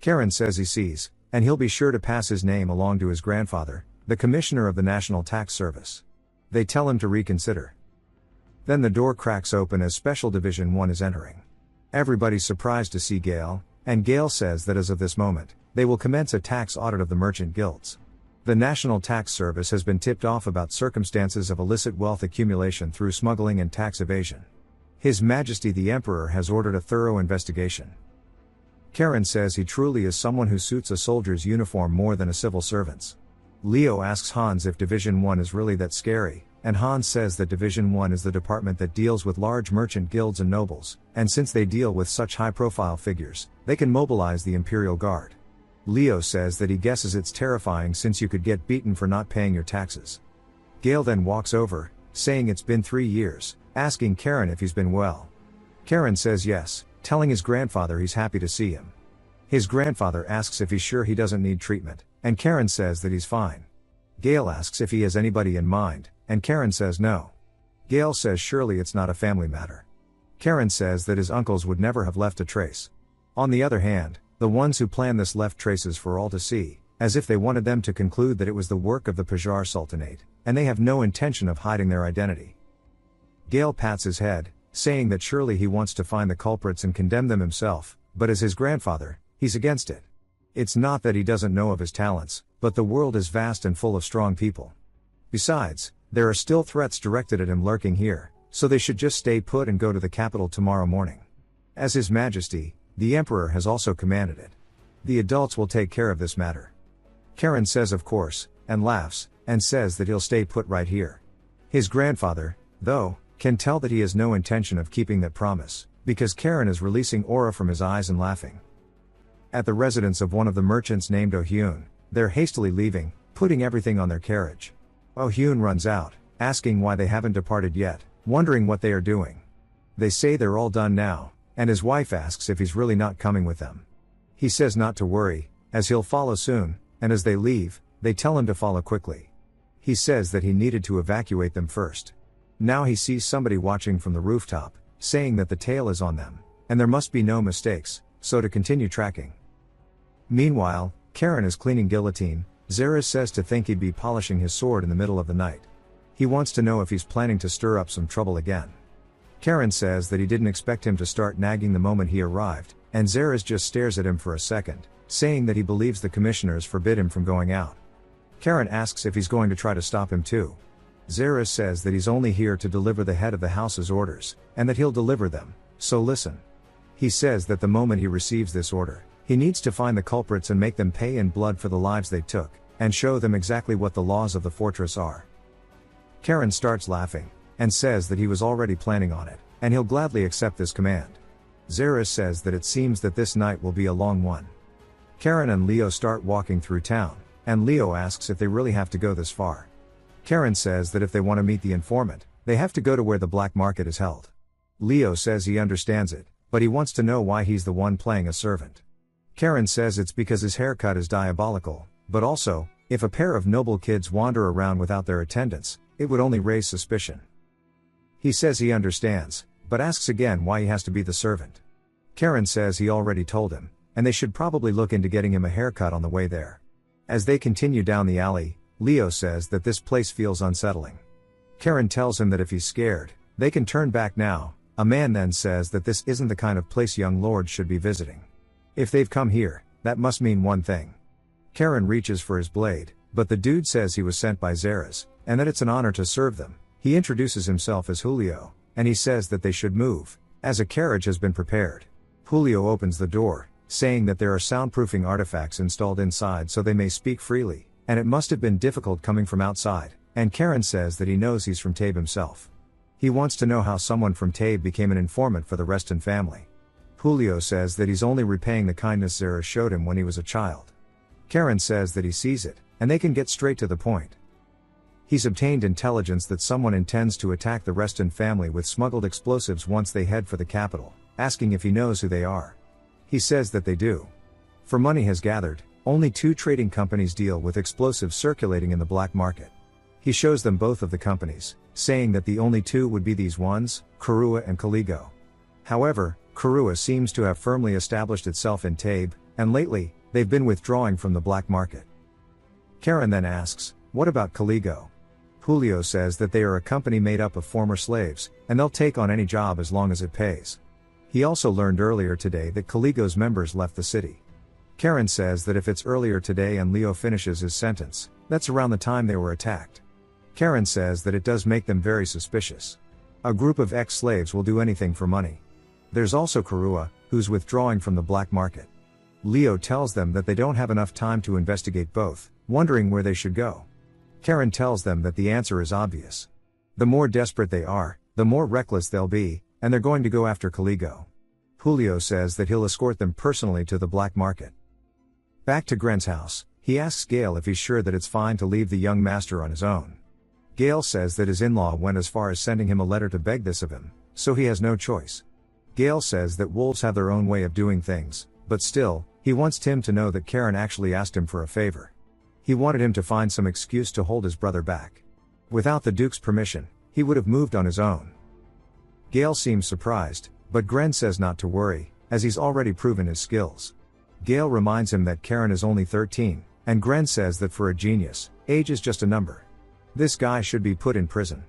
Karen says he sees, and he'll be sure to pass his name along to his grandfather, the Commissioner of the National Tax Service. They tell him to reconsider. Then the door cracks open as Special Division 1 is entering. Everybody's surprised to see Gale, and Gale says that as of this moment, they will commence a tax audit of the merchant guilds. The National Tax Service has been tipped off about circumstances of illicit wealth accumulation through smuggling and tax evasion. His Majesty the Emperor has ordered a thorough investigation. Karen says he truly is someone who suits a soldier's uniform more than a civil servant's. Leo asks Hans if Division 1 is really that scary, and Hans says that Division 1 is the department that deals with large merchant guilds and nobles, and since they deal with such high-profile figures, they can mobilize the Imperial Guard. Leo says that he guesses it's terrifying since you could get beaten for not paying your taxes. Gale then walks over, saying it's been 3 years, asking Karen if he's been well. Karen says yes, telling his grandfather he's happy to see him. His grandfather asks if he's sure he doesn't need treatment, and Karen says that he's fine. Gale asks if he has anybody in mind, and Karen says no. Gale says surely it's not a family matter. Karen says that his uncles would never have left a trace. On the other hand, the ones who planned this left traces for all to see, as if they wanted them to conclude that it was the work of the Qajar Sultanate, and they have no intention of hiding their identity. Gale pats his head, saying that surely he wants to find the culprits and condemn them himself, but as his grandfather, he's against it. It's not that he doesn't know of his talents, but the world is vast and full of strong people. Besides, there are still threats directed at him lurking here, so they should just stay put and go to the capital tomorrow morning. As His Majesty, the Emperor has also commanded it. The adults will take care of this matter. Karen says of course, and laughs, and says that he'll stay put right here. His grandfather, though, can tell that he has no intention of keeping that promise, because Karen is releasing aura from his eyes and laughing. At the residence of one of the merchants named Oh-hyun, they're hastily leaving, putting everything on their carriage. Oh-hyun runs out, asking why they haven't departed yet, wondering what they are doing. They say they're all done now, and his wife asks if he's really not coming with them. He says not to worry, as he'll follow soon, and as they leave, they tell him to follow quickly. He says that he needed to evacuate them first. Now he sees somebody watching from the rooftop, saying that the tail is on them, and there must be no mistakes, so to continue tracking. Meanwhile, Karen is cleaning guillotine. Zeres says to think he'd be polishing his sword in the middle of the night. He wants to know if he's planning to stir up some trouble again. Karen says that he didn't expect him to start nagging the moment he arrived, and Zeres just stares at him for a second, saying that he believes the commissioners forbid him from going out. Karen asks if he's going to try to stop him too. Zeres says that he's only here to deliver the head of the house's orders, and that he'll deliver them, so listen. He says that the moment he receives this order, he needs to find the culprits and make them pay in blood for the lives they took, and show them exactly what the laws of the fortress are. Karen starts laughing, and says that he was already planning on it, and he'll gladly accept this command. Zeres says that it seems that this night will be a long one. Karen and Leo start walking through town, and Leo asks if they really have to go this far. Karen says that if they want to meet the informant, they have to go to where the black market is held. Leo says he understands it, but he wants to know why he's the one playing a servant. Karen says it's because his haircut is diabolical, but also, if a pair of noble kids wander around without their attendants, it would only raise suspicion. He says he understands, but asks again why he has to be the servant. Karen says he already told him, and they should probably look into getting him a haircut on the way there. As they continue down the alley, Leo says that this place feels unsettling. Karen tells him that if he's scared, they can turn back now. A man then says that this isn't the kind of place young lords should be visiting. If they've come here, that must mean one thing. Karen reaches for his blade, but the dude says he was sent by Zeres, and that it's an honor to serve them. He introduces himself as Julio, and he says that they should move, as a carriage has been prepared. Julio opens the door, saying that there are soundproofing artifacts installed inside so they may speak freely, and it must have been difficult coming from outside, and Karen says that he knows he's from Tabe himself. He wants to know how someone from Tabe became an informant for the Reston family. Julio says that he's only repaying the kindness Zeres showed him when he was a child. Karen says that he sees it, and they can get straight to the point. He's obtained intelligence that someone intends to attack the Reston family with smuggled explosives once they head for the capital, asking if he knows who they are. He says that they do. For money has gathered, only 2 trading companies deal with explosives circulating in the black market. He shows them both of the companies, saying that the only 2 would be these ones, Kurua and Kaligo. However, Kurua seems to have firmly established itself in Tabe, and lately, they've been withdrawing from the black market. Karen then asks, what about Kaligo? Julio says that they are a company made up of former slaves, and they'll take on any job as long as it pays. He also learned earlier today that Kaligo's members left the city. Karen says that if it's earlier today and Leo finishes his sentence, that's around the time they were attacked. Karen says that it does make them very suspicious. A group of ex-slaves will do anything for money. There's also Kurua, who's withdrawing from the black market. Leo tells them that they don't have enough time to investigate both, wondering where they should go. Karen tells them that the answer is obvious. The more desperate they are, the more reckless they'll be, and they're going to go after Kaligo. Julio says that he'll escort them personally to the black market. Back to Gren's house, he asks Gale if he's sure that it's fine to leave the young master on his own. Gale says that his in-law went as far as sending him a letter to beg this of him, so he has no choice. Gale says that wolves have their own way of doing things, but still, he wants Tim to know that Karen actually asked him for a favor. He wanted him to find some excuse to hold his brother back. Without the Duke's permission, he would have moved on his own. Gale seems surprised, but Gren says not to worry, as he's already proven his skills. Gale reminds him that Karen is only 13, and Gren says that for a genius, age is just a number. This guy should be put in prison.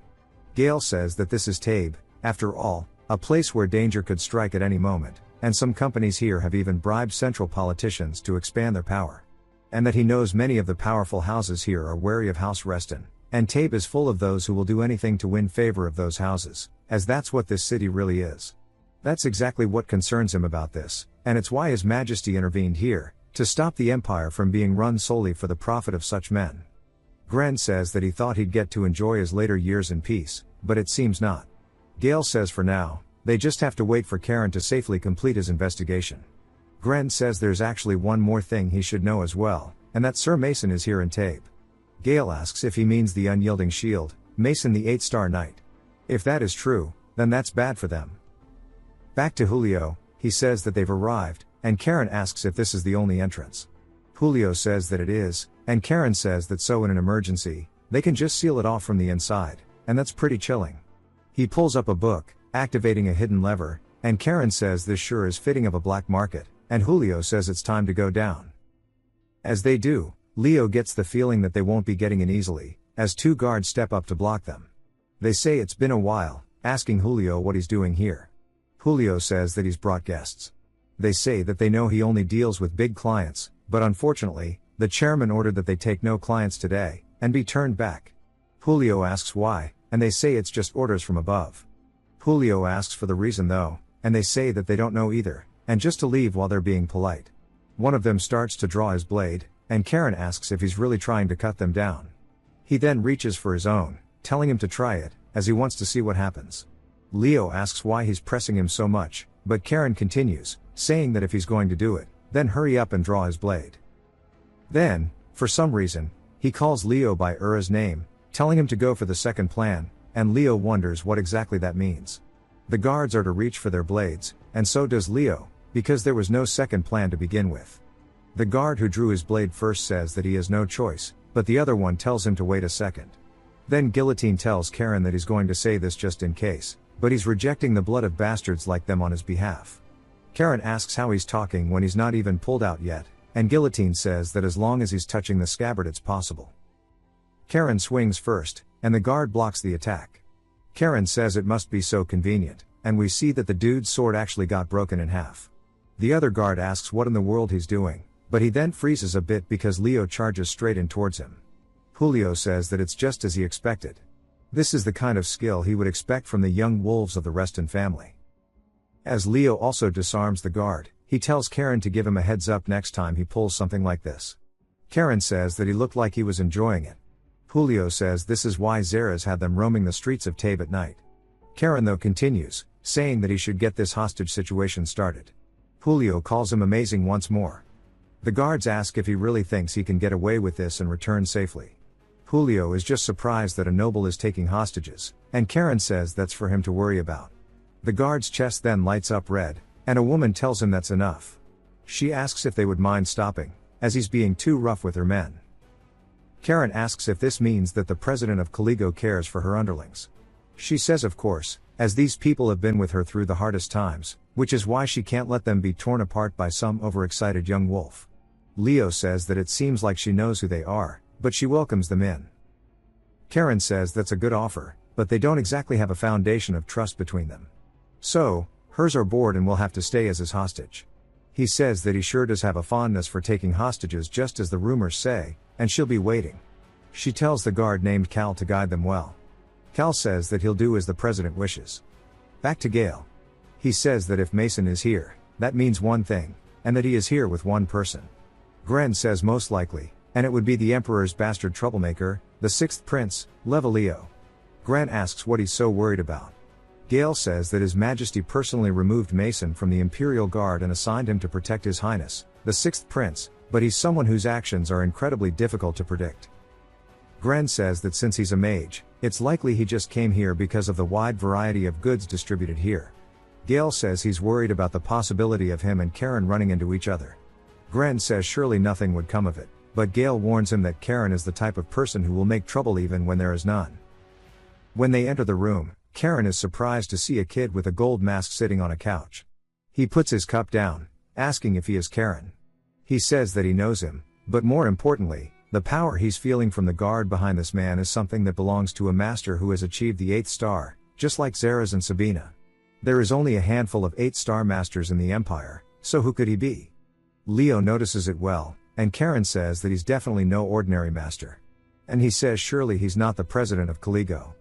Gale says that this is Tabe, after all, a place where danger could strike at any moment, and some companies here have even bribed central politicians to expand their power. And that he knows many of the powerful houses here are wary of House Reston, and Tabe is full of those who will do anything to win favor of those houses, as that's what this city really is. That's exactly what concerns him about this, and it's why His Majesty intervened here, to stop the empire from being run solely for the profit of such men. Gren says that he thought he'd get to enjoy his later years in peace, but it seems not. Gale says for now, they just have to wait for Karen to safely complete his investigation. Gren says there's actually one more thing he should know as well, and that Sir Mason is here in tape. Gale asks if he means the unyielding shield, Mason the 8-star knight. If that is true, then that's bad for them. Back to Julio, he says that they've arrived, and Karen asks if this is the only entrance. Julio says that it is, and Karen says that so in an emergency, they can just seal it off from the inside, and that's pretty chilling. He pulls up a book, activating a hidden lever, and Karen says this sure is fitting of a black market, and Julio says it's time to go down. As they do, Leo gets the feeling that they won't be getting in easily, as 2 guards step up to block them. They say it's been a while, asking Julio what he's doing here. Julio says that he's brought guests. They say that they know he only deals with big clients, but unfortunately, the chairman ordered that they take no clients today, and be turned back. Julio asks why, and they say it's just orders from above. Julio asks for the reason though, and they say that they don't know either, and just to leave while they're being polite. One of them starts to draw his blade, and Karen asks if he's really trying to cut them down. He then reaches for his own, telling him to try it, as he wants to see what happens. Leo asks why he's pressing him so much, but Karen continues, saying that if he's going to do it, then hurry up and draw his blade. Then, for some reason, he calls Leo by Ura's name, telling him to go for the second plan, and Leo wonders what exactly that means. The guards are to reach for their blades, and so does Leo, because there was no second plan to begin with. The guard who drew his blade first says that he has no choice, but the other one tells him to wait a second. Then Guillotine tells Karen that he's going to say this just in case, but he's rejecting the blood of bastards like them on his behalf. Karen asks how he's talking when he's not even pulled out yet, and Guillotine says that as long as he's touching the scabbard it's possible. Karen swings first, and the guard blocks the attack. Karen says it must be so convenient, and we see that the dude's sword actually got broken in half. The other guard asks what in the world he's doing, but he then freezes a bit because Leo charges straight in towards him. Julio says that it's just as he expected. This is the kind of skill he would expect from the young wolves of the Reston family. As Leo also disarms the guard, he tells Karen to give him a heads up next time he pulls something like this. Karen says that he looked like he was enjoying it. Julio says this is why Zeres had them roaming the streets of Tabe at night. Karen though continues, saying that he should get this hostage situation started. Julio calls him amazing once more. The guards ask if he really thinks he can get away with this and return safely. Julio is just surprised that a noble is taking hostages, and Karen says that's for him to worry about. The guard's chest then lights up red, and a woman tells him that's enough. She asks if they would mind stopping, as he's being too rough with her men. Karen asks if this means that the president of Caligo cares for her underlings. She says of course, as these people have been with her through the hardest times, which is why she can't let them be torn apart by some overexcited young wolf. Leo says that it seems like she knows who they are, but she welcomes them in. Karen says that's a good offer, but they don't exactly have a foundation of trust between them. So, hers are bored and will have to stay as his hostage. He says that he sure does have a fondness for taking hostages just as the rumors say, and she'll be waiting. She tells the guard named Cal to guide them well. Cal says that he'll do as the president wishes. Back to Gale. He says that if Mason is here, that means one thing, and that he is here with one person. Gren says most likely, and it would be the Emperor's bastard troublemaker, the 6th Prince, Levaleo. Gren asks what he's so worried about. Gale says that His Majesty personally removed Mason from the Imperial Guard and assigned him to protect His Highness, the 6th Prince, but he's someone whose actions are incredibly difficult to predict. Gren says that since he's a mage, it's likely he just came here because of the wide variety of goods distributed here. Gale says he's worried about the possibility of him and Karen running into each other. Gren says surely nothing would come of it, but Gale warns him that Karen is the type of person who will make trouble even when there is none. When they enter the room, Karen is surprised to see a kid with a gold mask sitting on a couch. He puts his cup down, asking if he is Karen. He says that he knows him, but more importantly, the power he's feeling from the guard behind this man is something that belongs to a master who has achieved the 8th star, just like Zeres and Sabina. There is only a handful of 8-star masters in the Empire, so who could he be? Leo notices it well, and Karen says that he's definitely no ordinary master. And he says surely he's not the president of Caligo.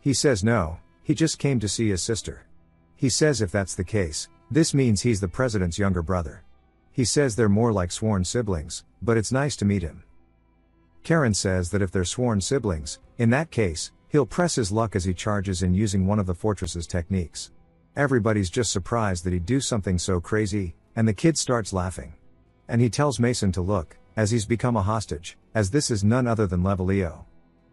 He says no, he just came to see his sister. He says if that's the case, this means he's the president's younger brother. He says they're more like sworn siblings, but it's nice to meet him. Karen says that if they're sworn siblings, in that case, he'll press his luck as he charges in using one of the fortress's techniques. Everybody's just surprised that he'd do something so crazy, and the kid starts laughing. And he tells Mason to look, as he's become a hostage, as this is none other than Levalio.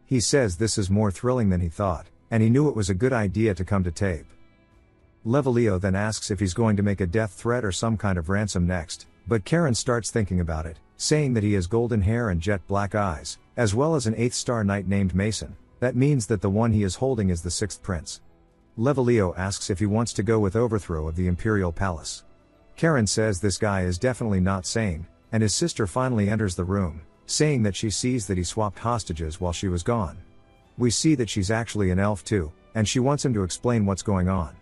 He says this is more thrilling than he thought, and he knew it was a good idea to come to tape. Levalio then asks if he's going to make a death threat or some kind of ransom next, but Karen starts thinking about it, saying that he has golden hair and jet black eyes, as well as an 8th star knight named Mason. That means that the one he is holding is the 6th prince. Levalio asks if he wants to go with overthrow of the imperial palace. Karen says this guy is definitely not sane, and his sister finally enters the room, saying that she sees that he swapped hostages while she was gone. We see that she's actually an elf too, and she wants him to explain what's going on.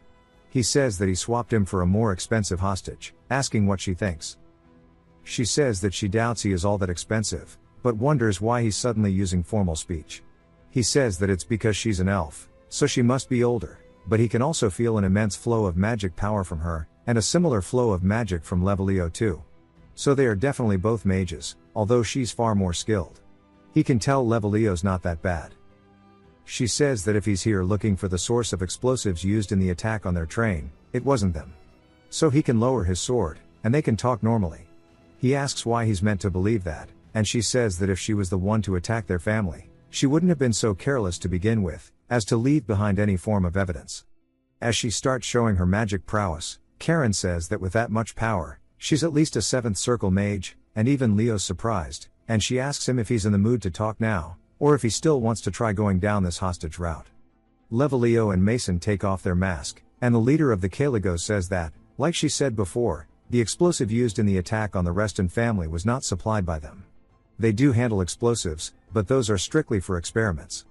He says that he swapped him for a more expensive hostage, asking what she thinks. She says that she doubts he is all that expensive, but wonders why he's suddenly using formal speech. He says that it's because she's an elf, so she must be older, but he can also feel an immense flow of magic power from her, and a similar flow of magic from Levalio too. So they are definitely both mages, although she's far more skilled. He can tell Levalio's not that bad. She says that if he's here looking for the source of explosives used in the attack on their train, it wasn't them. So he can lower his sword, and they can talk normally. He asks why he's meant to believe that, and she says that if she was the one to attack their family, she wouldn't have been so careless to begin with, as to leave behind any form of evidence. As she starts showing her magic prowess, Karen says that with that much power, she's at least a 7th circle mage, and even Leo's surprised, and she asks him if he's in the mood to talk now, or if he still wants to try going down this hostage route. Levalio and Mason take off their mask, and the leader of the Kaligos says that, like she said before, the explosive used in the attack on the Reston family was not supplied by them. They do handle explosives, but those are strictly for experiments.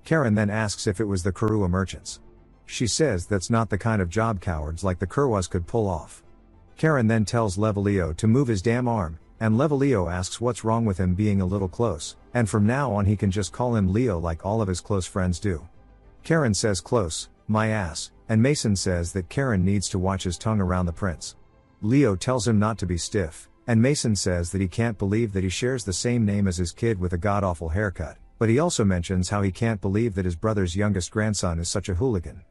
Karen then asks if it was the Kurua merchants. She says that's not the kind of job cowards like the Kurwas could pull off. Karen then tells Levalio to move his damn arm, and Levalio asks what's wrong with him being a little close, and from now on he can just call him Leo like all of his close friends do. Karen says close, my ass, and Mason says that Karen needs to watch his tongue around the prince. Leo tells him not to be stiff, and Mason says that he can't believe that he shares the same name as his kid with a god-awful haircut, but he also mentions how he can't believe that his brother's youngest grandson is such a hooligan.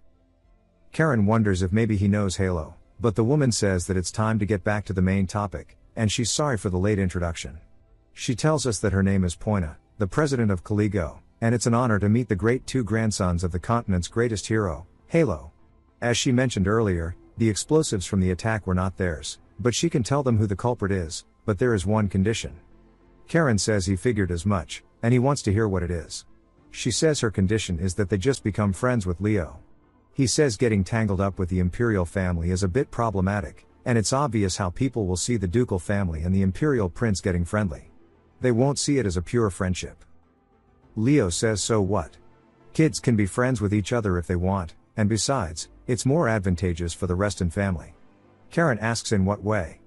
Karen wonders if maybe he knows Halo, but the woman says that it's time to get back to the main topic, and she's sorry for the late introduction. She tells us that her name is Poina, the president of Kaligo, and it's an honor to meet the great 2 grandsons of the continent's greatest hero, Halo. As she mentioned earlier, the explosives from the attack were not theirs, but she can tell them who the culprit is, but there is one condition. Karen says he figured as much, and he wants to hear what it is. She says her condition is that they just become friends with Leo. He says getting tangled up with the imperial family is a bit problematic, and it's obvious how people will see the ducal family and the imperial prince getting friendly. They won't see it as a pure friendship. Leo says so what? Kids can be friends with each other if they want, and besides, it's more advantageous for the Reston family. Karen asks in what way.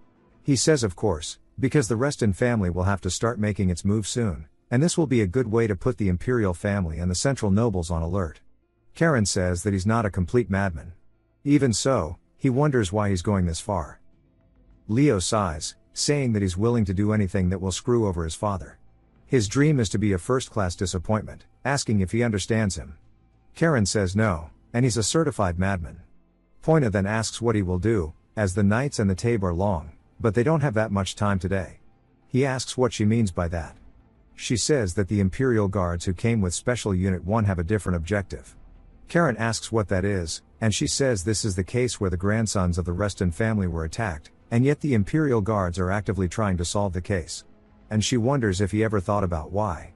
He says of course, because the Reston family will have to start making its move soon, and this will be a good way to put the imperial family and the central nobles on alert. Karen says that he's not a complete madman. Even so, he wonders why he's going this far. Leo sighs, saying that he's willing to do anything that will screw over his father. His dream is to be a first-class disappointment, asking if he understands him. Karen says no, and he's a certified madman. Poina then asks what he will do, as the nights and the tape are long, but they don't have that much time today. He asks what she means by that. She says that the Imperial Guards who came with Special Unit 1 have a different objective. Karen asks what that is, and she says this is the case where the grandsons of the Reston family were attacked, and yet the Imperial Guards are actively trying to solve the case. And she wonders if he ever thought about why.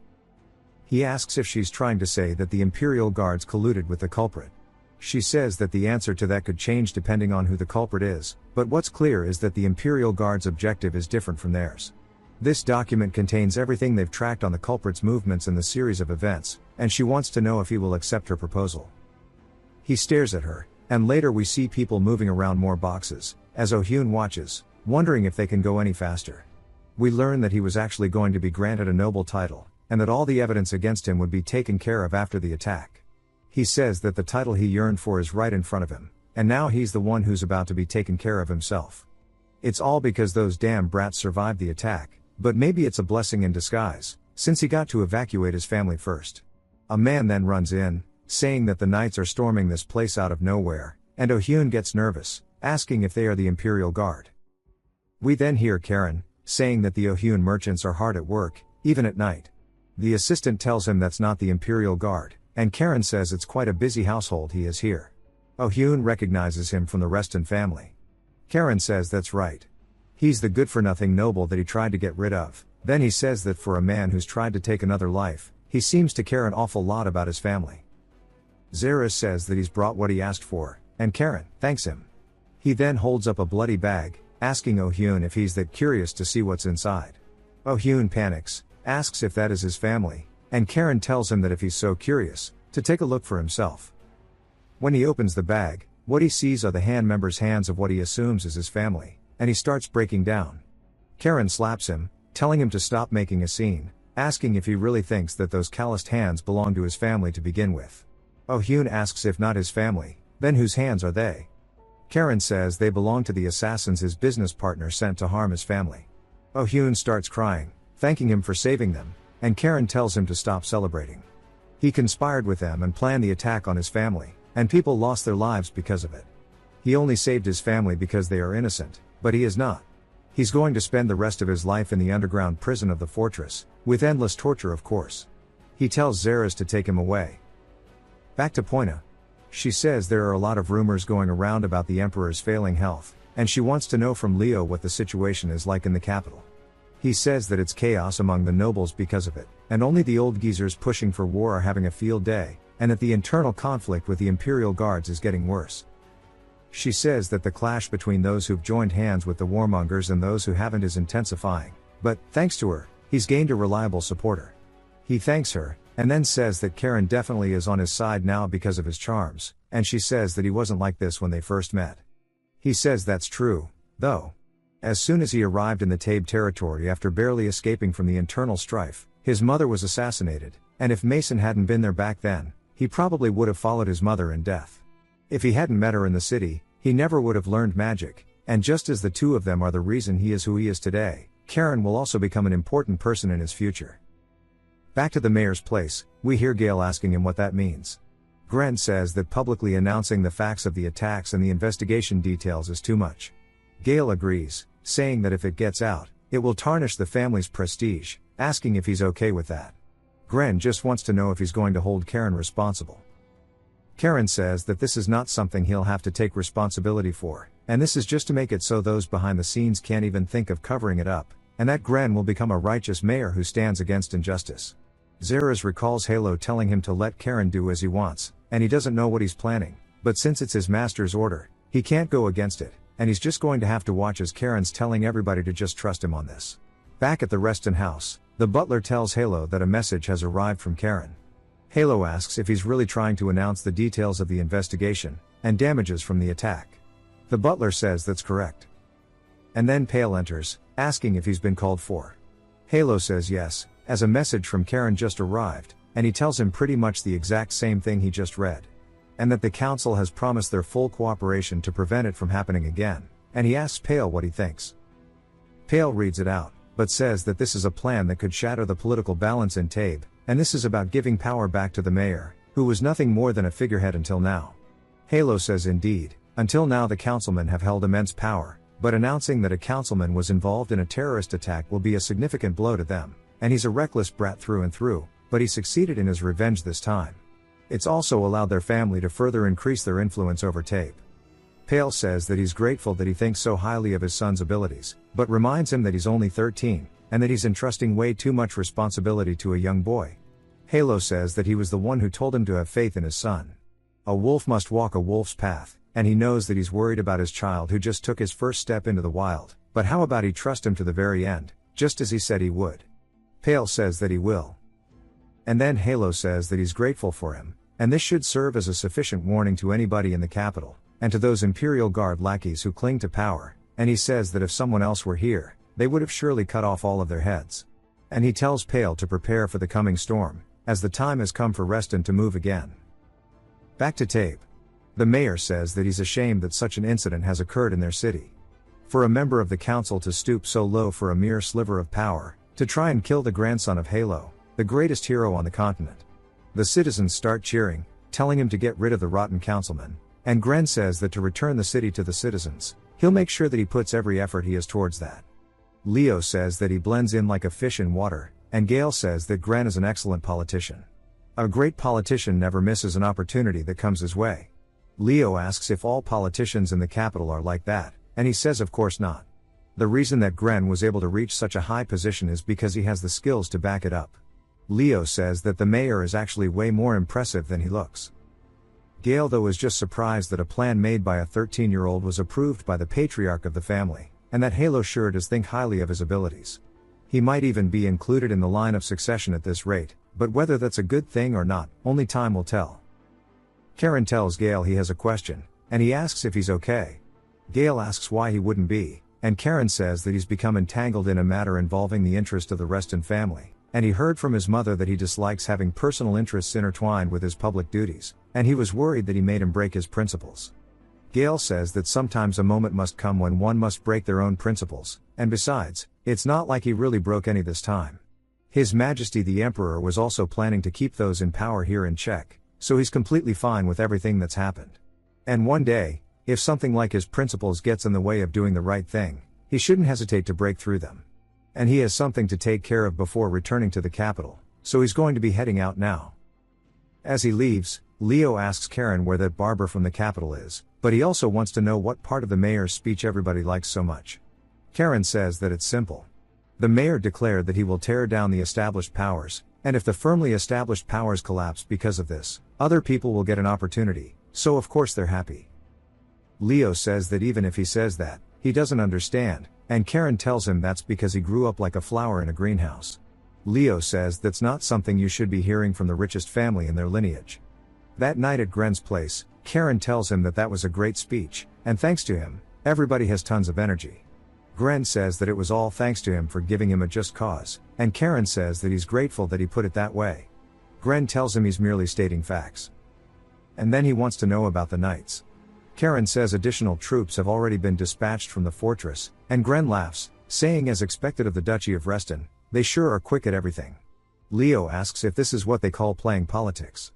He asks if she's trying to say that the Imperial Guards colluded with the culprit. She says that the answer to that could change depending on who the culprit is, but what's clear is that the Imperial Guards' objective is different from theirs. This document contains everything they've tracked on the culprit's movements in the series of events, and she wants to know if he will accept her proposal. He stares at her, and later we see people moving around more boxes, as Oh-hyun watches, wondering if they can go any faster. We learn that he was actually going to be granted a noble title, and that all the evidence against him would be taken care of after the attack. He says that the title he yearned for is right in front of him, and now he's the one who's about to be taken care of himself. It's all because those damn brats survived the attack, but maybe it's a blessing in disguise, since he got to evacuate his family first. A man then runs in, saying that the knights are storming this place out of nowhere, and Oh-hyun gets nervous, asking if they are the Imperial Guard. We then hear Karen, saying that the Oh-hyun merchants are hard at work, even at night. The assistant tells him that's not the Imperial Guard, and Karen says it's quite a busy household he is here. Oh-hyun recognizes him from the Reston family. Karen says that's right. He's the good-for-nothing noble that he tried to get rid of. Then he says that for a man who's tried to take another life, he seems to care an awful lot about his family. Zeres says that he's brought what he asked for, and Karen thanks him. He then holds up a bloody bag, asking Oh-hyun if he's that curious to see what's inside. Oh-hyun panics, asks if that is his family, and Karen tells him that if he's so curious, to take a look for himself. When he opens the bag, what he sees are the hand members' hands of what he assumes is his family, and he starts breaking down. Karen slaps him, telling him to stop making a scene, asking if he really thinks that those calloused hands belong to his family to begin with. Oh-hyun asks if not his family, then whose hands are they? Karen says they belong to the assassins his business partner sent to harm his family. Oh-hyun starts crying, thanking him for saving them, and Karen tells him to stop celebrating. He conspired with them and planned the attack on his family, and people lost their lives because of it. He only saved his family because they are innocent, but he is not. He's going to spend the rest of his life in the underground prison of the fortress, with endless torture of course. He tells Zeres to take him away. Back to Poina. She says there are a lot of rumors going around about the Emperor's failing health, and she wants to know from Leo what the situation is like in the capital. He says that it's chaos among the nobles because of it, and only the old geezers pushing for war are having a field day, and that the internal conflict with the Imperial Guards is getting worse. She says that the clash between those who've joined hands with the warmongers and those who haven't is intensifying, but, thanks to her, he's gained a reliable supporter. He thanks her, and then says that Karen definitely is on his side now because of his charms, and she says that he wasn't like this when they first met. He says that's true, though. As soon as he arrived in the Tabe territory after barely escaping from the internal strife, his mother was assassinated, and if Mason hadn't been there back then, he probably would have followed his mother in death. If he hadn't met her in the city, he never would have learned magic, and just as the two of them are the reason he is who he is today, Karen will also become an important person in his future. Back to the mayor's place, we hear Gale asking him what that means. Gren says that publicly announcing the facts of the attacks and the investigation details is too much. Gale agrees, saying that if it gets out, it will tarnish the family's prestige, asking if he's okay with that. Gren just wants to know if he's going to hold Karen responsible. Karen says that this is not something he'll have to take responsibility for, and this is just to make it so those behind the scenes can't even think of covering it up, and that Gren will become a righteous mayor who stands against injustice. Zeres recalls Halo telling him to let Karen do as he wants, and he doesn't know what he's planning, but since it's his master's order, he can't go against it, and he's just going to have to watch as Karen's telling everybody to just trust him on this. Back at the Reston house, the butler tells Halo that a message has arrived from Karen. Halo asks if he's really trying to announce the details of the investigation, and damages from the attack. The butler says that's correct. And then Pale enters, asking if he's been called for. Halo says yes, as a message from Karen just arrived, and he tells him pretty much the exact same thing he just read. And that the council has promised their full cooperation to prevent it from happening again, and he asks Pale what he thinks. Pale reads it out, but says that this is a plan that could shatter the political balance in Tabe, and this is about giving power back to the mayor, who was nothing more than a figurehead until now. Halo says indeed, until now the councilmen have held immense power, but announcing that a councilman was involved in a terrorist attack will be a significant blow to them, and he's a reckless brat through and through, but he succeeded in his revenge this time. It's also allowed their family to further increase their influence over Tabe. Pale says that he's grateful that he thinks so highly of his son's abilities, but reminds him that he's only 13, and that he's entrusting way too much responsibility to a young boy. Halo says that he was the one who told him to have faith in his son. A wolf must walk a wolf's path, and he knows that he's worried about his child who just took his first step into the wild, but how about he trust him to the very end, just as he said he would? Pale says that he will. And then Halo says that he's grateful for him, and this should serve as a sufficient warning to anybody in the capital, and to those Imperial Guard lackeys who cling to power, and he says that if someone else were here, they would have surely cut off all of their heads. And he tells Pale to prepare for the coming storm, as the time has come for Reston to move again. Back to Tabe. The mayor says that he's ashamed that such an incident has occurred in their city. for a member of the council to stoop so low for a mere sliver of power, to try and kill the grandson of Halo, the greatest hero on the continent. The citizens start cheering, telling him to get rid of the rotten councilman, and Gren says that to return the city to the citizens, he'll make sure that he puts every effort he has towards that. Leo says that he blends in like a fish in water, and Gale says that Gren is an excellent politician. A great politician never misses an opportunity that comes his way. Leo asks if all politicians in the capital are like that, and he says of course not. The reason that Gren was able to reach such a high position is because he has the skills to back it up. Leo says that the mayor is actually way more impressive than he looks. Gale though is just surprised that a plan made by a 13-year-old was approved by the patriarch of the family, and that Halo sure does think highly of his abilities. He might even be included in the line of succession at this rate, but whether that's a good thing or not, only time will tell. Karen tells Gale he has a question, and he asks if he's okay. Gale asks why he wouldn't be, and Karen says that he's become entangled in a matter involving the interest of the Reston family, and he heard from his mother that he dislikes having personal interests intertwined with his public duties, and he was worried that he made him break his principles. Gale says that sometimes a moment must come when one must break their own principles, and besides, it's not like he really broke any this time. His Majesty the Emperor was also planning to keep those in power here in check, so he's completely fine with everything that's happened. And one day, if something like his principles gets in the way of doing the right thing, he shouldn't hesitate to break through them. And he has something to take care of before returning to the capital, so he's going to be heading out now. As he leaves, Leo asks Karen where that barber from the capital is, but he also wants to know what part of the mayor's speech everybody likes so much. Karen says that it's simple. The mayor declared that he will tear down the established powers, and if the firmly established powers collapse because of this, other people will get an opportunity, so of course they're happy. Leo says that even if he says that, he doesn't understand, and Karen tells him that's because he grew up like a flower in a greenhouse. Leo says that's not something you should be hearing from the richest family in their lineage. That night at Gren's place, Karen tells him that that was a great speech, and thanks to him, everybody has tons of energy. Gren says that it was all thanks to him for giving him a just cause, and Karen says that he's grateful that he put it that way. Gren tells him he's merely stating facts. And then he wants to know about the knights. Karen says additional troops have already been dispatched from the fortress, and Gren laughs, saying as expected of the Duchy of Reston, they sure are quick at everything. Leo asks if this is what they call playing politics.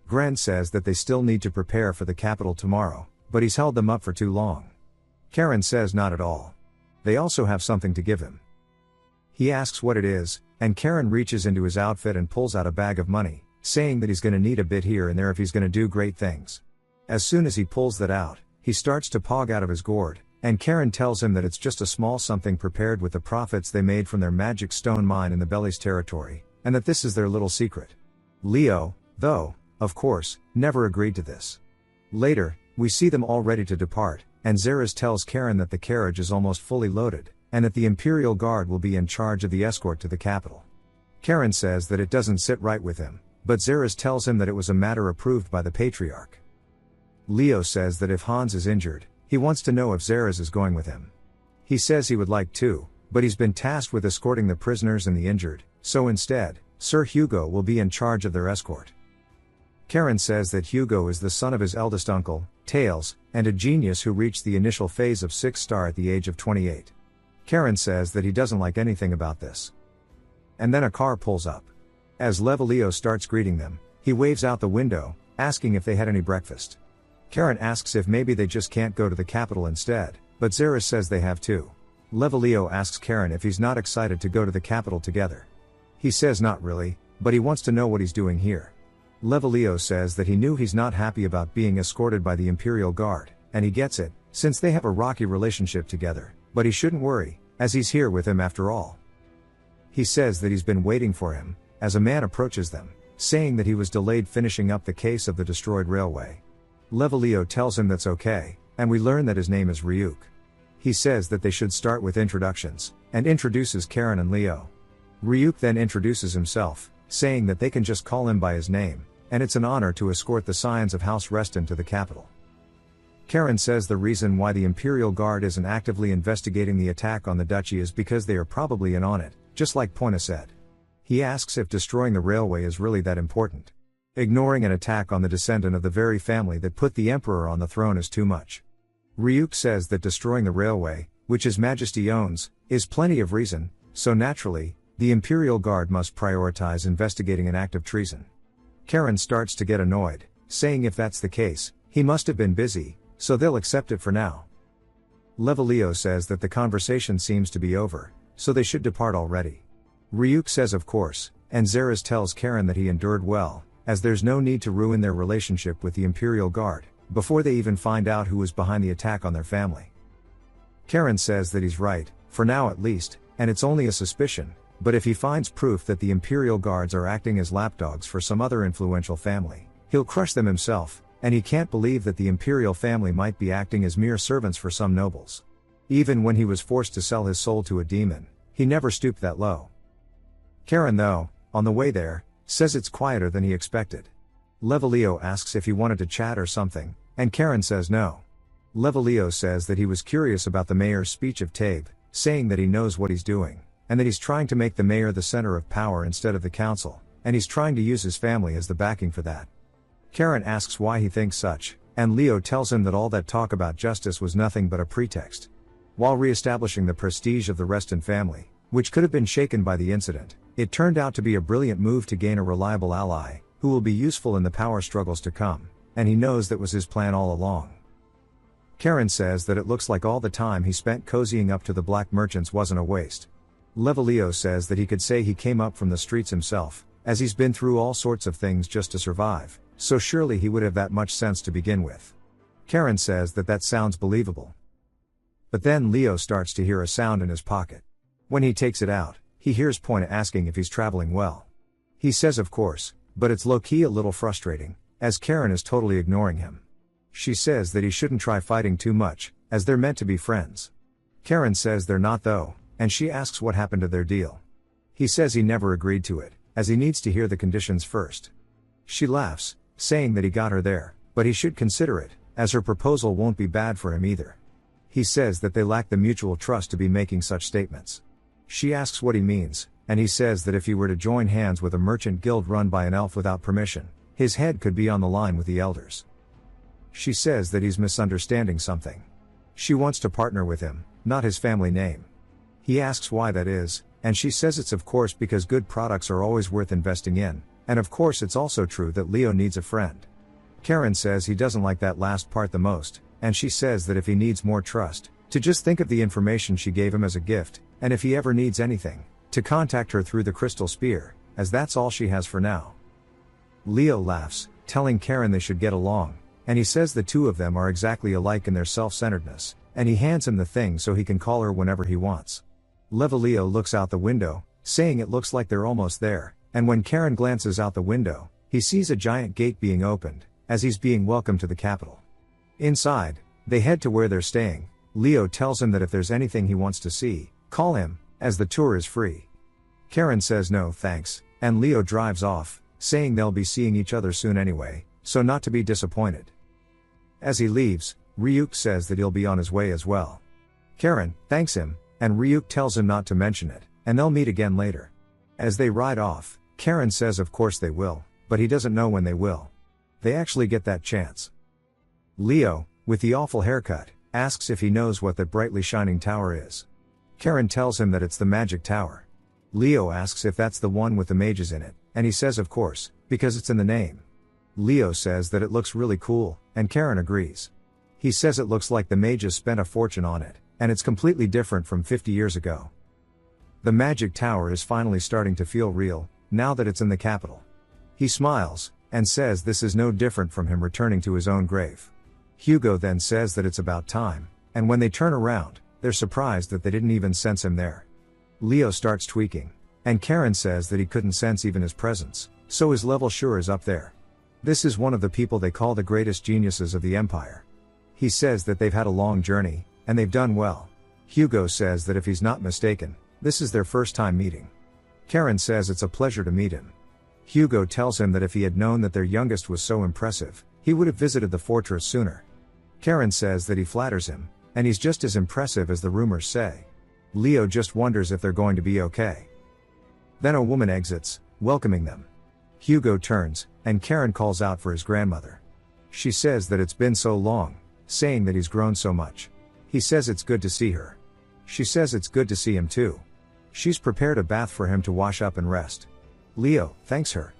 Gren says that they still need to prepare for the capital tomorrow, but he's held them up for too long. Karen says not at all. They also have something to give him. He asks what it is, and Karen reaches into his outfit and pulls out a bag of money, saying that he's going to need a bit here and there if he's going to do great things. As soon as he pulls that out, he starts to pog out of his gourd, and Karen tells him that it's just a small something prepared with the profits they made from their magic stone mine in the Bellies territory, and that this is their little secret. Leo, though, of course, never agreed to this. Later, we see them all ready to depart, and Zeres tells Karen that the carriage is almost fully loaded, and that the Imperial Guard will be in charge of the escort to the capital. Karen says that it doesn't sit right with him, but Zeres tells him that it was a matter approved by the Patriarch. Leo says that if Hans is injured, he wants to know if Zeres is going with him. He says he would like to, but he's been tasked with escorting the prisoners and the injured, so instead, Sir Hugo will be in charge of their escort. Karen says that Hugo is the son of his eldest uncle, Tails, and a genius who reached the initial phase of 6-star at the age of 28. Karen says that he doesn't like anything about this. And then a car pulls up. As Levaleo starts greeting them, he waves out the window, asking if they had any breakfast. Karen asks if maybe they just can't go to the capital instead, but Zeres says they have too. Levaleo asks Karen if he's not excited to go to the capital together. He says not really, but he wants to know what he's doing here. Levaleo says that he knew he's not happy about being escorted by the Imperial Guard, and he gets it, since they have a rocky relationship together, but he shouldn't worry, as he's here with him after all. He says that he's been waiting for him, as a man approaches them, saying that he was delayed finishing up the case of the destroyed railway. Levaleo tells him that's okay, and we learn that his name is Ryuk. He says that they should start with introductions, and introduces Karen and Leo. Ryuk then introduces himself, saying that they can just call him by his name, and it's an honor to escort the scions of House Reston to the capital. Karen says the reason why the Imperial Guard isn't actively investigating the attack on the duchy is because they are probably in on it, just like Poina said. He asks if destroying the railway is really that important. Ignoring an attack on the descendant of the very family that put the emperor on the throne is too much. Ryuk says that destroying the railway which His Majesty owns, is plenty of reason, so naturally, the Imperial Guard must prioritize investigating an act of treason. Karen starts to get annoyed, saying if that's the case, he must have been busy, so they'll accept it for now. Levalio says that the conversation seems to be over, so they should depart already. Ryuk says of course, and Zeres tells Karen that he endured well, as there's no need to ruin their relationship with the Imperial Guard, before they even find out who was behind the attack on their family. Karen says that he's right, for now at least, and it's only a suspicion, but if he finds proof that the Imperial Guards are acting as lapdogs for some other influential family, he'll crush them himself, and he can't believe that the Imperial family might be acting as mere servants for some nobles. Even when he was forced to sell his soul to a demon, he never stooped that low. Karen though, on the way there, says it's quieter than he expected. Levalio asks if he wanted to chat or something, and Karen says no. Levalio says that he was curious about the mayor's speech of Tabe, saying that he knows what he's doing, and that he's trying to make the mayor the center of power instead of the council, and he's trying to use his family as the backing for that. Karen asks why he thinks such, and Leo tells him that all that talk about justice was nothing but a pretext. While re-establishing the prestige of the Reston family, which could have been shaken by the incident, it turned out to be a brilliant move to gain a reliable ally, who will be useful in the power struggles to come, and he knows that was his plan all along. Karen says that it looks like all the time he spent cozying up to the black merchants wasn't a waste. Levalio says that he could say he came up from the streets himself, as he's been through all sorts of things just to survive, so surely he would have that much sense to begin with. Karen says that that sounds believable. But then Leo starts to hear a sound in his pocket. When he takes it out, he hears Poina asking if he's traveling well. He says of course, but it's low-key a little frustrating, as Karen is totally ignoring him. She says that he shouldn't try fighting too much, as they're meant to be friends. Karen says they're not though, and she asks what happened to their deal. He says he never agreed to it, as he needs to hear the conditions first. She laughs, saying that he got her there, but he should consider it, as her proposal won't be bad for him either. He says that they lack the mutual trust to be making such statements. She asks what he means, and he says that if he were to join hands with a merchant guild run by an elf without permission, his head could be on the line with the elders. She says that he's misunderstanding something. She wants to partner with him, not his family name. He asks why that is, and she says it's of course because good products are always worth investing in, and of course it's also true that Leo needs a friend. Karen says he doesn't like that last part the most, and she says that if he needs more trust, to just think of the information she gave him as a gift, and if he ever needs anything, to contact her through the crystal spear, as that's all she has for now. Leo laughs, telling Karen they should get along, and he says the two of them are exactly alike in their self-centeredness, and he hands him the thing so he can call her whenever he wants. Levalio looks out the window, saying it looks like they're almost there, and when Karen glances out the window, he sees a giant gate being opened, as he's being welcomed to the capital. Inside, they head to where they're staying. Leo tells him that if there's anything he wants to see, call him, as the tour is free. Karen says no thanks, and Leo drives off, saying they'll be seeing each other soon anyway, so not to be disappointed. As he leaves, Ryuk says that he'll be on his way as well. Karen thanks him, and Ryuk tells him not to mention it, and they'll meet again later. As they ride off, Karen says of course they will, but he doesn't know when they will. They actually get that chance. Leo, with the awful haircut, asks if he knows what that brightly shining tower is. Karen tells him that it's the magic tower. Leo asks if that's the one with the mages in it, and he says of course, because it's in the name. Leo says that it looks really cool, and Karen agrees. He says it looks like the mages spent a fortune on it, and it's completely different from 50 years ago. The magic tower is finally starting to feel real, now that it's in the capital. He smiles, and says this is no different from him returning to his own grave. Hugo then says that it's about time, and when they turn around, they're surprised that they didn't even sense him there. Leo starts tweaking, and Karen says that he couldn't sense even his presence, so his level sure is up there. This is one of the people they call the greatest geniuses of the Empire. He says that they've had a long journey, and they've done well. Hugo says that if he's not mistaken, this is their first time meeting. Karen says it's a pleasure to meet him. Hugo tells him that if he had known that their youngest was so impressive, he would have visited the fortress sooner. Karen says that he flatters him, and he's just as impressive as the rumors say. Leo just wonders if they're going to be okay. Then a woman exits, welcoming them. Hugo turns, and Karen calls out for his grandmother. She says that it's been so long, saying that he's grown so much. He says it's good to see her. She says it's good to see him too. She's prepared a bath for him to wash up and rest. Leo thanks her.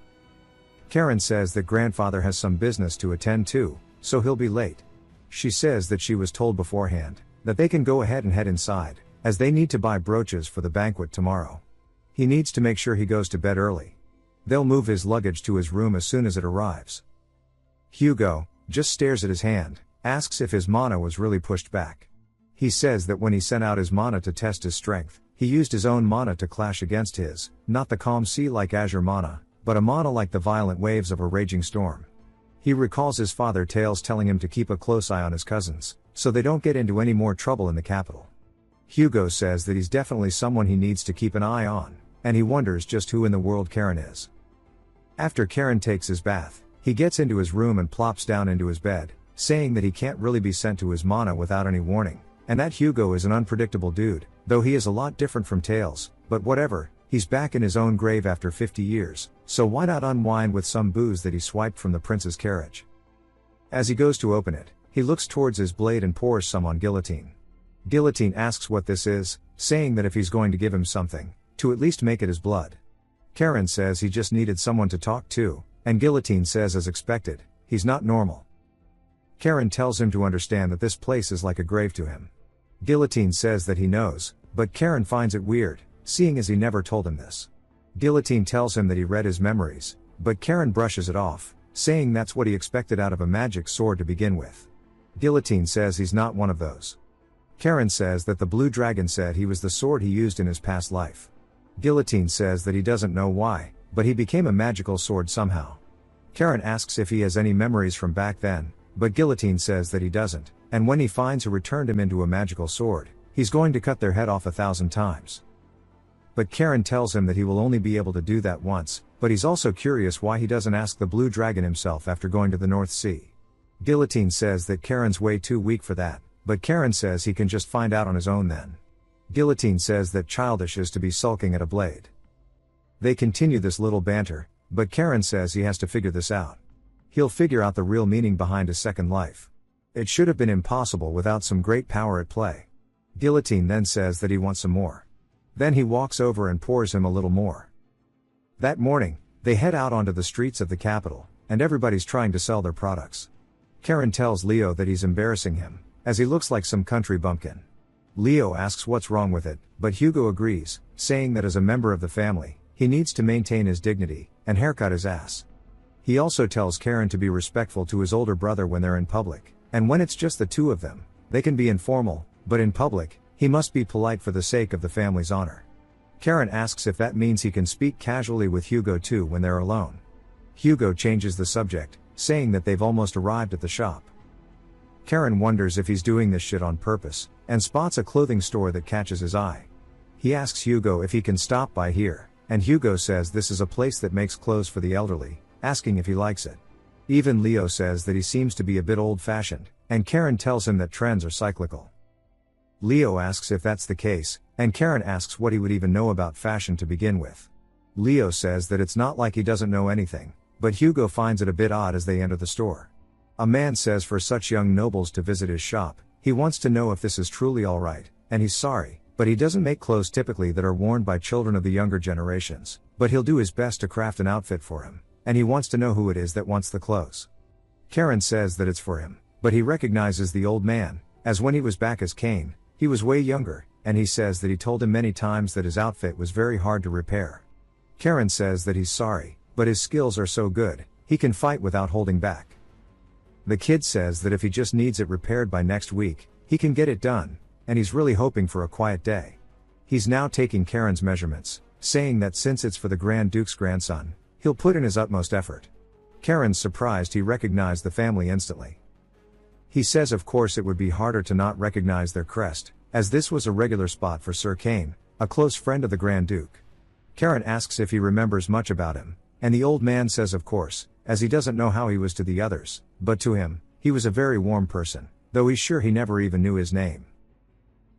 Karen says that grandfather has some business to attend to, so he'll be late. She says that she was told beforehand that they can go ahead and head inside, as they need to buy brooches for the banquet tomorrow. He needs to make sure he goes to bed early. They'll move his luggage to his room as soon as it arrives. Hugo just stares at his hand, asks if his mana was really pushed back. He says that when he sent out his mana to test his strength, he used his own mana to clash against his, not the calm sea-like azure mana, but a mana like the violent waves of a raging storm. He recalls his father Tails telling him to keep a close eye on his cousins, so they don't get into any more trouble in the capital. Hugo says that he's definitely someone he needs to keep an eye on, and he wonders just who in the world Karen is. After Karen takes his bath, he gets into his room and plops down into his bed, saying that he can't really be sent to his mana without any warning, and that Hugo is an unpredictable dude, though he is a lot different from Tails, but whatever, he's back in his own grave after 50 years, so why not unwind with some booze that he swiped from the prince's carriage. As he goes to open it, he looks towards his blade and pours some on Guillotine. Guillotine asks what this is, saying that if he's going to give him something, to at least make it his blood. Karen says he just needed someone to talk to, and Guillotine says as expected, he's not normal. Karen tells him to understand that this place is like a grave to him. Guillotine says that he knows, but Karen finds it weird, seeing as he never told him this. Guillotine tells him that he read his memories, but Karen brushes it off, saying that's what he expected out of a magic sword to begin with. Guillotine says he's not one of those. Karen says that the blue dragon said he was the sword he used in his past life. Guillotine says that he doesn't know why, but he became a magical sword somehow. Karen asks if he has any memories from back then, but Guillotine says that he doesn't, and when he finds who returned him into a magical sword, he's going to cut their head off 1,000 times. But Karen tells him that he will only be able to do that once, but he's also curious why he doesn't ask the blue dragon himself after going to the North Sea. Guillotine says that Karen's way too weak for that, but Karen says he can just find out on his own then. Guillotine says that childish is to be sulking at a blade. They continue this little banter, but Karen says he has to figure this out. He'll figure out the real meaning behind his second life. It should have been impossible without some great power at play. Guillotine then says that he wants some more. Then he walks over and pours him a little more. That morning, they head out onto the streets of the capital, and everybody's trying to sell their products. Karen tells Leo that he's embarrassing him, as he looks like some country bumpkin. Leo asks what's wrong with it, but Hugo agrees, saying that as a member of the family, he needs to maintain his dignity, and haircut his ass. He also tells Karen to be respectful to his older brother when they're in public, and when it's just the two of them, they can be informal, but in public, he must be polite for the sake of the family's honor. Karen asks if that means he can speak casually with Hugo too when they're alone. Hugo changes the subject, saying that they've almost arrived at the shop. Karen wonders if he's doing this shit on purpose, and spots a clothing store that catches his eye. He asks Hugo if he can stop by here, and Hugo says this is a place that makes clothes for the elderly, asking if he likes it. Even Leo says that he seems to be a bit old-fashioned, and Karen tells him that trends are cyclical. Leo asks if that's the case, and Karen asks what he would even know about fashion to begin with. Leo says that it's not like he doesn't know anything, but Hugo finds it a bit odd as they enter the store. A man says for such young nobles to visit his shop, he wants to know if this is truly alright, and he's sorry, but he doesn't make clothes typically that are worn by children of the younger generations, but he'll do his best to craft an outfit for him, and he wants to know who it is that wants the clothes. Karen says that it's for him, but he recognizes the old man, as when he was back as Kane, he was way younger, and he says that he told him many times that his outfit was very hard to repair. Karen says that he's sorry, but his skills are so good, he can fight without holding back. The kid says that if he just needs it repaired by next week, he can get it done, and he's really hoping for a quiet day. He's now taking Karen's measurements, saying that since it's for the Grand Duke's grandson, he'll put in his utmost effort. Karen's surprised he recognized the family instantly. He says of course it would be harder to not recognize their crest, as this was a regular spot for Sir Kane, a close friend of the Grand Duke. Karen asks if he remembers much about him, and the old man says of course, as he doesn't know how he was to the others, but to him, he was a very warm person, though he's sure he never even knew his name.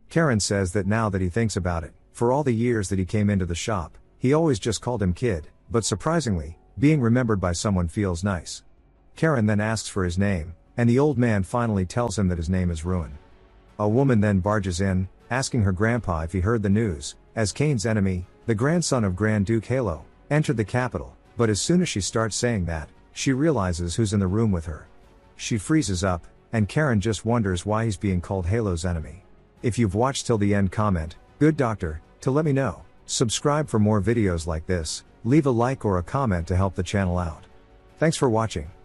Karen says that now that he thinks about it, for all the years that he came into the shop, he always just called him kid, but surprisingly, being remembered by someone feels nice. Karen then asks for his name, and the old man finally tells him that his name is Ruin. A woman then barges in, asking her grandpa if he heard the news, as Kane's enemy, the grandson of Grand Duke Halo, entered the capital, but as soon as she starts saying that, she realizes who's in the room with her. She freezes up, and Karen just wonders why he's being called Halo's enemy. If you've watched till the end, comment, "Good doctor," to let me know. Subscribe for more videos like this, leave a like or a comment to help the channel out. Thanks for watching.